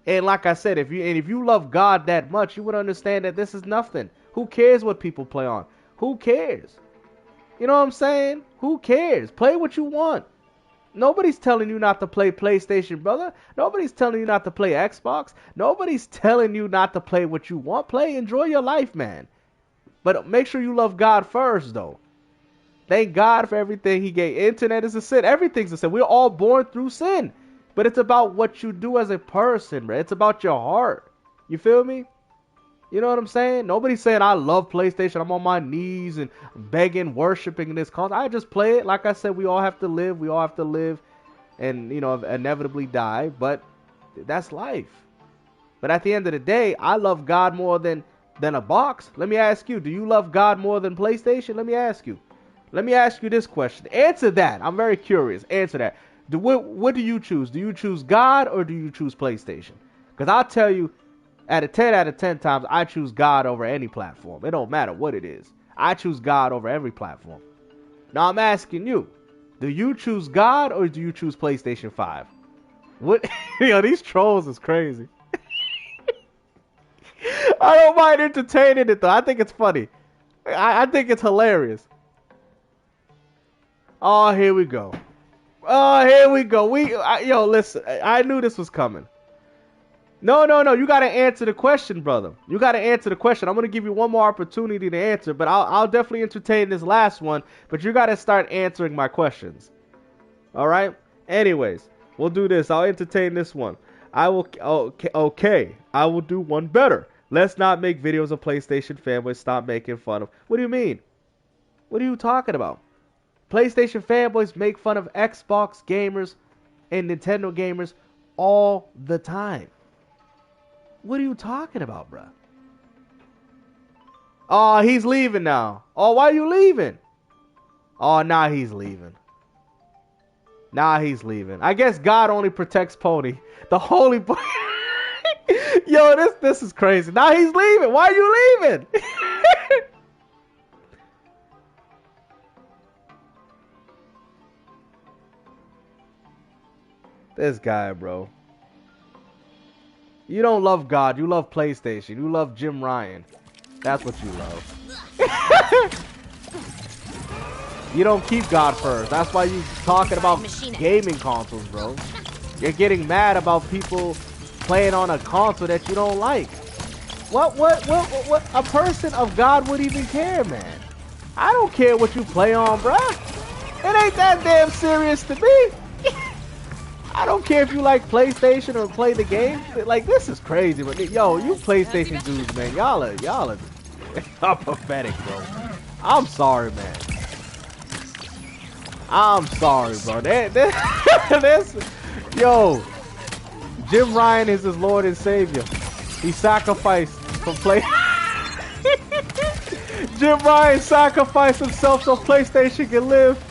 A: And like I said, if you love God that much, you would understand that this is nothing. Who cares what people play on? Who cares? You know what I'm saying? Who cares? Play what you want. Nobody's telling you not to play PlayStation, brother. Nobody's telling you not to play Xbox. Nobody's telling you not to play what you want. Play, enjoy your life, man. But make sure you love God first, though. Thank God for everything He gave. Internet is a sin. Everything's a sin. We're all born through sin. But it's about what you do as a person, bro. It's about your heart. You feel me? You know what I'm saying? Nobody's saying I love PlayStation. I'm on my knees and begging, worshiping this console. I just play it. Like I said, we all have to live. We all have to live and, inevitably die. But that's life. But at the end of the day, I love God more than a box. Let me ask you, do you love God more than PlayStation? Let me ask you. Let me ask you this question. Answer that. I'm very curious. Answer that. What do you choose? Do you choose God or do you choose PlayStation? Because I'll tell you, out of 10 times, I choose God over any platform. It don't matter what it is. I choose God over every platform. Now I'm asking you, do you choose God or do you choose PlayStation 5? What? These trolls is crazy. I don't mind entertaining it though. I think it's funny. I think it's hilarious. Oh, here we go. Oh, here we go. Listen. I knew this was coming. No. You got to answer the question, brother. You got to answer the question. I'm going to give you one more opportunity to answer, but I'll definitely entertain this last one, but you got to start answering my questions. All right? Anyways, we'll do this. I'll entertain this one. Okay. I will do one better. Let's not make videos of PlayStation fanboys. Stop making fun of. What do you mean? What are you talking about? PlayStation fanboys make fun of Xbox gamers and Nintendo gamers all the time. What are you talking about, bruh? Oh, he's leaving now. Oh, why are you leaving? Oh, now he's leaving. I guess God only protects Pony. The holy boy. Yo, this is crazy. Now he's leaving. Why are you leaving? This guy, bro. You don't love God. You love PlayStation. You love Jim Ryan. That's what you love. You don't keep God first. That's why you talking about gaming consoles, bro. You're getting mad about people playing on a console that you don't like. What? A person of God would even care, man. I don't care what you play on, bruh. It ain't that damn serious to me. I don't care if you like PlayStation or play the game. Like, this is crazy, but yo, you PlayStation dudes, man, y'all are pathetic, bro. I'm sorry, man. I'm sorry, bro. Yo, Jim Ryan is his Lord and Savior. He sacrificed for play. Jim Ryan sacrificed himself so PlayStation can live.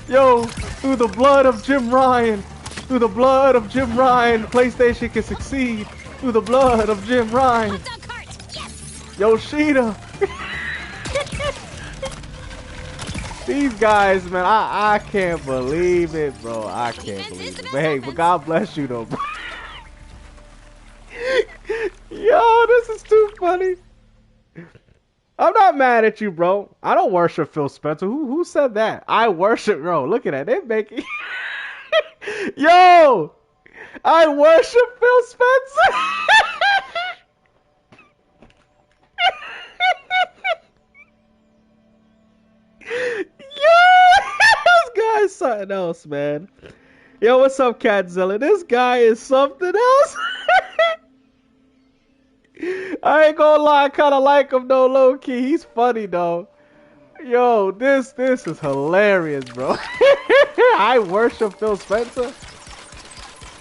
A: Yo, through the blood of Jim Ryan. Through the blood of Jim Ryan, PlayStation can succeed. Through the blood of Jim Ryan. Yoshida. These guys, man, I can't believe it, bro. I can't believe it. But hey, but God bless you, though, bro. Yo, this is too funny. I'm not mad at you, bro. I don't worship Phil Spencer. Who said that? I worship, bro. Look at that. They making... Yo! I worship Phil Spencer! Yo! This guy is something else, man. Yo, what's up, Catzilla? This guy is something else. I ain't gonna lie, I kinda like him though, low key. He's funny though. Yo, this is hilarious, bro. I worship Phil Spencer.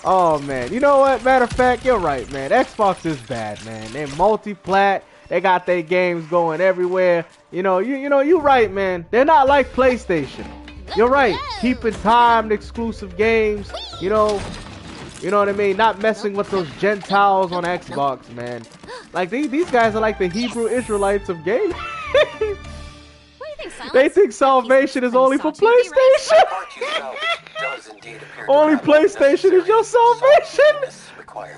A: Oh man, you know what? Matter of fact, you're right, man. Xbox is bad, man. They're multi-plat. They got their games going everywhere. You know, you're right, man. They're not like PlayStation. You're right. Keeping timed exclusive games. You know what I mean? Not messing with those Gentiles on Xbox, man. Like these guys are like the Hebrew Israelites of gaming. They think salvation is only for PlayStation. Only PlayStation is your salvation.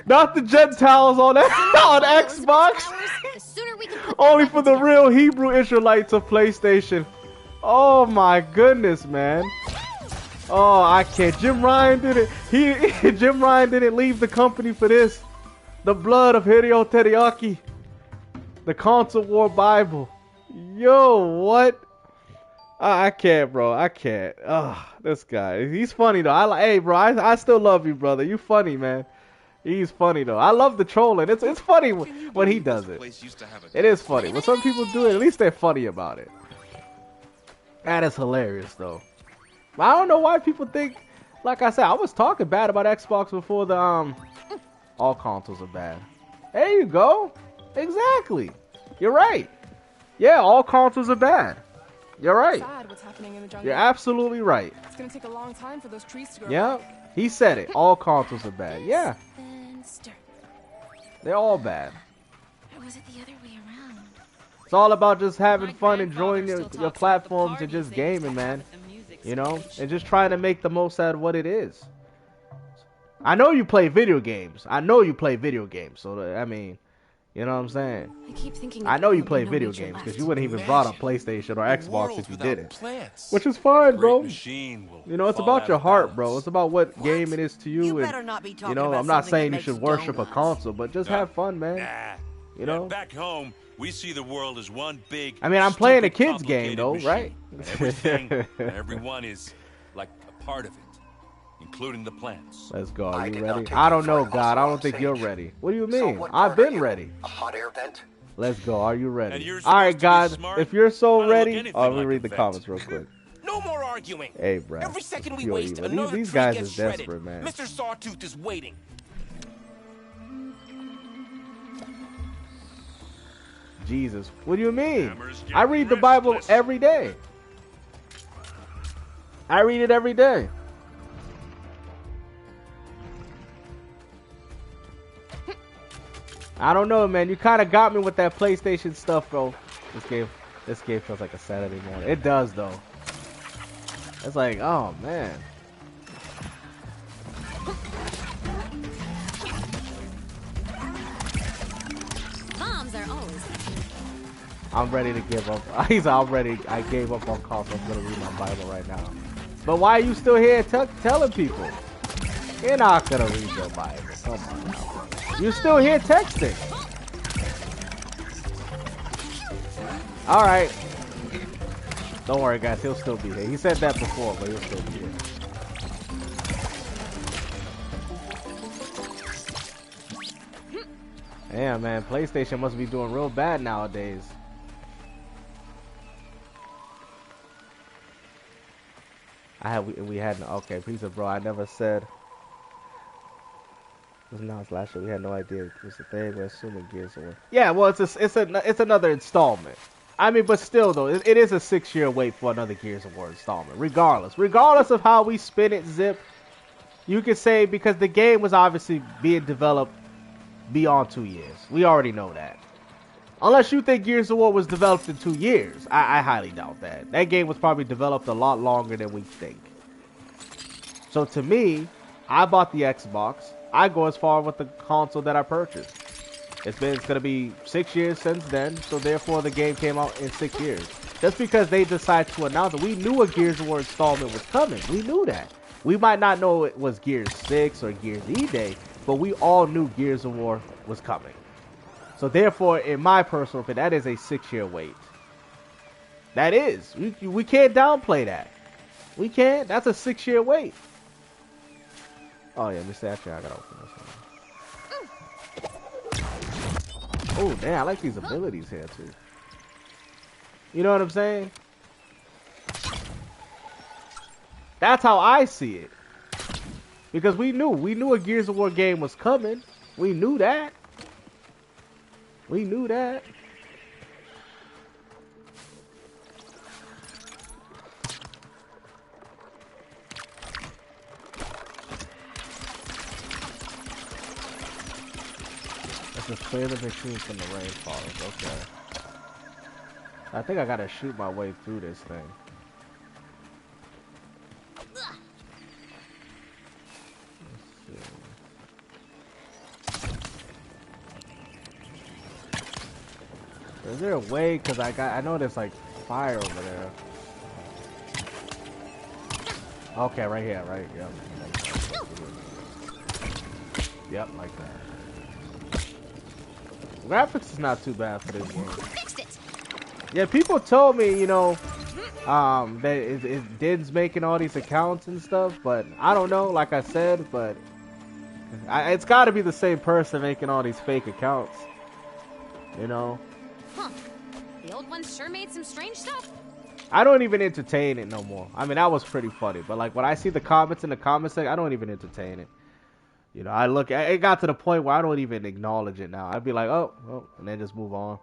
A: Not the Gentiles on Xbox. Only for the real Hebrew Israelites of PlayStation. Oh my goodness, man. Oh, I can't. Jim Ryan didn't. Jim Ryan didn't leave the company for this. The blood of Hideo Teriyaki. The Console War Bible. Yo, what? I can't, bro. I can't. Oh, this guy. He's funny though. Hey, bro. I still love you, brother. You funny, man. He's funny though. I love the trolling. It's funny when he does it. It is funny. When some people do it, at least they're funny about it. That is hilarious though. I don't know why people think. Like I said, I was talking bad about Xbox before the all consoles are bad. There you go. Exactly. You're right. Yeah, all consoles are bad. You're right.
J: What's happening in the jungle.
A: You're absolutely right.
J: It's gonna take a long time for those trees to grow.
A: Yeah, he said it. All consoles are bad. Yeah. They're all bad.
D: Or was it the other way around?
A: It's all about just having fun, enjoying your platforms, and just gaming, man. You know, and just trying to make the most out of what it is. I know you play video games. So I mean, you know what I'm saying?
D: I keep thinking.
A: I know you play video games because you wouldn't even brought up PlayStation or Xbox if you didn't. Which is fine, bro. You know, it's about your heart, bro. It's about what game it is to you. And, you know, I'm not saying you should worship a console, but just have fun, man. You know?
C: Back home, we see the world as one big.
A: I mean, I'm playing a kid's game, though, right?
C: Everything, everyone is like a part of it. Including the plants.
A: Let's go. Are you ready? I don't know, God. I don't think you're ready. What do you mean? I've been ready.
I: A hot air vent?
A: Let's go. Are you ready? All right, God. If you're so ready, let me read the comments real quick.
E: No more arguing.
A: Hey, bro.
E: Every second we waste, another
A: these
E: tree
A: guys
E: gets
A: is
E: shredded.
A: desperate, man.
E: Mr. Sawtooth is waiting.
A: Jesus. What do you mean? I read the Bible every day. I read it every day. I don't know, man. You kind of got me with that PlayStation stuff, bro. This game feels like a Saturday morning. It does, though. It's like, oh, man.
D: Bombs are always.
A: I'm ready to give up. I gave up on console. I'm gonna read my Bible right now. But why are you still here telling people? You're not gonna read your Bible. Come on now. You're still here texting. Alright. Don't worry, guys. He'll still be here. He said that before, but he'll still be here. Damn, man. PlayStation must be doing real bad nowadays. We had no, okay, pizza, bro. I never said. It was announced last year. We had no idea it was the thing. We're assuming Gears of War. Yeah, well, it's another installment. I mean, but still though, it is a 6-year wait for another Gears of War installment. Regardless of how we spin it, Zip, you could say because the game was obviously being developed beyond 2 years. We already know that. Unless you think Gears of War was developed in 2 years, I highly doubt that. That game was probably developed a lot longer than we think. So to me, I bought the Xbox. I go as far with the console that I purchased. It's gonna be 6 years since then, so therefore the game came out in 6 years. Just because they decided to announce it, we knew a Gears of War installment was coming. We knew that. We might not know it was Gears 6 or Gears E-Day, but we all knew Gears of War was coming. So therefore, in my personal opinion, that is a 6-year wait. That is. We can't downplay that. We can't. That's a 6-year wait. Oh yeah, Mr. Actually, I gotta open this one. Oh, damn, I like these abilities here, too. You know what I'm saying? That's how I see it. Because we knew a Gears of War game was coming. We knew that. We knew that. Just clear the machine from the rainforest. Okay. I think I gotta shoot my way through this thing. Is there a way? Cause I know there's like fire over there. Okay, right here, right? Yep. Yep, like that. Graphics is not too bad for this game.
D: Fixed it.
A: Yeah, people told me, you know, that Din's making all these accounts and stuff, but I don't know, like I said, but it's got to be the same person making all these fake accounts, you know.
D: Huh. The old ones sure made some strange stuff.
A: I don't even entertain it no more. I mean, that was pretty funny, but like when I see the comments in the comment section, I don't even entertain it. You know, it got to the point where I don't even acknowledge it now. I'd be like, oh, and then just move on.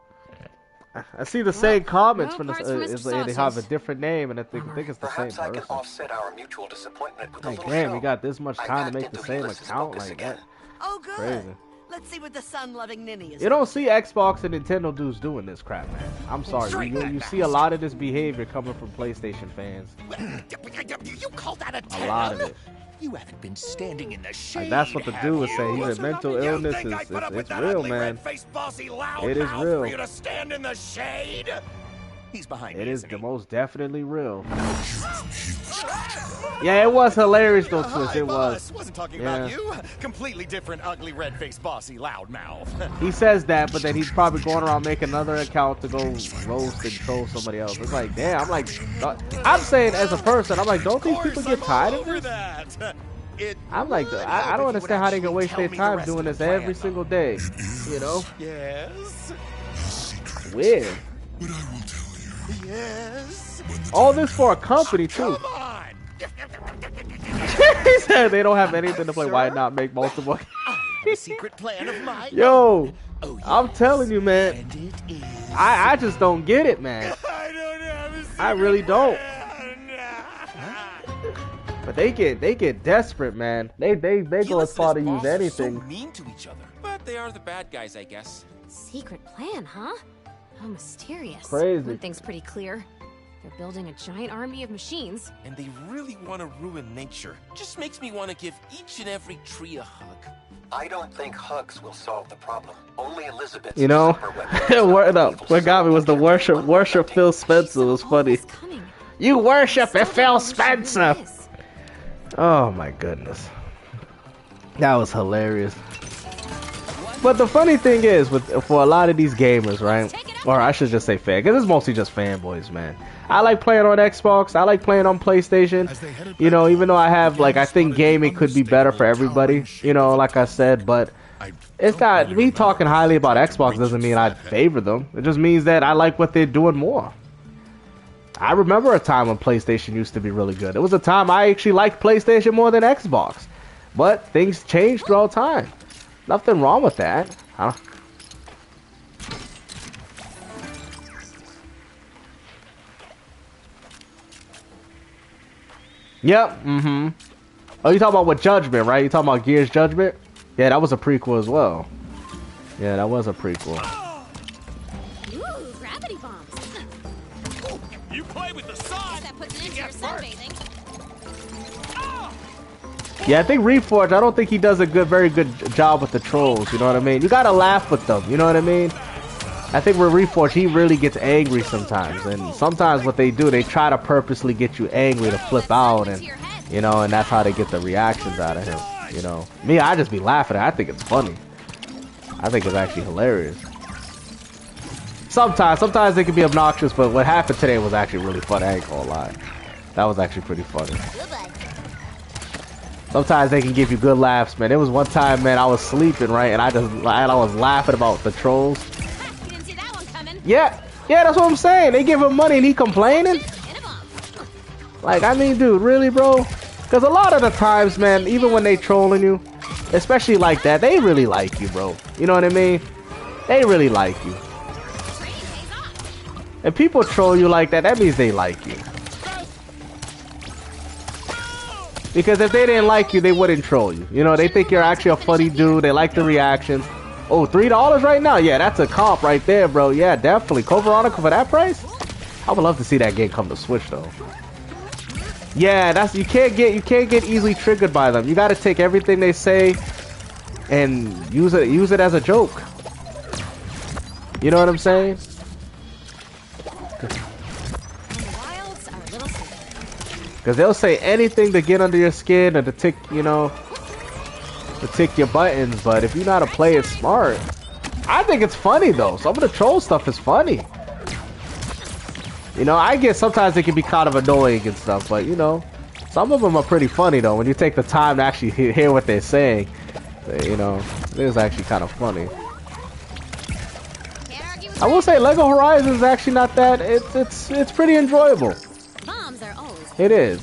A: I see the same comments from they have a different name, and I think it's the same person.
I: Perhaps I can offset our mutual disappointment with a little
A: damn,
I: show.
A: we got this much time to make the same account like that.
F: Oh, good.
A: Crazy.
F: Let's see what the sun-loving ninny is.
A: You don't see Xbox and Nintendo dudes doing this crap, man. I'm sorry. You see a lot of this behavior coming from PlayStation fans.
G: You call that a 10?
A: A lot of it.
G: You haven't been standing in the shade.
A: Like, that's what the dude was saying. He said mental illness it's real, man. It is real.
G: For you to stand in the shade? He's behind
A: it
G: me,
A: is the most definitely real. Yeah, it was hilarious though, Twist. It was.
G: Wasn't talking about you. Completely different, ugly, red-faced, bossy, loudmouth.
A: He says that, but then he's probably going around making another account to go roast and troll somebody else. It's like, damn. I'm like, I'm saying as a person, I'm like, don't these people get tired of this? I'm like, I don't understand how they can waste their time doing this every single day. You know?
G: Yes.
A: Weird.
H: But I will tell you.
G: Yes.
A: All this for a company too.
G: Come on.
A: He said they don't have anything to play. Why not make multiple?
G: A secret plan of mine.
A: Yo,
G: oh, yes.
A: I'm telling you, man.
G: And it is.
A: I just don't get it, man.
G: I don't have a secret
A: I really don't.
G: plan.
A: But they get desperate, man. They go as far to use anything.
E: So mean to each other, but they are the bad guys, I guess.
D: Secret plan, huh? How mysterious.
A: Crazy.
D: One thing's pretty clear. They're building a giant army of machines.
E: And they really want to ruin nature. Just makes me want to give each and every tree a hug.
I: I don't think hugs will solve the problem. Only Elizabeth's
A: You know, what got me was the worship Phil Spencer was funny. You worship Phil Spencer. Oh my goodness. That was hilarious. But the funny thing is, for a lot of these gamers, right? Or I should just say fan, because it's mostly just fanboys, man. I like playing on Xbox. I like playing on PlayStation. You know, even though I have, like, I think gaming could be better for everybody. You know, like I said, but it's not, me talking highly about Xbox doesn't mean I favor them. It just means that I like what they're doing more. I remember a time when PlayStation used to be really good. It was a time I actually liked PlayStation more than Xbox. But things change throughout time. Nothing wrong with that. Huh? Yep. Mm-hmm. Oh, you talking about with Judgment, right? You talking about Gears Judgment? Yeah, that was a prequel as well. Yeah, that was a prequel.
D: Ooh, gravity bombs.
E: You play with the sun.
D: That puts an end to your sunbathing.
A: Yeah, I think Reforged, I don't think he does a very good job with the trolls, you know what I mean? You gotta laugh with them, you know what I mean? I think with Reforged, he really gets angry sometimes, and sometimes what they do, they try to purposely get you angry to flip out, and you know, and that's how they get the reactions out of him, you know? Me, I just be laughing at it. I think it's funny. I think it's actually hilarious. Sometimes it can be obnoxious, but what happened today was actually really funny, I ain't gonna lie. That was actually pretty funny. Sometimes they can give you good laughs, man. There was one time, man, I was sleeping, right, and I was laughing about the trolls.
D: You didn't see that one coming.
A: Yeah, that's what I'm saying. They give him money and he complaining. Like, I mean, dude, really, bro? Because a lot of the times, man, even when they trolling you, especially like that, they really like you, bro. You know what I mean? They really like you. If people troll you like that, that means they like you. Because if they didn't like you, they wouldn't troll you. You know, they think you're actually a funny dude. They like the reactions. Oh, $3 right now? Yeah, that's a comp right there, bro. Yeah, definitely. Code Veronica for that price? I would love to see that game come to Switch, though. Yeah, that's you can't get easily triggered by them. You got to take everything they say and use it as a joke. You know what I'm saying? Because they'll say anything to get under your skin or to tick, you know, to tick your buttons. But if you know how to play it smart, I think it's funny, though. Some of the troll stuff is funny. You know, I get sometimes it can be kind of annoying and stuff, but, you know, some of them are pretty funny, though. When you take the time to actually hear what they're saying, you know, it is actually kind of funny. I will say Lego Horizon is actually not that. It's pretty enjoyable. It is.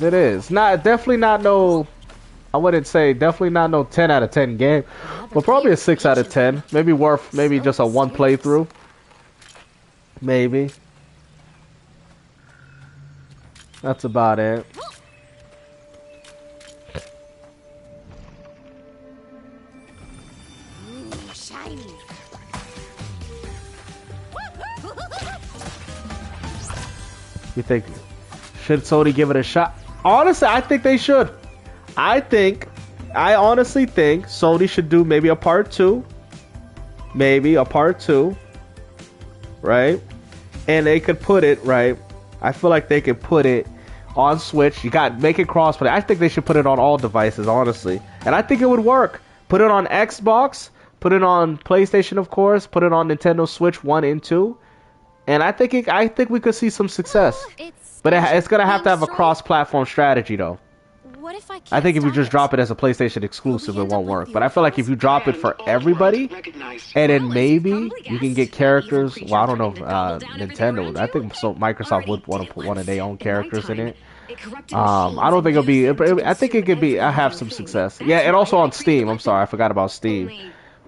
A: Definitely not no, I wouldn't say, definitely not no 10 out of 10 game, but probably a 6 out of 10. Maybe just a one playthrough. Maybe. That's about it.
D: Ooh, shiny.
A: You think, should Sony give it a shot? Honestly, I think they should. I honestly think Sony should do maybe a part 2. Maybe a part 2. Right? And they could put it, right? I feel like they could put it on Switch. Make it crossplay. I think they should put it on all devices, honestly. And I think it would work. Put it on Xbox. Put it on PlayStation, of course. Put it on Nintendo Switch 1 and 2. And I think we could see some success. But it's going to have to have a cross-platform strategy, though.
D: What if
A: I think if you just drop it as a PlayStation exclusive, it won't work. But I feel like if you drop it for everybody, and then maybe you can get characters. Well, I don't know if Nintendo. I think Microsoft would want to put one of their own characters in it. I don't think it'll be. I think it could be. I have some success. Yeah, and also on Steam. I'm sorry, I forgot about Steam.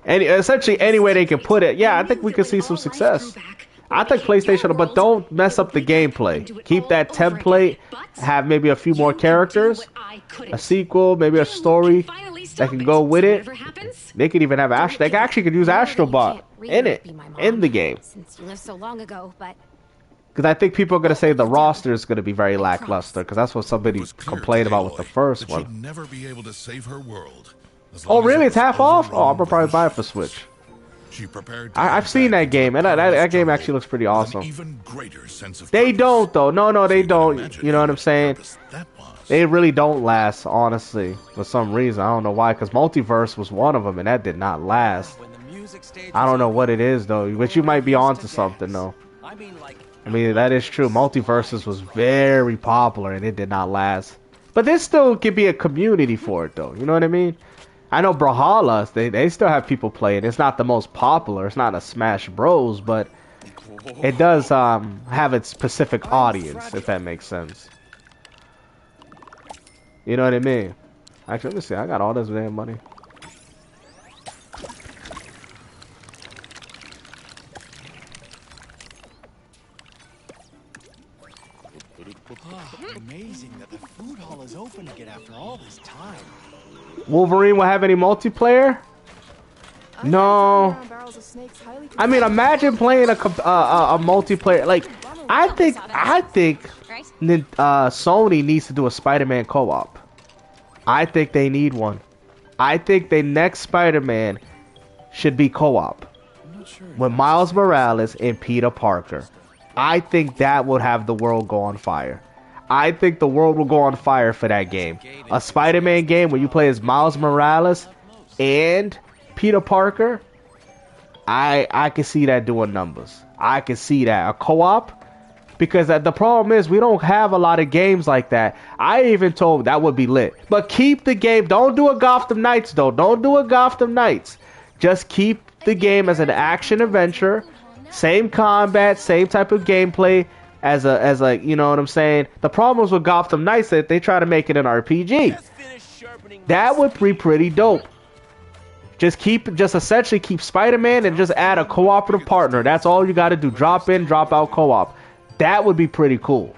A: And essentially, any way they can put it. Yeah, I think we could see some success. I think PlayStation, but don't mess up the gameplay. Keep that template. Have maybe a few more characters, a sequel, maybe a story that can go with it. They could even have They actually could use Astrobot in it, in the game.
D: Since you lived so long ago, but
A: because I think people are gonna say the roster is gonna be very lackluster. Because that's what somebody complained about with the first one.
H: Never be able to save her world.
A: Oh really? It's half off? Oh, I'm gonna probably buy it for Switch.
H: She prepared.
A: I've seen that game, and that game actually looks pretty awesome.
H: Even greater sense of
A: they
H: purpose.
A: don't though. No, they don't.
H: Imagine
A: You know what I'm saying?
H: that was.
A: They really don't last, honestly, for some reason. I don't know why, because Multiverse was one of them, and that did not last. I don't know what it is, though, but you might be onto something, though. I mean, that is true. Multiverses was very popular, and it did not last. But there still could be a community for it, though. You know what I mean? I know Brawlhalla, they still have people play it. It's not the most popular. It's not a Smash Bros, but it does have its specific audience, if that makes sense. You know what I mean? Actually, let me see. I got all this damn money.
K: Amazing that the food hall is open again after all this time.
A: Wolverine will have any multiplayer? No. I mean, imagine playing a multiplayer. Like, I think Sony needs to do a Spider-Man co-op. I think they need one. I think the next Spider-Man should be co-op with Miles Morales and Peter Parker. I think that would have the world go on fire. I think the world will go on fire for that game. A Spider-Man game where you play as Miles Morales and Peter Parker. I can see that doing numbers. I can see that. A co-op. Because the problem is we don't have a lot of games like that. I even told that would be lit. But keep the game. Don't do a Gotham Knights though. Don't do a Gotham Knights. Just keep the game as an action adventure. Same combat, same type of gameplay as a you know what I'm saying? The problem is with Gotham Knights that they try to make it an RPG. That would be pretty dope. Just essentially keep Spider-Man and just add a cooperative partner. That's all you got to do. Drop in, drop out co-op. That would be pretty cool.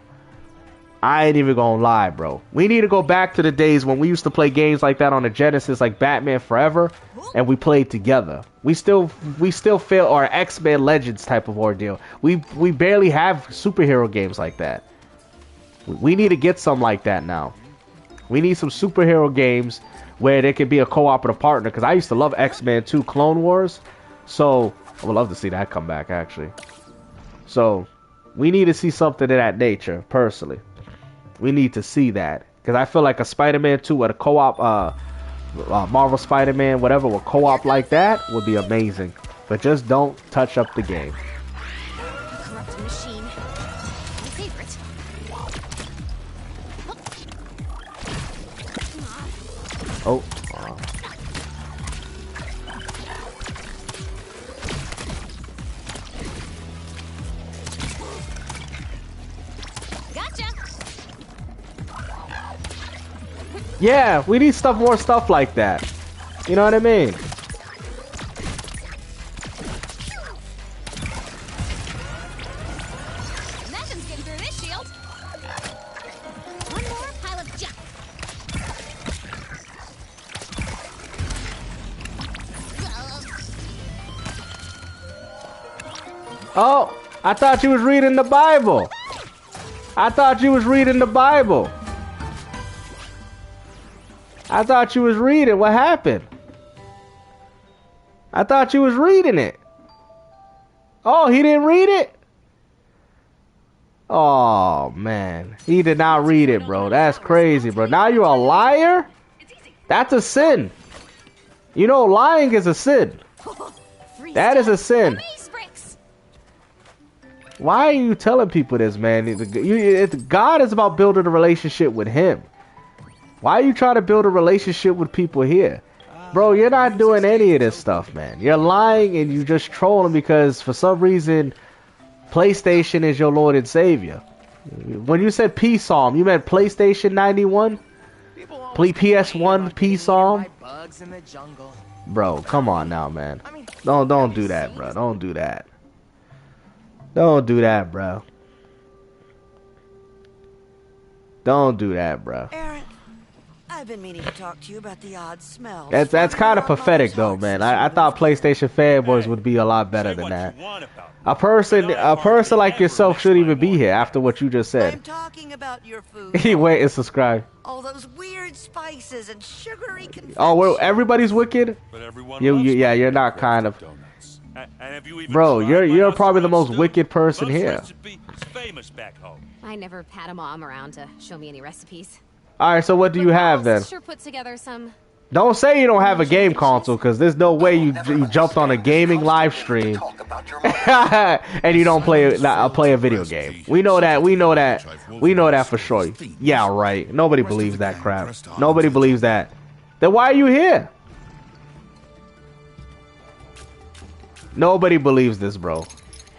A: I ain't even gonna lie, bro. We need to go back to the days when we used to play games like that on the Genesis, like Batman Forever, and we played together. We still feel, or X-Men Legends type of ordeal. We barely have superhero games like that. We need to get some like that now. We need some superhero games where there could be a cooperative partner, because I used to love X-Men 2 Clone Wars, so I would love to see that come back, actually. So we need to see something of that nature, personally. We need to see that. Because I feel like a Spider-Man 2 with a co-op, Marvel Spider-Man, whatever, with co-op like that would be amazing. But just don't touch up the game.
D: Corrupt machine. My favorite.
A: Oh. Yeah, we need more stuff like that. You know what I mean?
D: Nothing's getting through this shield. One more pile of junk.
A: Oh, I thought you was reading the Bible. I thought you was reading the Bible. I thought you was reading. What happened? I thought you was reading it. Oh, he didn't read it? Oh, man. He did not read it, bro. That's crazy, bro. Now you're a liar? That's a sin. You know, lying is a sin. That is a sin. Why are you telling people this, man? God is about building a relationship with him. Why are you trying to build a relationship with people here? Bro, you're not doing any of this stuff, man. You're lying and you just trolling because for some reason PlayStation is your Lord and Savior. When you said P-Psalm, you meant PlayStation 91? PS1 P-Psalm? Bro, come on now, man. Don't do that, bro. Don't do that. Don't do that, bro. Don't do that, bro.
F: Aaron, I've been meaning to talk to you about the odd smells.
A: That's kind of pathetic, though, man. I thought PlayStation fanboys would be a lot better than that. A person like yourself shouldn't even be here after what you just said.
F: I'm talking about your food.
A: He wait and subscribe.
F: All those weird spices and sugary confections.
A: Oh, well, everybody's wicked.
C: But everyone
A: Yeah, you're not kind of.
C: And have you even
A: Bro,
C: tried my
A: you're
C: house
A: probably the
C: around
A: most
C: Stu?
A: wicked person
C: Most
A: here.
C: recipe is famous back home.
D: I never had a mom around to show me any recipes.
A: All right, so what do you
D: But
A: have then?
D: Mom's sure put together some.
A: Don't say you don't have a game console, because there's no way you jumped on a gaming live stream and you don't play a video game. We know that. We know that. We know that for sure. Yeah, right. Nobody believes that crap. Nobody believes that. Then why are you here? Nobody believes this, bro.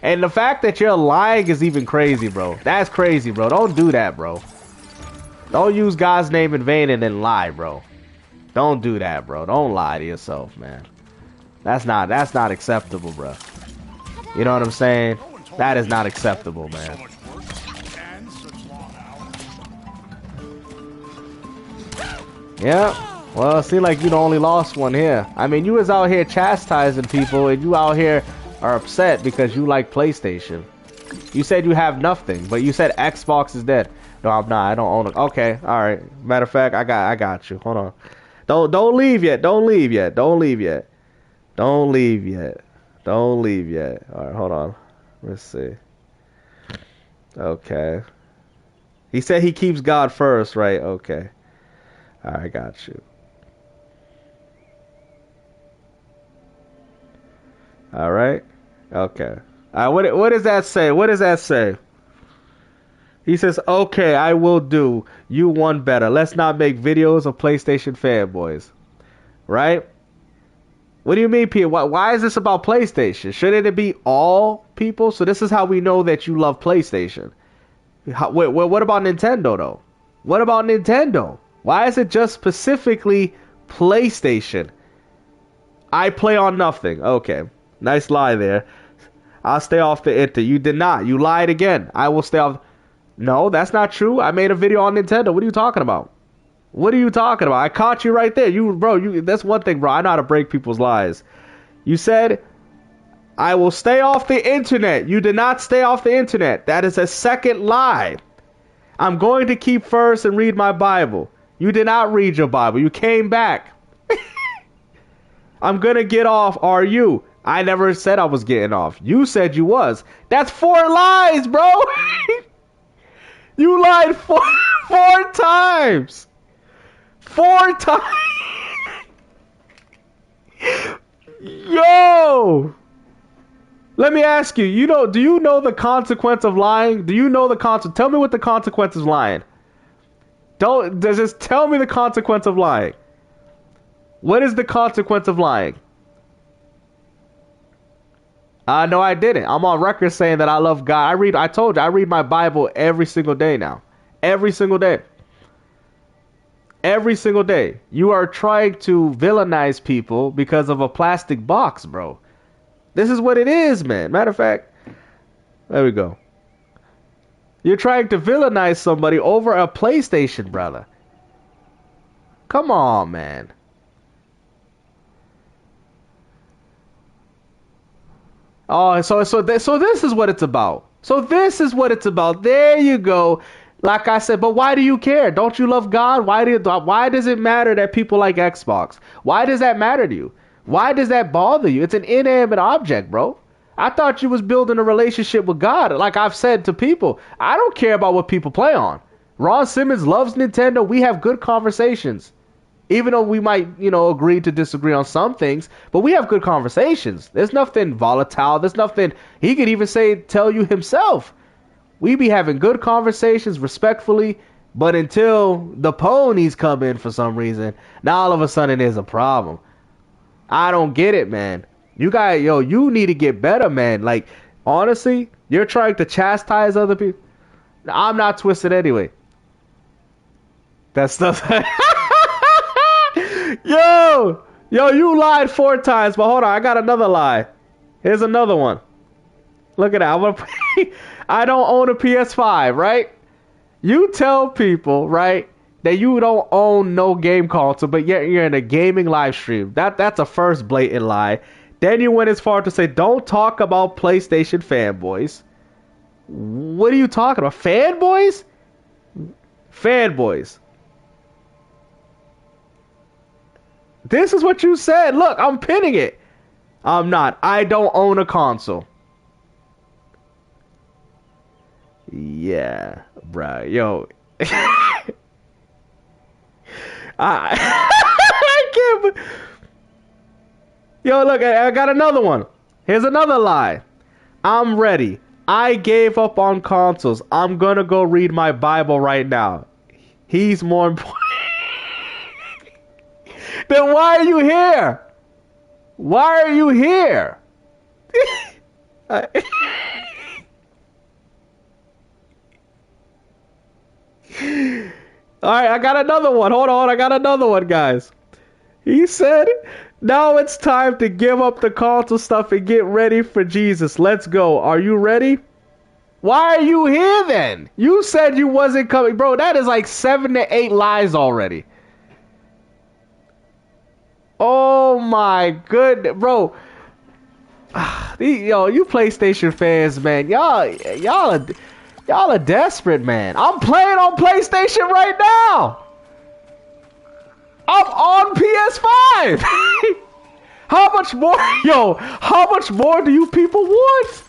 A: And the fact that you're lying is even crazy, bro. That's crazy, bro. Don't do that, bro. Don't use God's name in vain and then lie, bro. Don't do that, bro. Don't lie to yourself, man. That's not acceptable, bro. You know what I'm saying? That is not acceptable, man. Yeah. Well, it seems like you the only lost one here. I mean, you was out here chastising people, and you out here are upset because you like PlayStation. You said you have nothing, but you said Xbox is dead. No, I'm not. I don't own it. Okay, all right. Matter of fact, I got you. Hold on. Don't leave yet. Don't leave yet. Don't leave yet. Don't leave yet. Don't leave yet. All right, hold on. Let's see. Okay. He said he keeps God first, right? Okay. All right, got you. All right. Okay. All right, what does that say? What does that say? He says, okay, I will do. You one better. Let's not make videos of PlayStation fanboys. Right? What do you mean, Peter? Why is this about PlayStation? Shouldn't it be all people? So this is how we know that you love PlayStation. What about Nintendo, though? What about Nintendo? Why is it just specifically PlayStation? I play on nothing. Okay. Nice lie there. I'll stay off the internet. You did not. You lied again. I will stay off. No, that's not true. I made a video on Nintendo. What are you talking about? What are you talking about? I caught you right there. That's one thing, bro. I know how to break people's lies. You said, I will stay off the internet. You did not stay off the internet. That is a second lie. I'm going to keep first and read my Bible. You did not read your Bible. You came back. I'm going to get off. Are you? I never said I was getting off. You said you was. That's 4 lies, bro. You lied 4 times. 4 times. Yo. Let me ask you. Do you know the consequence of lying? Do you know the consequence? Tell me what the consequence of lying. Just tell me the consequence of lying. What is the consequence of lying? No, I didn't. I'm on record saying that I love God. I told you, I read my Bible every single day now. Every single day. Every single day. You are trying to villainize people because of a plastic box, bro. This is what it is, man. Matter of fact, there we go. You're trying to villainize somebody over a PlayStation, brother. Come on, man. Oh, so this is what it's about. So this is what it's about. There you go. Like I said, but why do you care? Don't you love God? Why does it matter that people like Xbox? Why does that matter to you? Why does that bother you? It's an inanimate object, bro. I thought you was building a relationship with God. Like I've said to people, I don't care about what people play on. Ron Simmons loves Nintendo. We have good conversations. Even though we might, agree to disagree on some things, but we have good conversations. There's nothing volatile. There's nothing, he could even tell you himself. We be having good conversations respectfully, but until the ponies come in for some reason, now all of a sudden there's a problem. I don't get it, man. You need to get better, man. Like, honestly, you're trying to chastise other people. I'm not twisted anyway. That stuff. Yo, you lied 4 times, but hold on, I got another lie. Here's another one. Look at that. I don't own a PS5, right? You tell people, right, that you don't own no game console, but yet you're in a gaming live stream. That's a first blatant lie. Then you went as far to say, don't talk about PlayStation fanboys. What are you talking about? Fanboys? Fanboys. This is what you said. Look, I'm pinning it. I'm not. I don't own a console. Yeah, bruh. Yo. I can't. Yo, look, I got another one. Here's another lie. I'm ready. I gave up on consoles. I'm gonna go read my Bible right now. He's more important. Then why are you here? Why are you here? Alright, I got another one. Hold on, I got another one, guys. He said, now it's time to give up the console stuff and get ready for Jesus. Let's go. Are you ready? Why are you here then? You said you wasn't coming. Bro, that is like 7 to 8 lies already. Oh my goodness, bro. Yo, you PlayStation fans, man. Y'all are desperate, man. I'm playing on PlayStation right now. I'm on PS5. How much more, yo? How much more do you people want?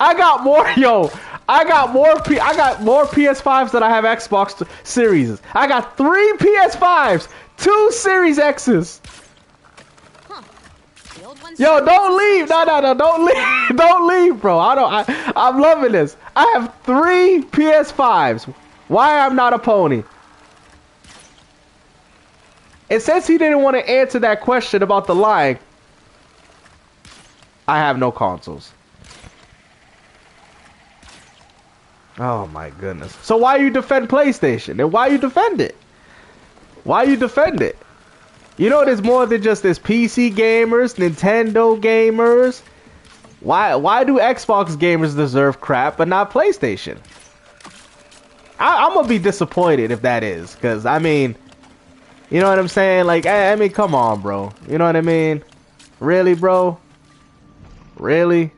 A: I got more, yo. I got more PS5s than I have Xbox Series. I got 3 PS5s, 2 Series X's. Yo, don't leave. No, don't leave. Don't leave, bro. I'm loving this. I have 3 PS5s. Why I'm not a pony? And since he didn't want to answer that question about the lying, I have no consoles. Oh my goodness. So why you defend PlayStation? And why you defend it? Why you defend it? You know there's more than just this PC gamers, Nintendo gamers. Why do Xbox gamers deserve crap but not PlayStation? I'm gonna be disappointed if that is, because I mean, you know what I'm saying? Like, I mean, come on, bro. You know what I mean? Really, bro? Really?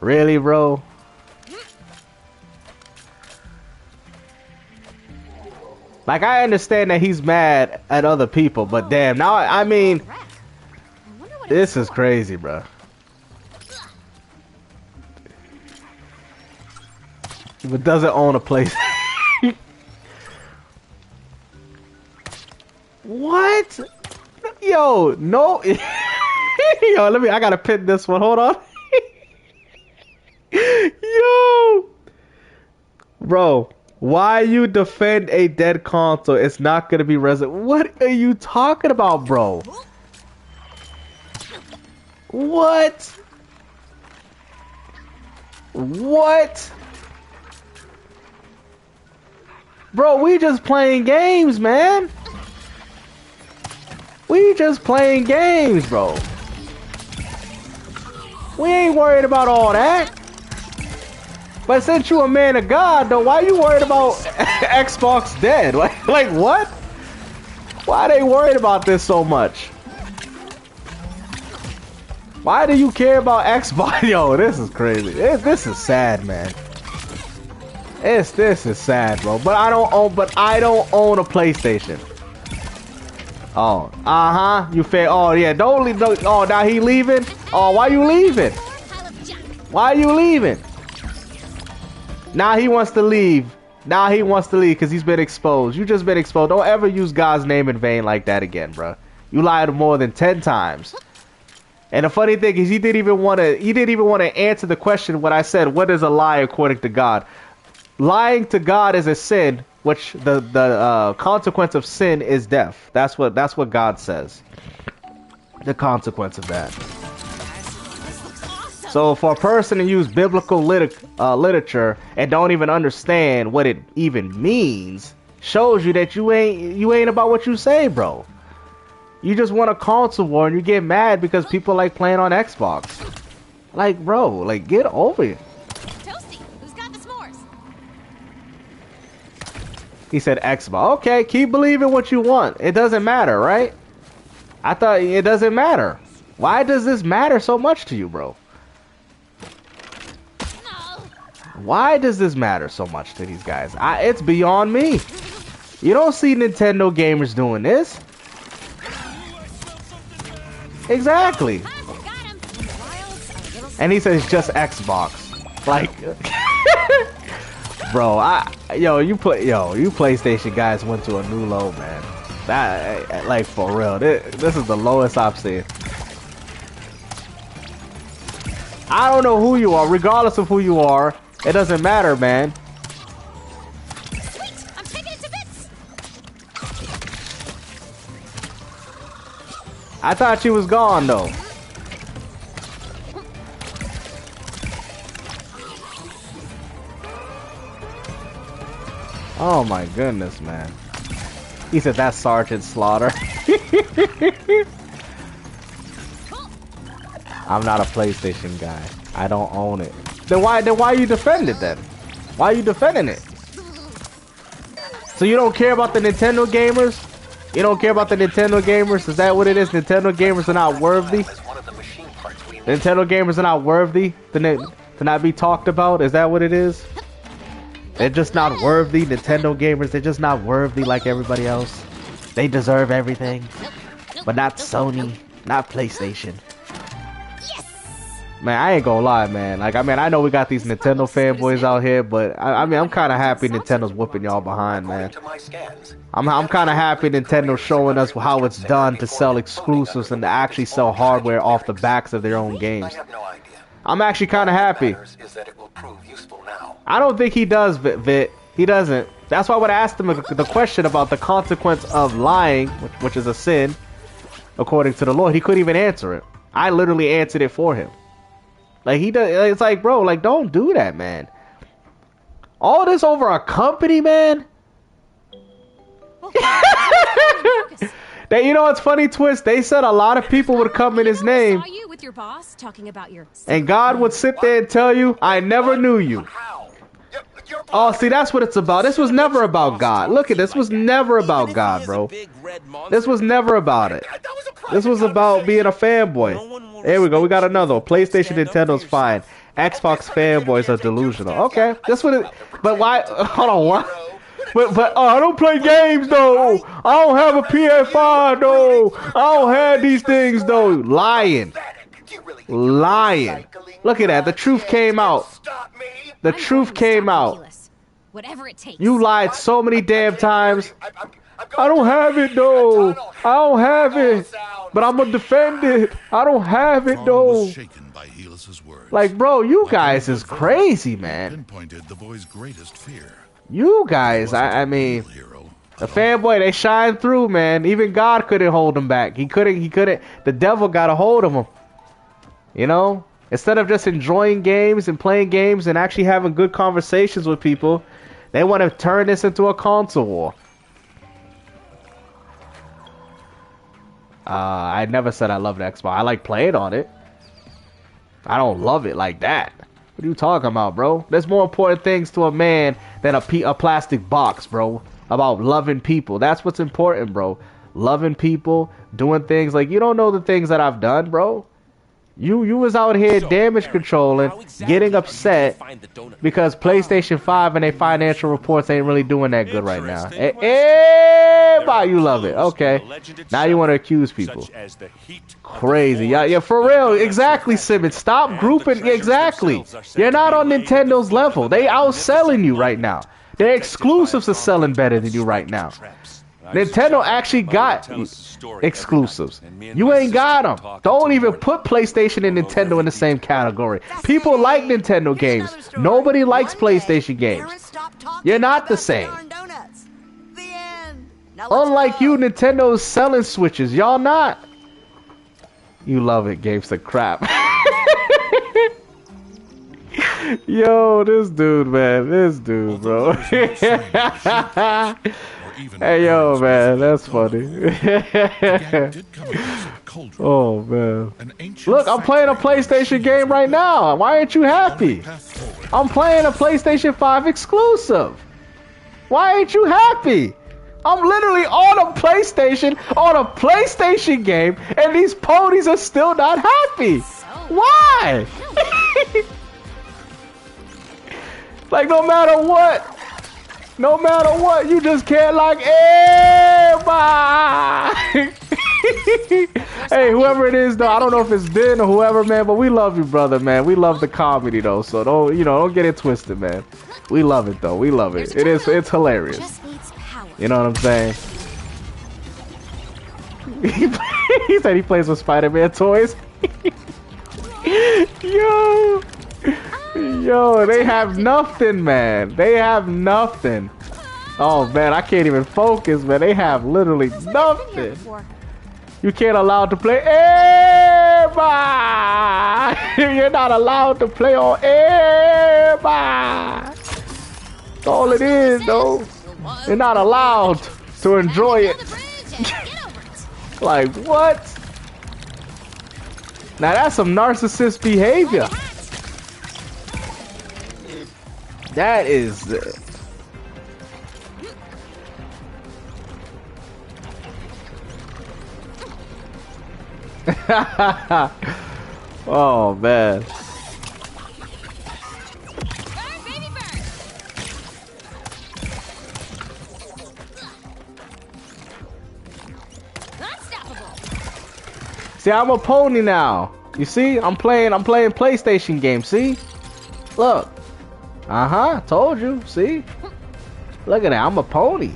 A: Really, bro? Like, I understand that he's mad at other people, but damn, now, I mean, this is crazy, bro. But doesn't own a place. What? Yo, no. Yo, I gotta pin this one. Hold on. Yo. Bro, why you defend a dead console? It's not gonna be resident. What are you talking about, bro? What? What? Bro, we just playing games, man. We just playing games, bro. We ain't worried about all that. But since you a man of God, though, why you worried about Xbox dead? Like what? Why they worried about this so much? Why do you care about Xbox? Yo, this is crazy. This is sad, man. This is sad, bro. But I don't own a PlayStation. Oh, you fair. Oh yeah, don't leave. Oh, now he leaving. Oh, why you leaving? Why you leaving? Now he wants to leave. Now he wants to leave because he's been exposed. You just been exposed. Don't ever use God's name in vain like that again, bro. You lied more than 10 times. And the funny thing is, he didn't even want to answer the question when I said, "What is a lie according to God?" Lying to God is a sin, which the consequence of sin is death. That's what God says. The consequence of that. So for a person to use biblical literature and don't even understand what it even means, shows you that you ain't about what you say, bro. You just want a console war and you get mad because people like playing on Xbox. Like, bro, like, get over it.
D: Toasty, who's got the s'mores?
A: He said Xbox. Okay, keep believing what you want. It doesn't matter, right? I thought it doesn't matter. Why does this matter so much to you, bro? Why does this matter so much to these guys? It's beyond me. You don't see Nintendo gamers doing this. Exactly.
D: Got him. In the wilds, a little
A: And he says just Xbox. Like, bro, you PlayStation guys went to a new low, man. That, like, for real, this is the lowest I've seen. I don't know who you are, regardless of who you are, it doesn't matter, man.
D: sweet. I'm taking it to bits.
A: I thought she was gone, though. Oh my goodness, man. He said that's Sergeant Slaughter. I'm not a PlayStation guy. I don't own it. Then why you defend it then? Why are you defending it? So you don't care about the Nintendo gamers? You don't care about the Nintendo gamers? Is that what it is? Nintendo gamers are not worthy? Nintendo gamers are not worthy to not be talked about? Is that what it is? They're just not worthy. Nintendo gamers, they're just not worthy like everybody else. They deserve everything. But not Sony, not PlayStation. Man, I ain't gonna lie, man. Like, I mean, I know we got these Nintendo fanboys out here, but I mean, I'm kind of happy Nintendo's whooping y'all behind, man. I'm kind of happy Nintendo's showing us how it's done to sell exclusives and to actually sell hardware off the backs of their own games. I'm actually kind of happy. I don't think he does, Vit. He doesn't. That's why when I asked him the question about the consequence of lying, which is a sin, according to the Lord, he couldn't even answer it. I literally answered it for him. Like, he does. It's like, bro, like, don't do that, man. All this over a company, man. That, you know what's funny, Twist? They said a lot of people would come in his name,
D: Saw you with your boss talking about your
A: and God would sit there and tell you, I never knew you. Oh, see, that's what it's about. This was never about God. Look at this. Was never about God, bro. This was never about it. This was about being a fanboy. There we go. We got another one. PlayStation, Nintendo's fine. Xbox fanboys are delusional. Okay, that's what it. But why? Hold on, what? But I don't play games though. I don't have a PS5 though. I don't have these things though. Lying. Look at that. The truth came out. The truth came out.
D: Whatever it takes.
A: You lied so many damn times. I don't have it though. I don't have it. But I'm gonna defend it. I don't have it though. Like, bro, you guys is crazy, man.
H: Pinpointed the boy's greatest fear.
A: You guys, I mean, the fanboy, they shine through, man. Even God couldn't hold him back. He couldn't. The devil got a hold of him. You know? Instead of just enjoying games and playing games and actually having good conversations with people, they want to turn this into a console war. I never said I loved Xbox. I like playing on it. I don't love it like that. What are you talking about, bro? There's more important things to a man than a plastic box, bro. About loving people. That's what's important, bro. Loving people, doing things like, you don't know the things that I've done, bro. You was out here damage controlling, getting upset because PlayStation 5 and their financial reports ain't really doing that good right now. Everybody, you love it. Okay. Now you want to accuse people. Crazy. Yeah, for real. Exactly, Simmons. Stop grouping. Exactly. You're not on Nintendo's level. They outselling you right now. Their exclusives are selling better than you right now. Nintendo actually got exclusives. You ain't got them. Don't even put PlayStation and Nintendo in the same category. People like Nintendo games. Nobody likes PlayStation games. You're not the same. Unlike you, Nintendo's selling Switches. Y'all not. You love it, games the crap. Yo, this dude, man. This dude, bro. Hey, yo, man. That's funny. Oh, man. Look, I'm playing a PlayStation game right now. Why aren't you happy? I'm playing a PlayStation 5 exclusive. Why ain't you happy? I'm literally on a PlayStation game, and these ponies are still not happy. Why? Like, no matter what, you just can't like everybody. Hey, whoever it is, though, I don't know if it's Ben or whoever, man, but we love you, brother, man. We love the comedy, though, so don't get it twisted, man. We love it, though. We love it. It's hilarious. You know what I'm saying? He said he plays with Spider-Man toys. Yo, they have nothing, man. They have nothing. Oh, man, I can't even focus, man. They have literally nothing. You can't allow to play everybody. You're not allowed to play on everybody. That's all it is, though. You're not allowed to enjoy it. Like, what? Now, that's some narcissist behavior. That is... Oh, man. See, I'm a pony now. You see, I'm playing PlayStation games. See, look. Told you. See, look at that. I'm a pony.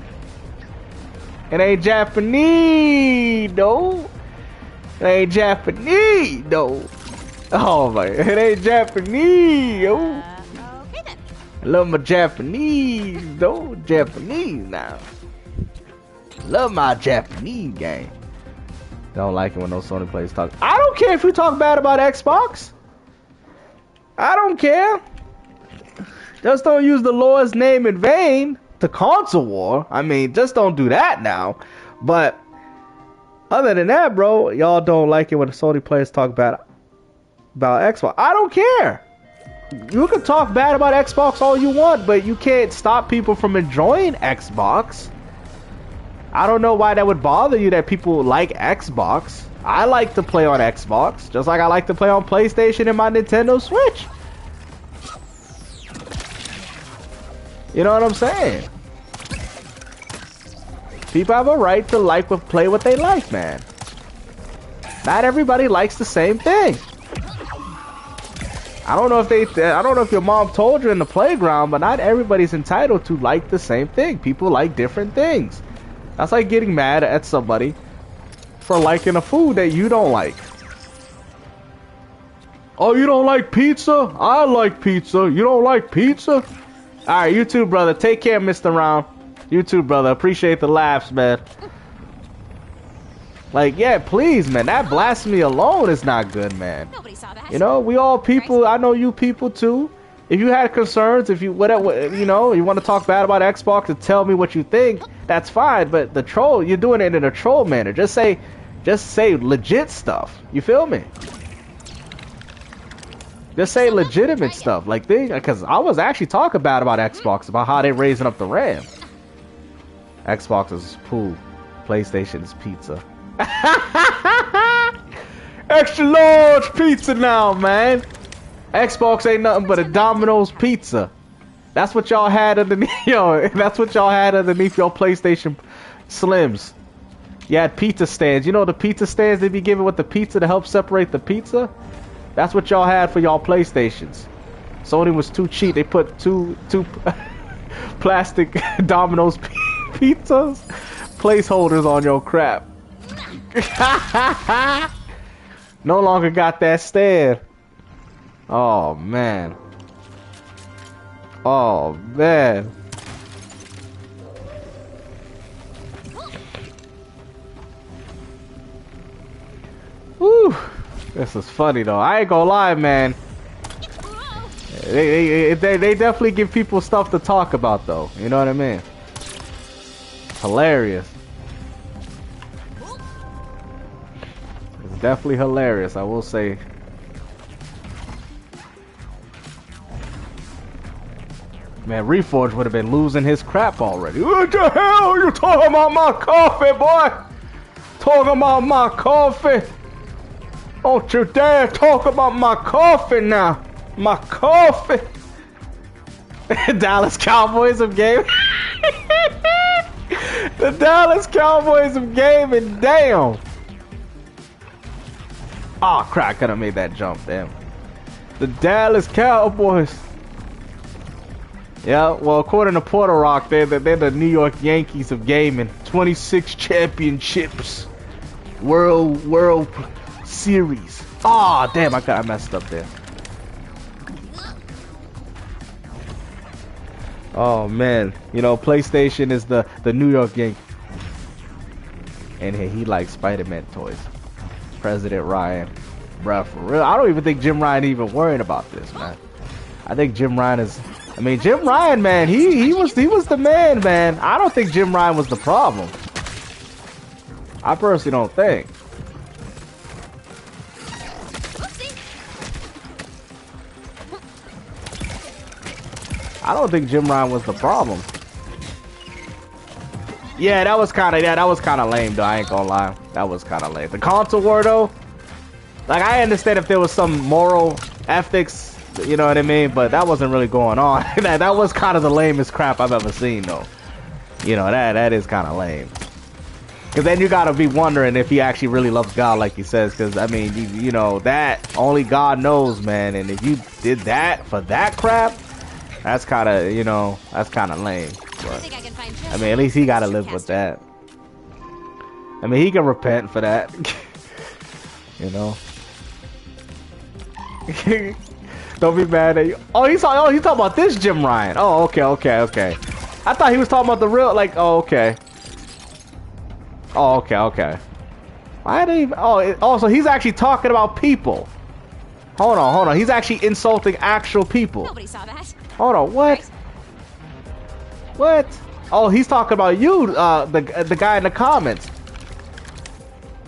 A: It ain't Japanese, though. It ain't Japanese, though. Oh my, it ain't Japanese, yo.
D: Okay then.
A: I love my Japanese, though. Japanese now. Love my Japanese game. Don't like it when those Sony players talk. I don't care if you talk bad about Xbox. I don't care. Just don't use the Lord's name in vain to console war. I mean, just don't do that now. But other than that, bro, y'all don't like it when the Sony players talk bad about Xbox. I don't care. You can talk bad about Xbox all you want, but you can't stop people from enjoying Xbox. I don't know why that would bother you that people like Xbox. I like to play on Xbox, just like I like to play on PlayStation and my Nintendo Switch. You know what I'm saying? People have a right to play what they like, man. Not everybody likes the same thing. I don't know if your mom told you in the playground, but not everybody's entitled to like the same thing. People like different things. That's like getting mad at somebody for liking a food that you don't like. Oh, you don't like pizza? I like pizza. You don't like pizza? Alright, you too, brother. Take care, Mr. Round. You too, brother. Appreciate the laughs, man. Like, yeah, please, man. That blasphemy alone is not good, man.
D: Nobody saw that.
A: You know, we all people. I know you people too. If you had concerns, if you whatever, you know, you want to talk bad about Xbox and tell me what you think, that's fine. But the troll, you're doing it in a troll manner. Just say legit stuff. You feel me? Just say legitimate stuff, like because I was actually talking bad about Xbox, about how they're raising up the RAM. Xbox is poo, PlayStation is pizza. Extra large pizza now, man. Xbox ain't nothing but a Domino's pizza. That's what y'all had underneath that's what y'all had underneath your PlayStation Slims. You had pizza stands. You know the pizza stands they be giving with the pizza to help separate the pizza? That's what y'all had for y'all PlayStations. Sony was too cheap. They put two plastic Domino's pizzas placeholders on your crap. No longer got that stand. Oh man. Oh man. Woo. This is funny though. I ain't gonna lie, man. They definitely give people stuff to talk about though. You know what I mean? Hilarious. It's definitely hilarious, I will say. Man, Reforge would have been losing his crap already. What the hell you talking about my coffee, boy? Talking about my coffee? Don't you dare talk about my coffee now. My coffee. Dallas Cowboys of gaming. The Dallas Cowboys of gaming. Damn. Oh crap, I could have made that jump, damn. The Dallas Cowboys. Yeah, well, according to Porter Rock, they're the New York Yankees of gaming. 26 championships. World Series. Oh, damn, I messed up there. Oh, man. You know, PlayStation is the New York Yankees. And he likes Spider-Man toys. President Ryan. Bruh, for real. I don't even think Jim Ryan even worrying about this, man. I think Jim Ryan is... I mean, Jim Ryan, man, he was the man, man. I don't think Jim Ryan was the problem. I personally don't think. I don't think Jim Ryan was the problem. Yeah, that was kind of lame, though. I ain't gonna lie, that was kind of lame. The console war, though, like I understand if there was some moral ethics. You know what I mean? But that wasn't really going on. that was kind of the lamest crap I've ever seen, though. You know, that is kind of lame. Because then you gotta be wondering if he actually really loves God, like he says. Because, I mean, you know, that only God knows, man. And if you did that for that crap, that's kind of, you know, that's kind of lame. But, I mean, at least he gotta live with that. I mean, he can repent for that. You know? Don't be mad at you. Oh, he's talking about this Jim Ryan. Oh, okay. I thought he was talking about the real, like, oh, okay. Oh, okay. Why did he? Oh, so he's actually talking about people. Hold on. He's actually insulting actual people.
D: Nobody saw that.
A: Hold on, what? What? Oh, he's talking about you, the guy in the comments.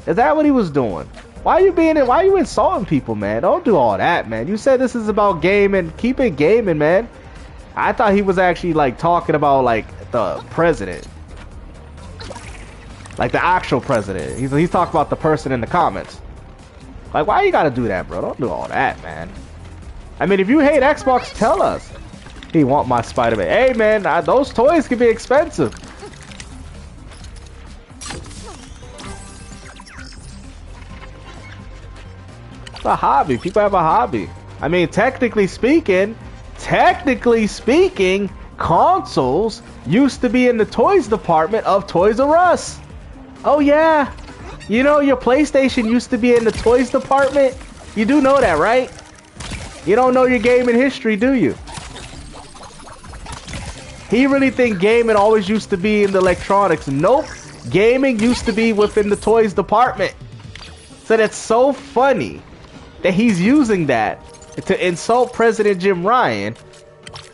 A: Is that what he was doing? Why are you insulting people, man? Don't do all that, man. You said this is about gaming. Keep it gaming, man. I thought he was actually like talking about like the president. Like the actual president. He's talking about the person in the comments. Like, why you gotta do that, bro? Don't do all that, man. I mean, if you hate Xbox, tell us. He want my Spider-Man. Hey, man, those toys can be expensive. It's a hobby. People have a hobby. I mean, technically speaking, consoles used to be in the toys department of Toys R Us. Oh yeah, you know your PlayStation used to be in the toys department. You do know that, right? You don't know your gaming history, do you? He really think gaming always used to be in the electronics. Nope, gaming used to be within the toys department. So that's so funny that he's using that to insult President Jim Ryan,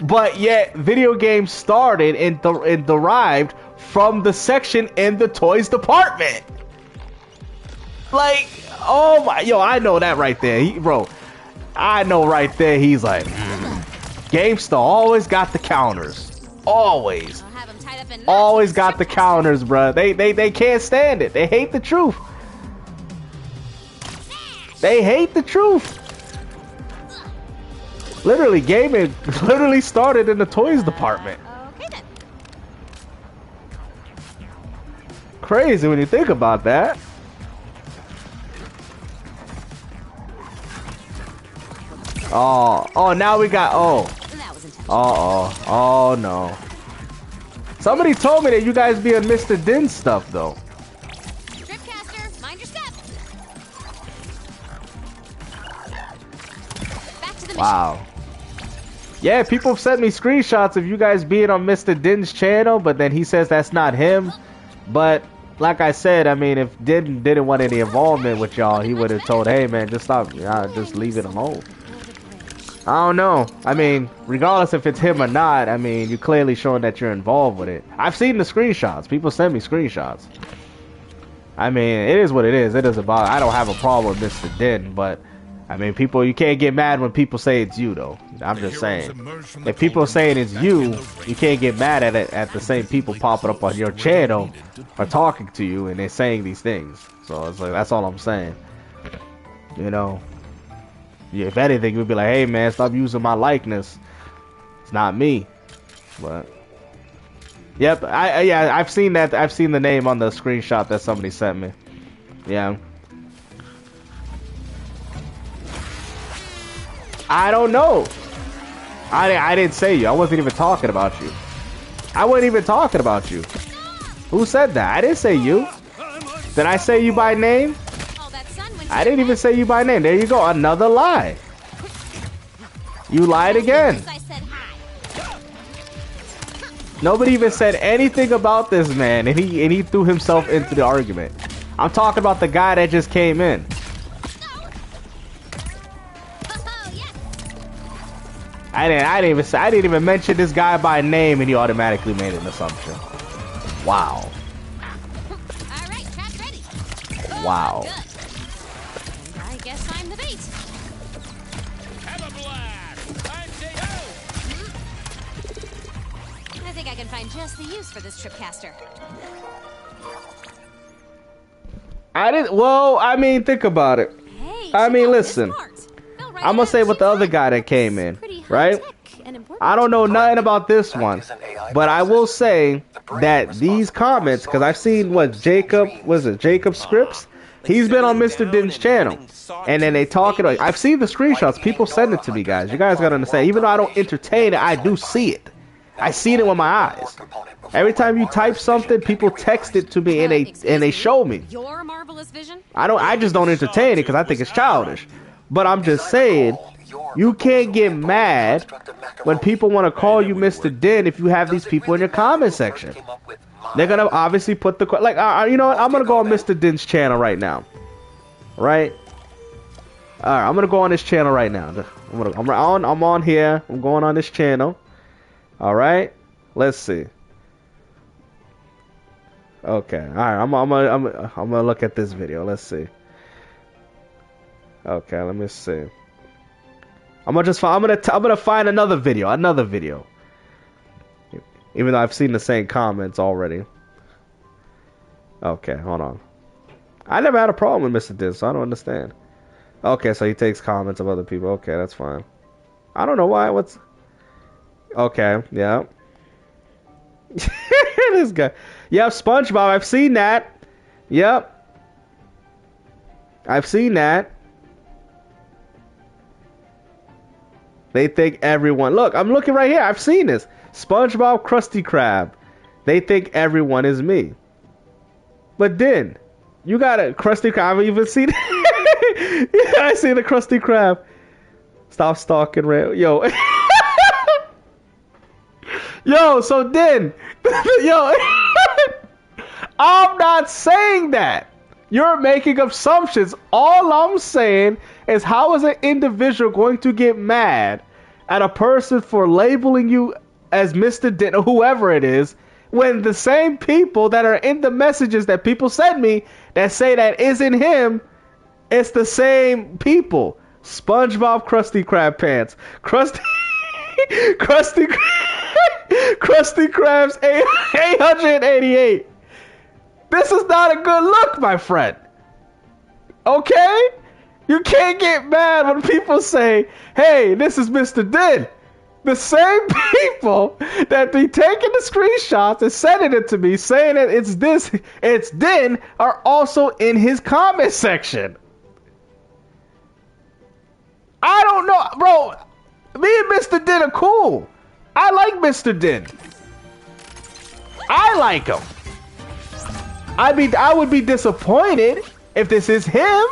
A: but yet video games started and derived from the section in the toys department. Like, oh my, yo, I know that right there, bro. I know right there. He's like, GameStop always got the counters, always got the counters, bro. They can't stand it. They hate the truth. They hate the truth. Literally, gaming literally started in the toys department.
D: Okay then.
A: Crazy when you think about that. Oh, now we got, oh no. Somebody told me that you guys be on Mr. Din stuff, though.
D: Dripcaster, mind your step. Back to the mission.
A: Wow. Yeah, people sent me screenshots of you guys being on Mr. Din's channel, but then he says that's not him. But like I said, I mean, if Din didn't want any involvement with y'all, he would have told, hey man, just stop, just leave it alone. I don't know. I mean, regardless if it's him or not, I mean, you're clearly showing that you're involved with it. I've seen the screenshots. People send me screenshots. I mean, it is what it is. It doesn't bother. I don't have a problem with Mr. Din, but I mean, people, you can't get mad when people say it's you, though. I'm just saying. If people are saying it's you, you can't get mad at it at the same people popping up on your channel or talking to you and they're saying these things. So it's like, that's all I'm saying. You know, if anything, we'd be like, hey man, stop using my likeness. It's not me. But yep, I've seen that. I've seen the name on the screenshot that somebody sent me. Yeah. I don't know. I didn't say you. I wasn't even talking about you. I wasn't even talking about you. Who said that? I didn't say you. Did I say you by name? I didn't even say you by name. There you go. Another lie. You lied again. Nobody even said anything about this man, and he threw himself into the argument. I'm talking about the guy that just came in. I didn't even mention this guy by name, and he automatically made an assumption. Wow.
D: All right, trap's ready.
A: Wow.
D: Good. And I guess I'm the bait.
C: Have a blast! I'm
D: I think I can find just the use for this tripcaster.
A: Well, I mean, think about it.
D: Hey,
A: I mean, listen. I'm gonna say what the other guy that came in, right? I don't know nothing about this one, but I will say that these comments, because I've seen Jacob Scripts? He's been on Mr. Din's channel, and then they talking. I've seen the screenshots. People send it to me, guys. You guys gotta understand. Even though I don't entertain it, I do see it. I see it with my eyes. Every time you type something, people text it to me and they show me.
D: Your marvelous vision?
A: I just don't entertain it because I think it's childish. But I'm just saying, you can't get mad when people want to call you Mr. Din if you have these people in your comment section. They're gonna obviously put the you know what? I'm gonna go on Mr. Din's channel right now. Right? All right, I'm gonna go on this channel right now. I'm on here. I'm going on this channel. All right. Let's see. Okay. All right. I'm gonna look at this video. Let's see. Okay. Let me see. I'm gonna find another video. Even though I've seen the same comments already. Okay. Hold on. I never had a problem with Mr. Din, so I don't understand. Okay. So he takes comments of other people. Okay. That's fine. I don't know why. Okay. Yeah. This guy. Yep, SpongeBob. I've seen that. Yep. I've seen that. They think everyone. Look, I'm looking right here. I've seen this. SpongeBob, Krusty Krab. They think everyone is me. But then, you got a Krusty Krab. I've even seen it. Yeah, I see the Krusty Krab. Stop stalking, Ray. Yo. Yo, so then, yo, I'm not saying that. You're making assumptions. All I'm saying is, how is an individual going to get mad at a person for labeling you as Mr. Din or whoever it is, when the same people that are in the messages that people send me that say that isn't him, it's the same people. SpongeBob, Krusty Krab pants. Krusty Krab's 888. This is not a good look, my friend. Okay? You can't get mad when people say, hey, this is Mr. Din. The same people that be taking the screenshots and sending it to me saying that it's Din are also in his comment section. I don't know, bro. Me and Mr. Din are cool. I like Mr. Din. I like him. I would be disappointed if this is him.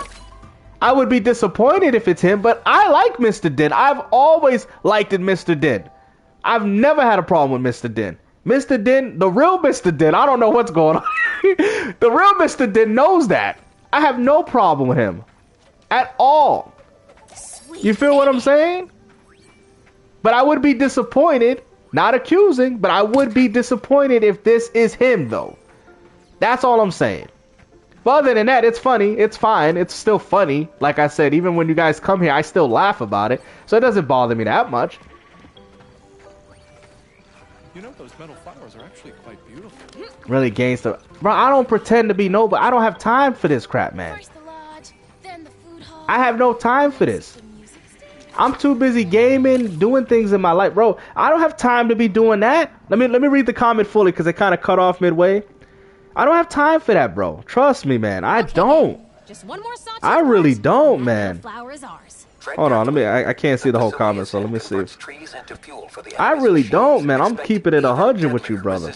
A: I would be disappointed if it's him, but I like Mr. Din. I've always liked Mr. Din. I've never had a problem with Mr. Din. Mr. Din, the real Mr. Din, I don't know what's going on. The real Mr. Din knows that. I have no problem with him. At all. You feel what I'm saying? But I would be disappointed, not accusing, but I would be disappointed if this is him, though. That's all I'm saying. But other than that, it's funny. It's fine. It's still funny. Like I said, even when you guys come here, I still laugh about it. So it doesn't bother me that much.
K: You know, those metal flowers are actually quite beautiful.
A: Really gangster. Bro, I don't pretend to be nobody. I don't have time for this crap, man. I have no time for this. I'm too busy gaming, doing things in my life. Bro, I don't have time to be doing that. Let me read the comment fully because it kind of cut off midway. I don't have time for that, bro. Trust me, man. I don't.
D: Just one more
A: I really don't, man.
D: Flower is ours.
A: Hold on, I can't see the whole comment, so let me see.
I: Trees into fuel for the
A: I really don't, man. I'm keeping it 100 with you, brother.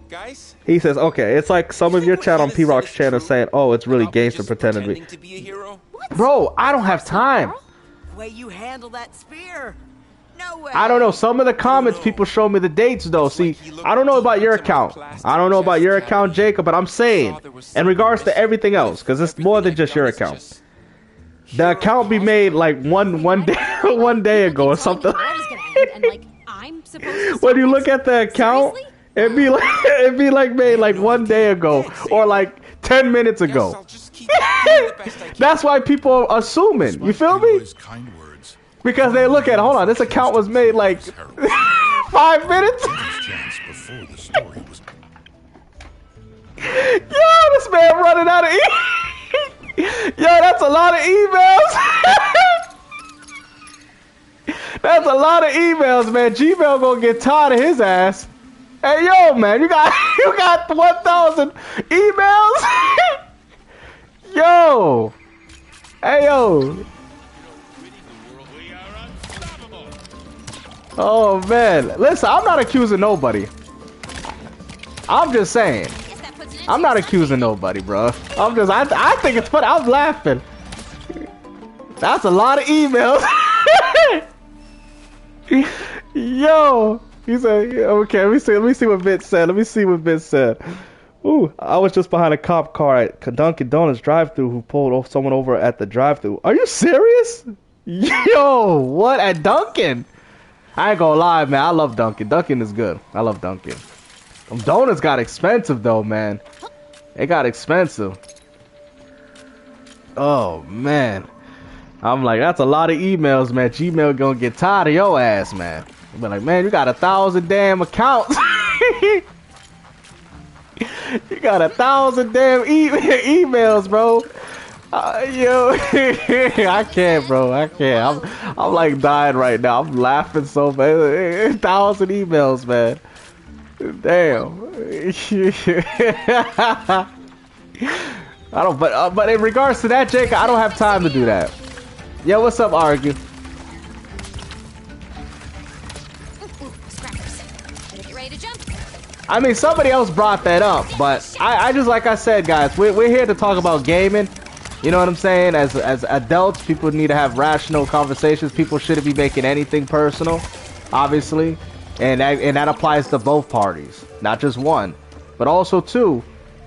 E: Guys?
A: He says, okay, it's like some of your chat on P-Rock's channel saying, oh, it's really gangster pretending to be.
E: A hero?
A: Bro, I don't have time.
F: The way you handle that spear. No way.
A: I don't know. Some of the comments, people show me the dates, though. See, I don't know about your account. I don't know about your account, Jacob, but I'm saying, in regards to everything else, because it's more than just your account. The account be made like one day ago or something. When you look at the account, it'd be like made like 1 day ago or like 10 minutes ago. That's why people are assuming. You feel me? Because they look at, hold on, this account was made like 5 minutes. Yo, this man running out of Yo, that's a lot of emails. That's a lot of emails, man. Gmail gonna get tired of his ass. Hey, yo, man, you got 1,000 emails. Yo, hey, yo. Oh man, listen, I'm not accusing nobody. I'm just saying. I'm not accusing nobody, bro. I think it's funny. I'm laughing. That's a lot of emails. Yo, he said, okay, let me see what Vince said. Ooh, I was just behind a cop car at Dunkin' Donuts drive-thru who pulled someone over at the drive-thru. Are you serious? Yo, what, at Dunkin'? I ain't gonna lie, man. I love Dunkin'. Dunkin' is good. I love Dunkin'. Them donuts got expensive, though, man. It got expensive. Oh, man. I'm like, that's a lot of emails, man. Gmail gonna get tired of your ass, man. Be like, man, you got 1,000 damn accounts. You got 1,000 damn emails, bro. Yo, I can't, bro. I can't. I'm like dying right now. I'm laughing so bad. 1,000 emails, man. Damn. I don't. But in regards to that, Jake, I don't have time to do that. Yo, what's up, Argue? I mean, somebody else brought that up, but I just, like I said, guys, we're here to talk about gaming. You know what I'm saying? As adults, people need to have rational conversations. People shouldn't be making anything personal, obviously, and that applies to both parties, not just one, but also two.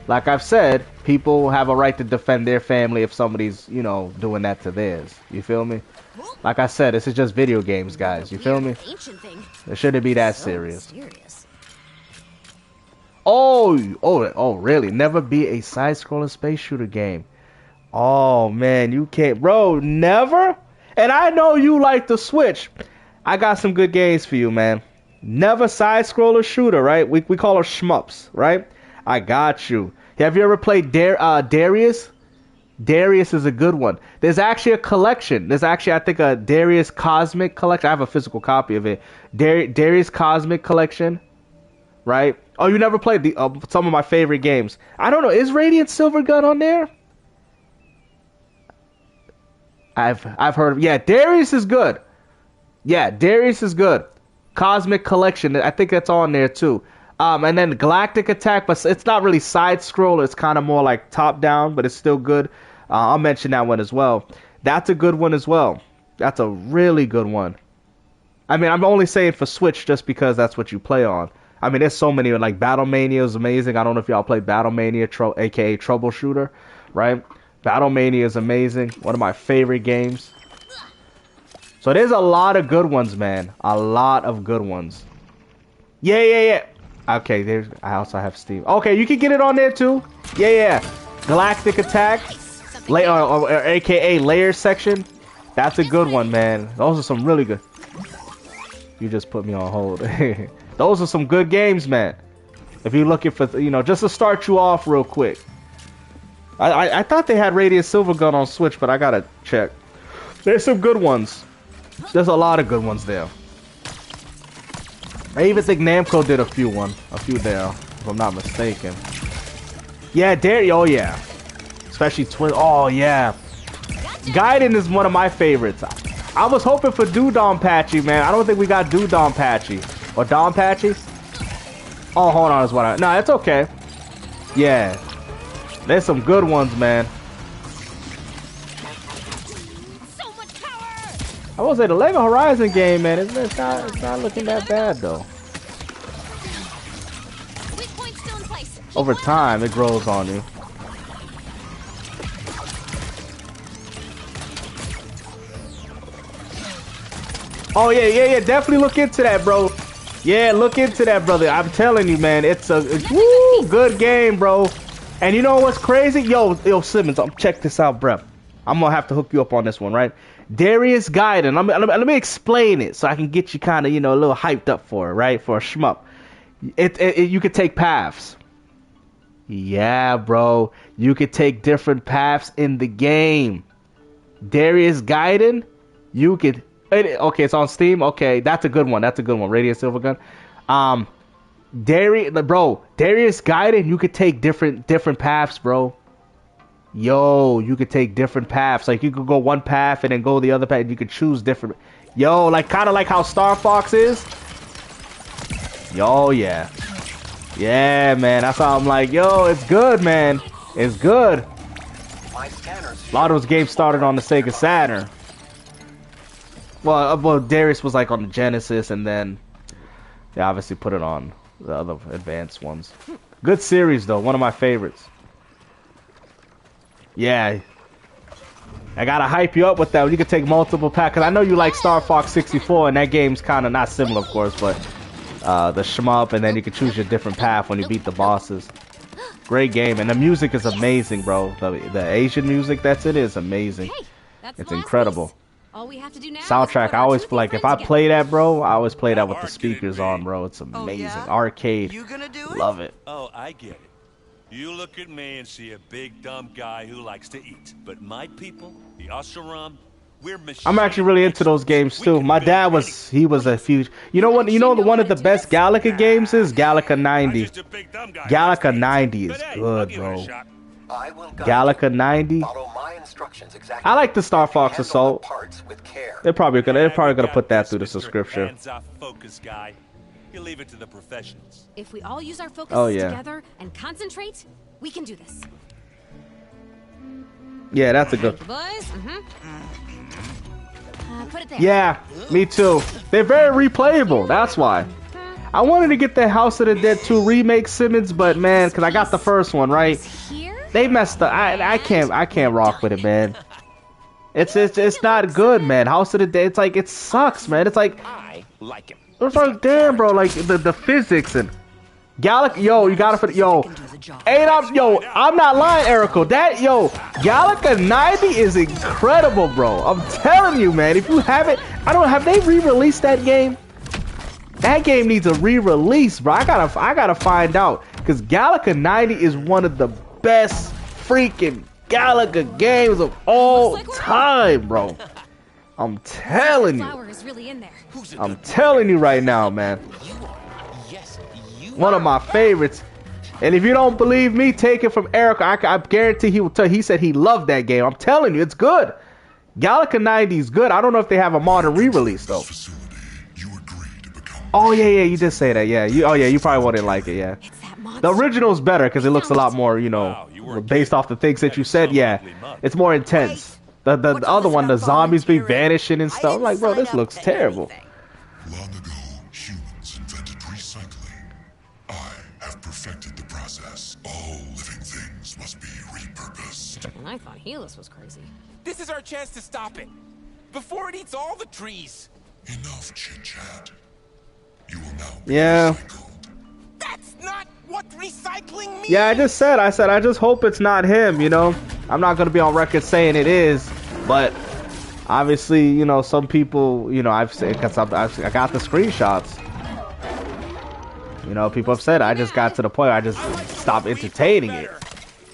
A: Like I've said, people have a right to defend their family if somebody's, you know, doing that to theirs. You feel me? Like I said, this is just video games, guys. You feel me? It shouldn't be that serious. Oh, really? Never be a side-scrolling space shooter game. Oh, man, you can't. Bro, never? And I know you like the Switch. I got some good games for you, man. Never side-scroller shooter, right? We call her shmups, right? I got you. Have you ever played Darius? Darius is a good one. There's actually a collection. There's actually, I think, a Darius Cosmic Collection. I have a physical copy of it. Darius Cosmic Collection, right? Oh, you never played some of my favorite games. I don't know. Is Radiant Silvergun on there? I've heard of. Yeah, Darius is good. Yeah, Darius is good. Cosmic Collection. I think that's on there too. And then Galactic Attack, but it's not really side scroller. It's kind of more like top down, but it's still good. I'll mention that one as well. That's a good one as well. That's a really good one. I mean, I'm only saying for Switch just because that's what you play on. I mean, there's so many, like Battlemania is amazing. I don't know if y'all play Battlemania, aka Troubleshooter, right? Battlemania is amazing. One of my favorite games. So there's a lot of good ones, man. A lot of good ones. Yeah. Okay, I also have Steam. Okay, you can get it on there too. Yeah. Galactic Attack, aka Layer Section. That's a good one, man. Those are some really good. You just put me on hold. Those are some good games, man. If you're looking for, just to start you off real quick. I thought they had Radiant Silvergun on Switch, but I gotta check. There's some good ones. There's a lot of good ones there. I even think Namco did a few there, if I'm not mistaken. Yeah, oh yeah. Especially Twin. Oh yeah. Gaiden is one of my favorites. I was hoping for Dodom Patchy, man. I don't think we got Dodom Patchy. Or Dom Patchy? Oh, hold on. Is what I... No, it's okay. Yeah. There's some good ones, man.
D: So much power!
A: I will say the Lego Horizon game, man, it's not looking that bad, though.
D: Weak point still in place.
A: Over time, it grows on you. Oh, yeah. Definitely look into that, bro. Yeah, look into that, brother. I'm telling you, man. It's a woo, good game, bro. And you know what's crazy? Yo, Simmons, check this out, bro. I'm going to have to hook you up on this one, right? Darius Gaiden. Let me explain it so I can get you kind of, a little hyped up for it, right? For a shmup. You could take paths. Yeah, bro. You could take different paths in the game. Darius Gaiden, you could... Okay, it's on Steam. Okay, that's a good one. Radiant Silvergun. Darius Gaiden, you could take different paths, bro. Yo, you could take different paths. Like you could go one path and then go the other path. And you could choose different. Yo, like kind of like how Star Fox is. Yo, yeah, man. That's how I'm like, yo, it's good, man. It's good. A lot of those games started on the Sega Saturn. Well, Darius was like on the Genesis, and then they obviously put it on the other advanced ones. Good series, though. One of my favorites. Yeah. I gotta hype you up with that. You can take multiple packs. Cause I know you like Star Fox 64, and that game's kind of not similar, of course, but the shmup, and then you can choose your different path when you beat the bosses. Great game, and the music is amazing, bro. The Asian music that's in it is amazing. It's incredible.
D: All we have to do now
A: Soundtrack, I always feel like if I play that, bro, I always play that with the speakers on, bro. It's amazing. Arcade.
F: You gonna do it?
A: Love it.
C: Oh, I get it. You look at me and see a big dumb guy who likes to eat. But my people, the Oseram, we're machines. I'm
A: actually really into those games too. My dad was a huge. You know what? One of the best Galaga games is Galaga 90. Galaga 90 is good, bro. Galaga 90. I like the Star Fox Assault. They're probably gonna put that through the subscription.
C: Hands off focus, guy. You leave it to the professionals.
D: If we all use our focus together and concentrate, we can do this.
A: Yeah, that's a good.
D: Boys, put it there.
A: Yeah, me too. They're very replayable. That's why. I wanted to get the House of the Dead 2 remake, Simmons, but man, because I got the first one, right? They messed up. I can't rock with it, man. It's not good, man. House of the Dead, it's like it sucks, man. It's like
E: I like it.
A: It's like damn, bro. Like the physics and Galaga. Yo, you gotta put I'm not lying, Erico. Galaga 90 is incredible, bro. I'm telling you, man. If you haven't, have they re-released that game? That game needs a re-release, bro. I gotta find out because Galaga 90 is one of the best freaking Galaga games of all time, bro. I'm telling you. I'm telling you right now, man. One of my favorites. And if you don't believe me, take it from Eric. I guarantee he will tell you. He said he loved that game. I'm telling you, it's good. Galaga 90 is good. I don't know if they have a modern re-release though. Oh yeah, you did say that. Yeah, you probably wouldn't like it. Yeah, the original is better because it looks a lot more, based off the things that you said. Yeah, it's more intense. The other one, the zombies be vanishing and stuff. I'm like, bro, this looks terrible.
H: Long ago, humans invented recycling. I have perfected the process. All living things must be repurposed.
D: And I thought Helus was crazy.
E: This is our chance to stop it before it eats all the trees.
H: Enough chit-chat. You will now be
A: recycled.
E: That's not what recycling means.
A: Yeah, I just hope it's not him, I'm not going to be on record saying it is, but obviously, some people, I've said, because I got the screenshots. People have said I just got to the point where I just stopped entertaining it.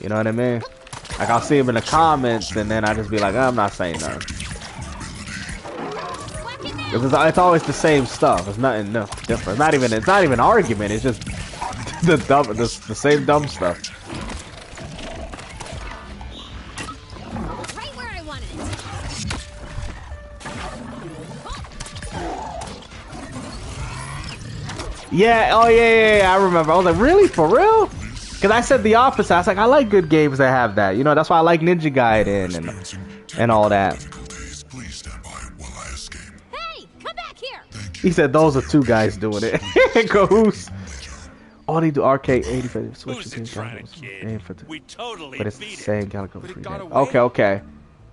A: You know what I mean? Like, I'll see him in the comments, and then I just be like, I'm not saying nothing. It's always the same stuff. It's nothing different. It's not even an argument. It's just the same dumb stuff.
D: Right where I wanted it.
A: Yeah, oh yeah, I remember. I was like, really? For real? Because I said the opposite. I was like, I like good games that have that. You know, that's why I like Ninja Gaiden and all that.
D: Hey, come back here.
A: He said those are two guys doing it. Cahoots. Oh, they do arcade 85 switches.
C: We totally
A: but it's the
C: beat
A: same
C: it.
A: Calico
E: But it
A: free
E: got
A: game.
E: away.
A: Okay.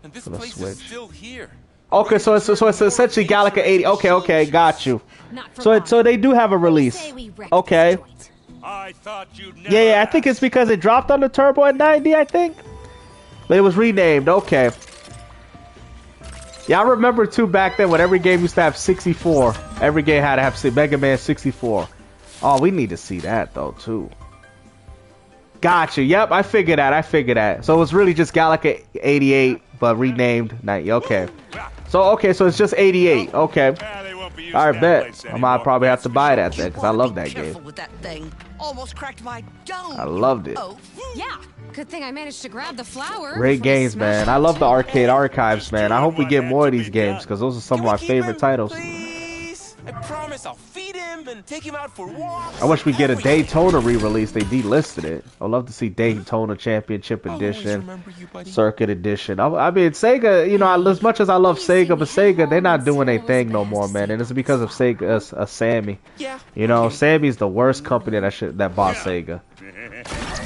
E: And this
A: For the
E: place
A: Switch.
E: is still here.
A: Okay, so it's essentially Galaga 80. Okay, got you.
D: Not for
A: So
D: long.
A: so they do have a release.
D: Say we wrecked
A: Okay.
D: this joint.
C: I thought you'd never
A: Yeah, I think it's because it dropped on the Turbo at 90, I think. But it was renamed. Okay. Yeah, I remember too back then when every game used to have 64. Every game had to have Mega Man 64. Oh, we need to see that though too. Gotcha. Yep, I figured that. So it was really just Galaga 88, but renamed 90. Okay. So it's just 88. Okay. All right, bet. I might probably have to buy that then because I love that game.
F: Careful with that thing. Almost cracked my dome.
A: I loved it.
F: Oh,
D: Yeah, good thing I managed to grab the flower.
A: Great
D: before I
A: games,
D: smashed
A: man. I
D: it.
A: love the arcade archives, man. I hope we get more of these games because those are some of my favorite titles.
E: Please? I promise I'll feed him and take him out for walks.
A: I wish we get a Daytona re-release. They delisted it. I'd love to see Daytona Championship Edition, Circuit Edition. I mean, Sega, you know, as much as I love Sega, but Sega, they're not doing their thing no more, man. And it's because of Sega, Sammy. You know, Sammy's the worst company that bought Sega.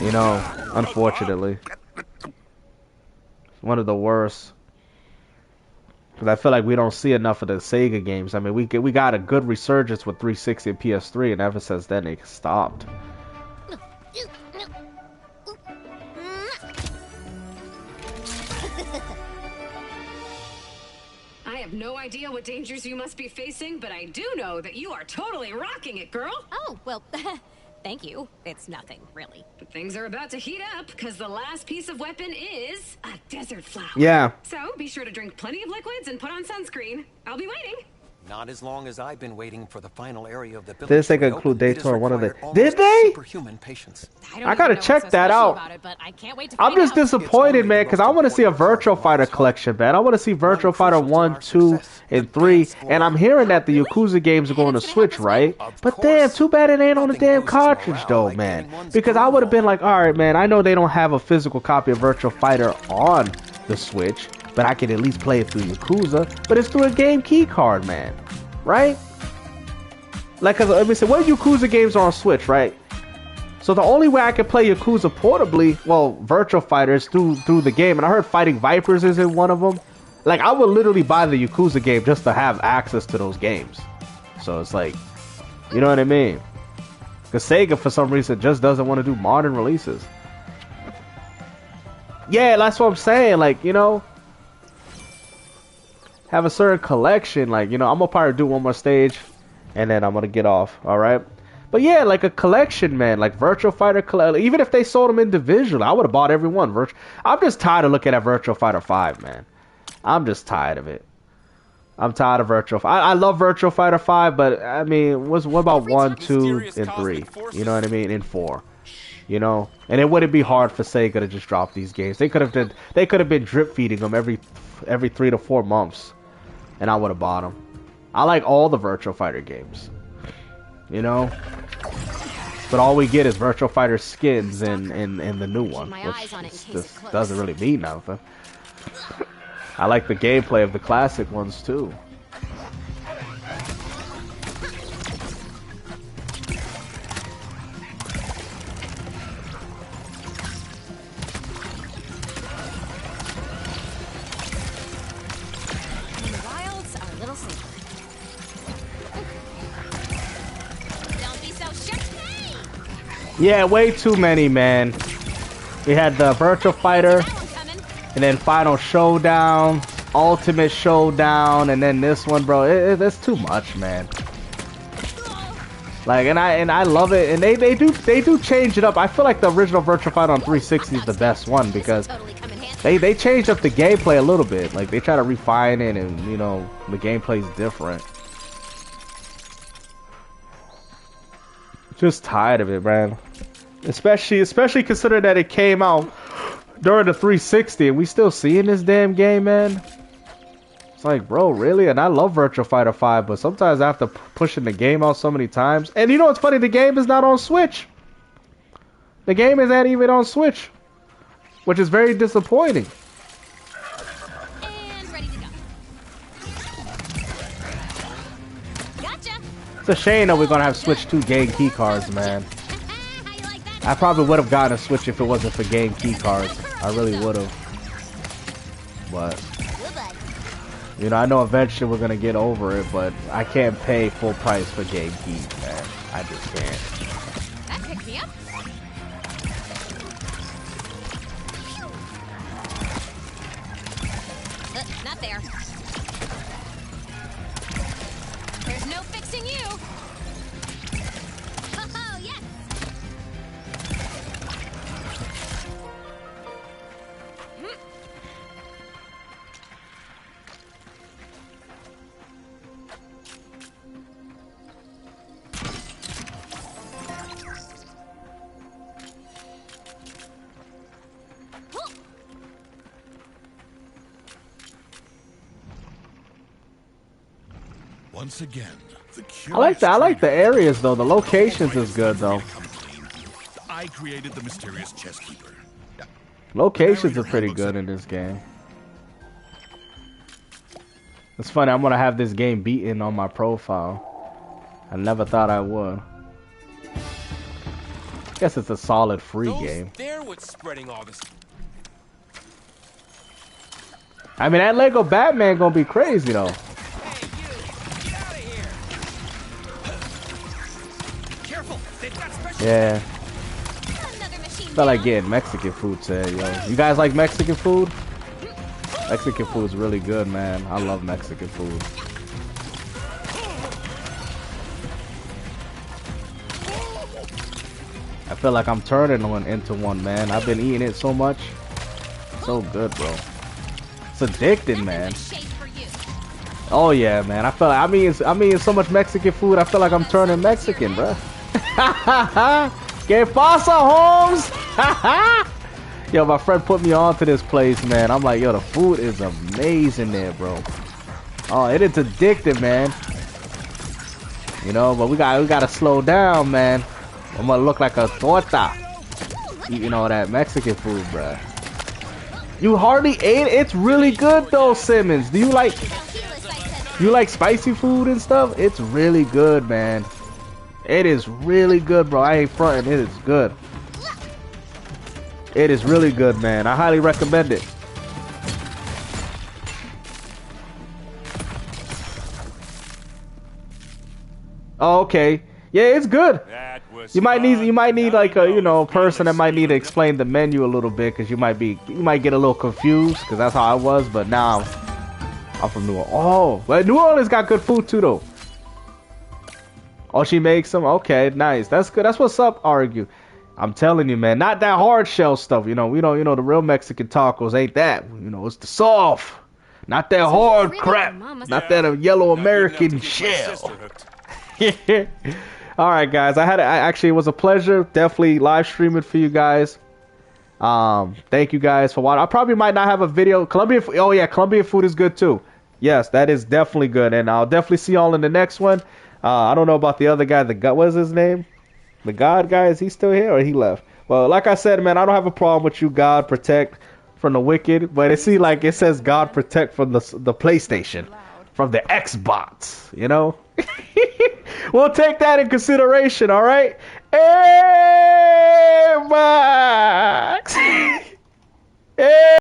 A: You know, unfortunately. One of the worst. Because I feel like we don't see enough of the Sega games. I mean, we got a good resurgence with 360 and PS3, and ever since then, it stopped.
L: I have no idea what dangers you must be facing, but I do know that you are totally rocking it, girl.
D: Oh, well, thank you. It's nothing, really.
L: But things are about to heat up, because the last piece of weapon is a desert flower.
A: Yeah.
L: So be sure to drink plenty of liquids and put on sunscreen. I'll be waiting.
I: Not as long as I've been waiting for the final area of the village.
A: Did they
I: to
A: include
I: reopen. It has
A: Daytona? One of the
I: required
A: did
I: almost
A: they?
I: Superhuman patience.
A: I gotta check that out.
D: About it, but I can't wait to
A: I'm
D: find
A: just
D: out.
A: disappointed, man, because I want to see a Virtual Fighter collection, man. I want to see Virtual Fighter 1, 2, and 3. And I'm hearing that the Yakuza games are going to Switch, right? But damn, too bad it ain't on the damn cartridge, though, man. Because I would have been like, all right, man, I know they don't have a physical copy of Virtual Fighter on the Switch, but I can at least play it through Yakuza. But it's through a game key card, man. Right? Like, cause let me say, what Yakuza games are on Switch, right? So the only way I can play Yakuza portably, well, Virtual Fighter is through the game, and I heard Fighting Vipers is in one of them. Like, I would literally buy the Yakuza game just to have access to those games. So it's like, you know what I mean? Because Sega, for some reason, just doesn't want to do modern releases. Yeah, that's what I'm saying. Like, you know, have a certain collection. Like, you know, I'm gonna probably do one more stage, and then I'm gonna get off. All right. But yeah, like a collection, man. Like Virtual Fighter, even if they sold them individually, I would have bought every one. I'm just tired of looking at Virtual Fighter 5, man. I'm just tired of it. I'm tired of Virtual. I love Virtual Fighter 5, but I mean, what about 1, 2, and 3? You know what I mean? And 4. You know, and it wouldn't be hard for Sega to just drop these games. They could have been drip feeding them every 3 to 4 months, and I would have bought them. I like all the Virtual Fighter games. You know, but all we get is Virtual Fighter skins in the new one, which just doesn't really mean nothing. I like the gameplay of the classic ones too.
D: The wilds are a little safer. Don't be so shy.
A: Yeah, way too many, man. We had the Virtual Fighter, and then Final Showdown, Ultimate Showdown, and then this one, bro. It's too much, man. Like, and I love it, and they do change it up. I feel like the original Virtual Fighter on 360 is the best one because they changed up the gameplay a little bit. Like, they try to refine it, and you know, the gameplay's different. Just tired of it, man. Especially considering that it came out during the 360 and we still seeing this damn game, man. It's like, bro, really? And I love Virtua Fighter 5, but sometimes after pushing the game out so many times, and you know what's funny? The game is not on Switch. The game isn't even on Switch, which is very disappointing.
D: And ready to go. Gotcha.
A: It's a shame that we're gonna have Switch 2 game key cards, man. I probably would have gotten a Switch if it wasn't for game key cards. I really would have. But you know, I know eventually we're gonna get over it, but I can't pay full price for game keys, man. I just can't.
D: That picked me up. Not there. There's no fixing you. Oh, yes.
H: Once again,
A: I like the areas though. The locations is good though.
H: I created the mysterious chest keeper.
A: Locations are pretty good in this game. It's funny, I'm gonna have this game beaten on my profile. I never thought I would. Guess it's a solid free game.
E: There what's spreading all this.
A: I mean, that Lego Batman gonna be crazy though. Yeah. Felt like getting Mexican food today, yo. You guys like Mexican food? Mexican food is really good, man. I love Mexican food. I feel like I'm turning one into one, man. I've been eating it so much. So good, bro. It's addicting, man. Oh yeah, man. I feel like I'm eating so much Mexican food. I feel like I'm turning Mexican, bro. Que pasa, Holmes? Yo, my friend put me on to this place, man. I'm like, yo, the food is amazing there, bro. Oh, it is addictive, man. You know, but we gotta slow down, man. I'm gonna look like a torta eating all that Mexican food, bruh. You hardly ate it? It's really good though, Simmons. Do you like spicy food and stuff? It's really good, man. It is really good, bro. I ain't fronting. It is good. It is really good, man. I highly recommend it. Oh, okay. Yeah, it's good. You might need like a, you know, person that might need to explain the menu a little bit, because you might get a little confused, because that's how I was. But now I'm from New Orleans. Oh, but New Orleans got good food too, though. Oh, she makes them? Okay, nice. That's good. That's what's up, Argue. I'm telling you, man. Not that hard shell stuff. You know, the real Mexican tacos ain't that. You know, it's the soft. Not that hard crap. Not that yellow American shell. All right, guys. Actually, it was a pleasure. Definitely live streaming for you guys. Thank you guys for watching. I probably might not have a video. Oh yeah, Colombian food is good too. Yes, that is definitely good. And I'll definitely see y'all in the next one. I don't know about the other guy. What is his name? The God guy, is he still here or he left? Well, like I said, man, I don't have a problem with you, God protect from the wicked. But it seems like it says God protect from the PlayStation, from the Xbox, you know? We'll take that in consideration, all right? Xbox!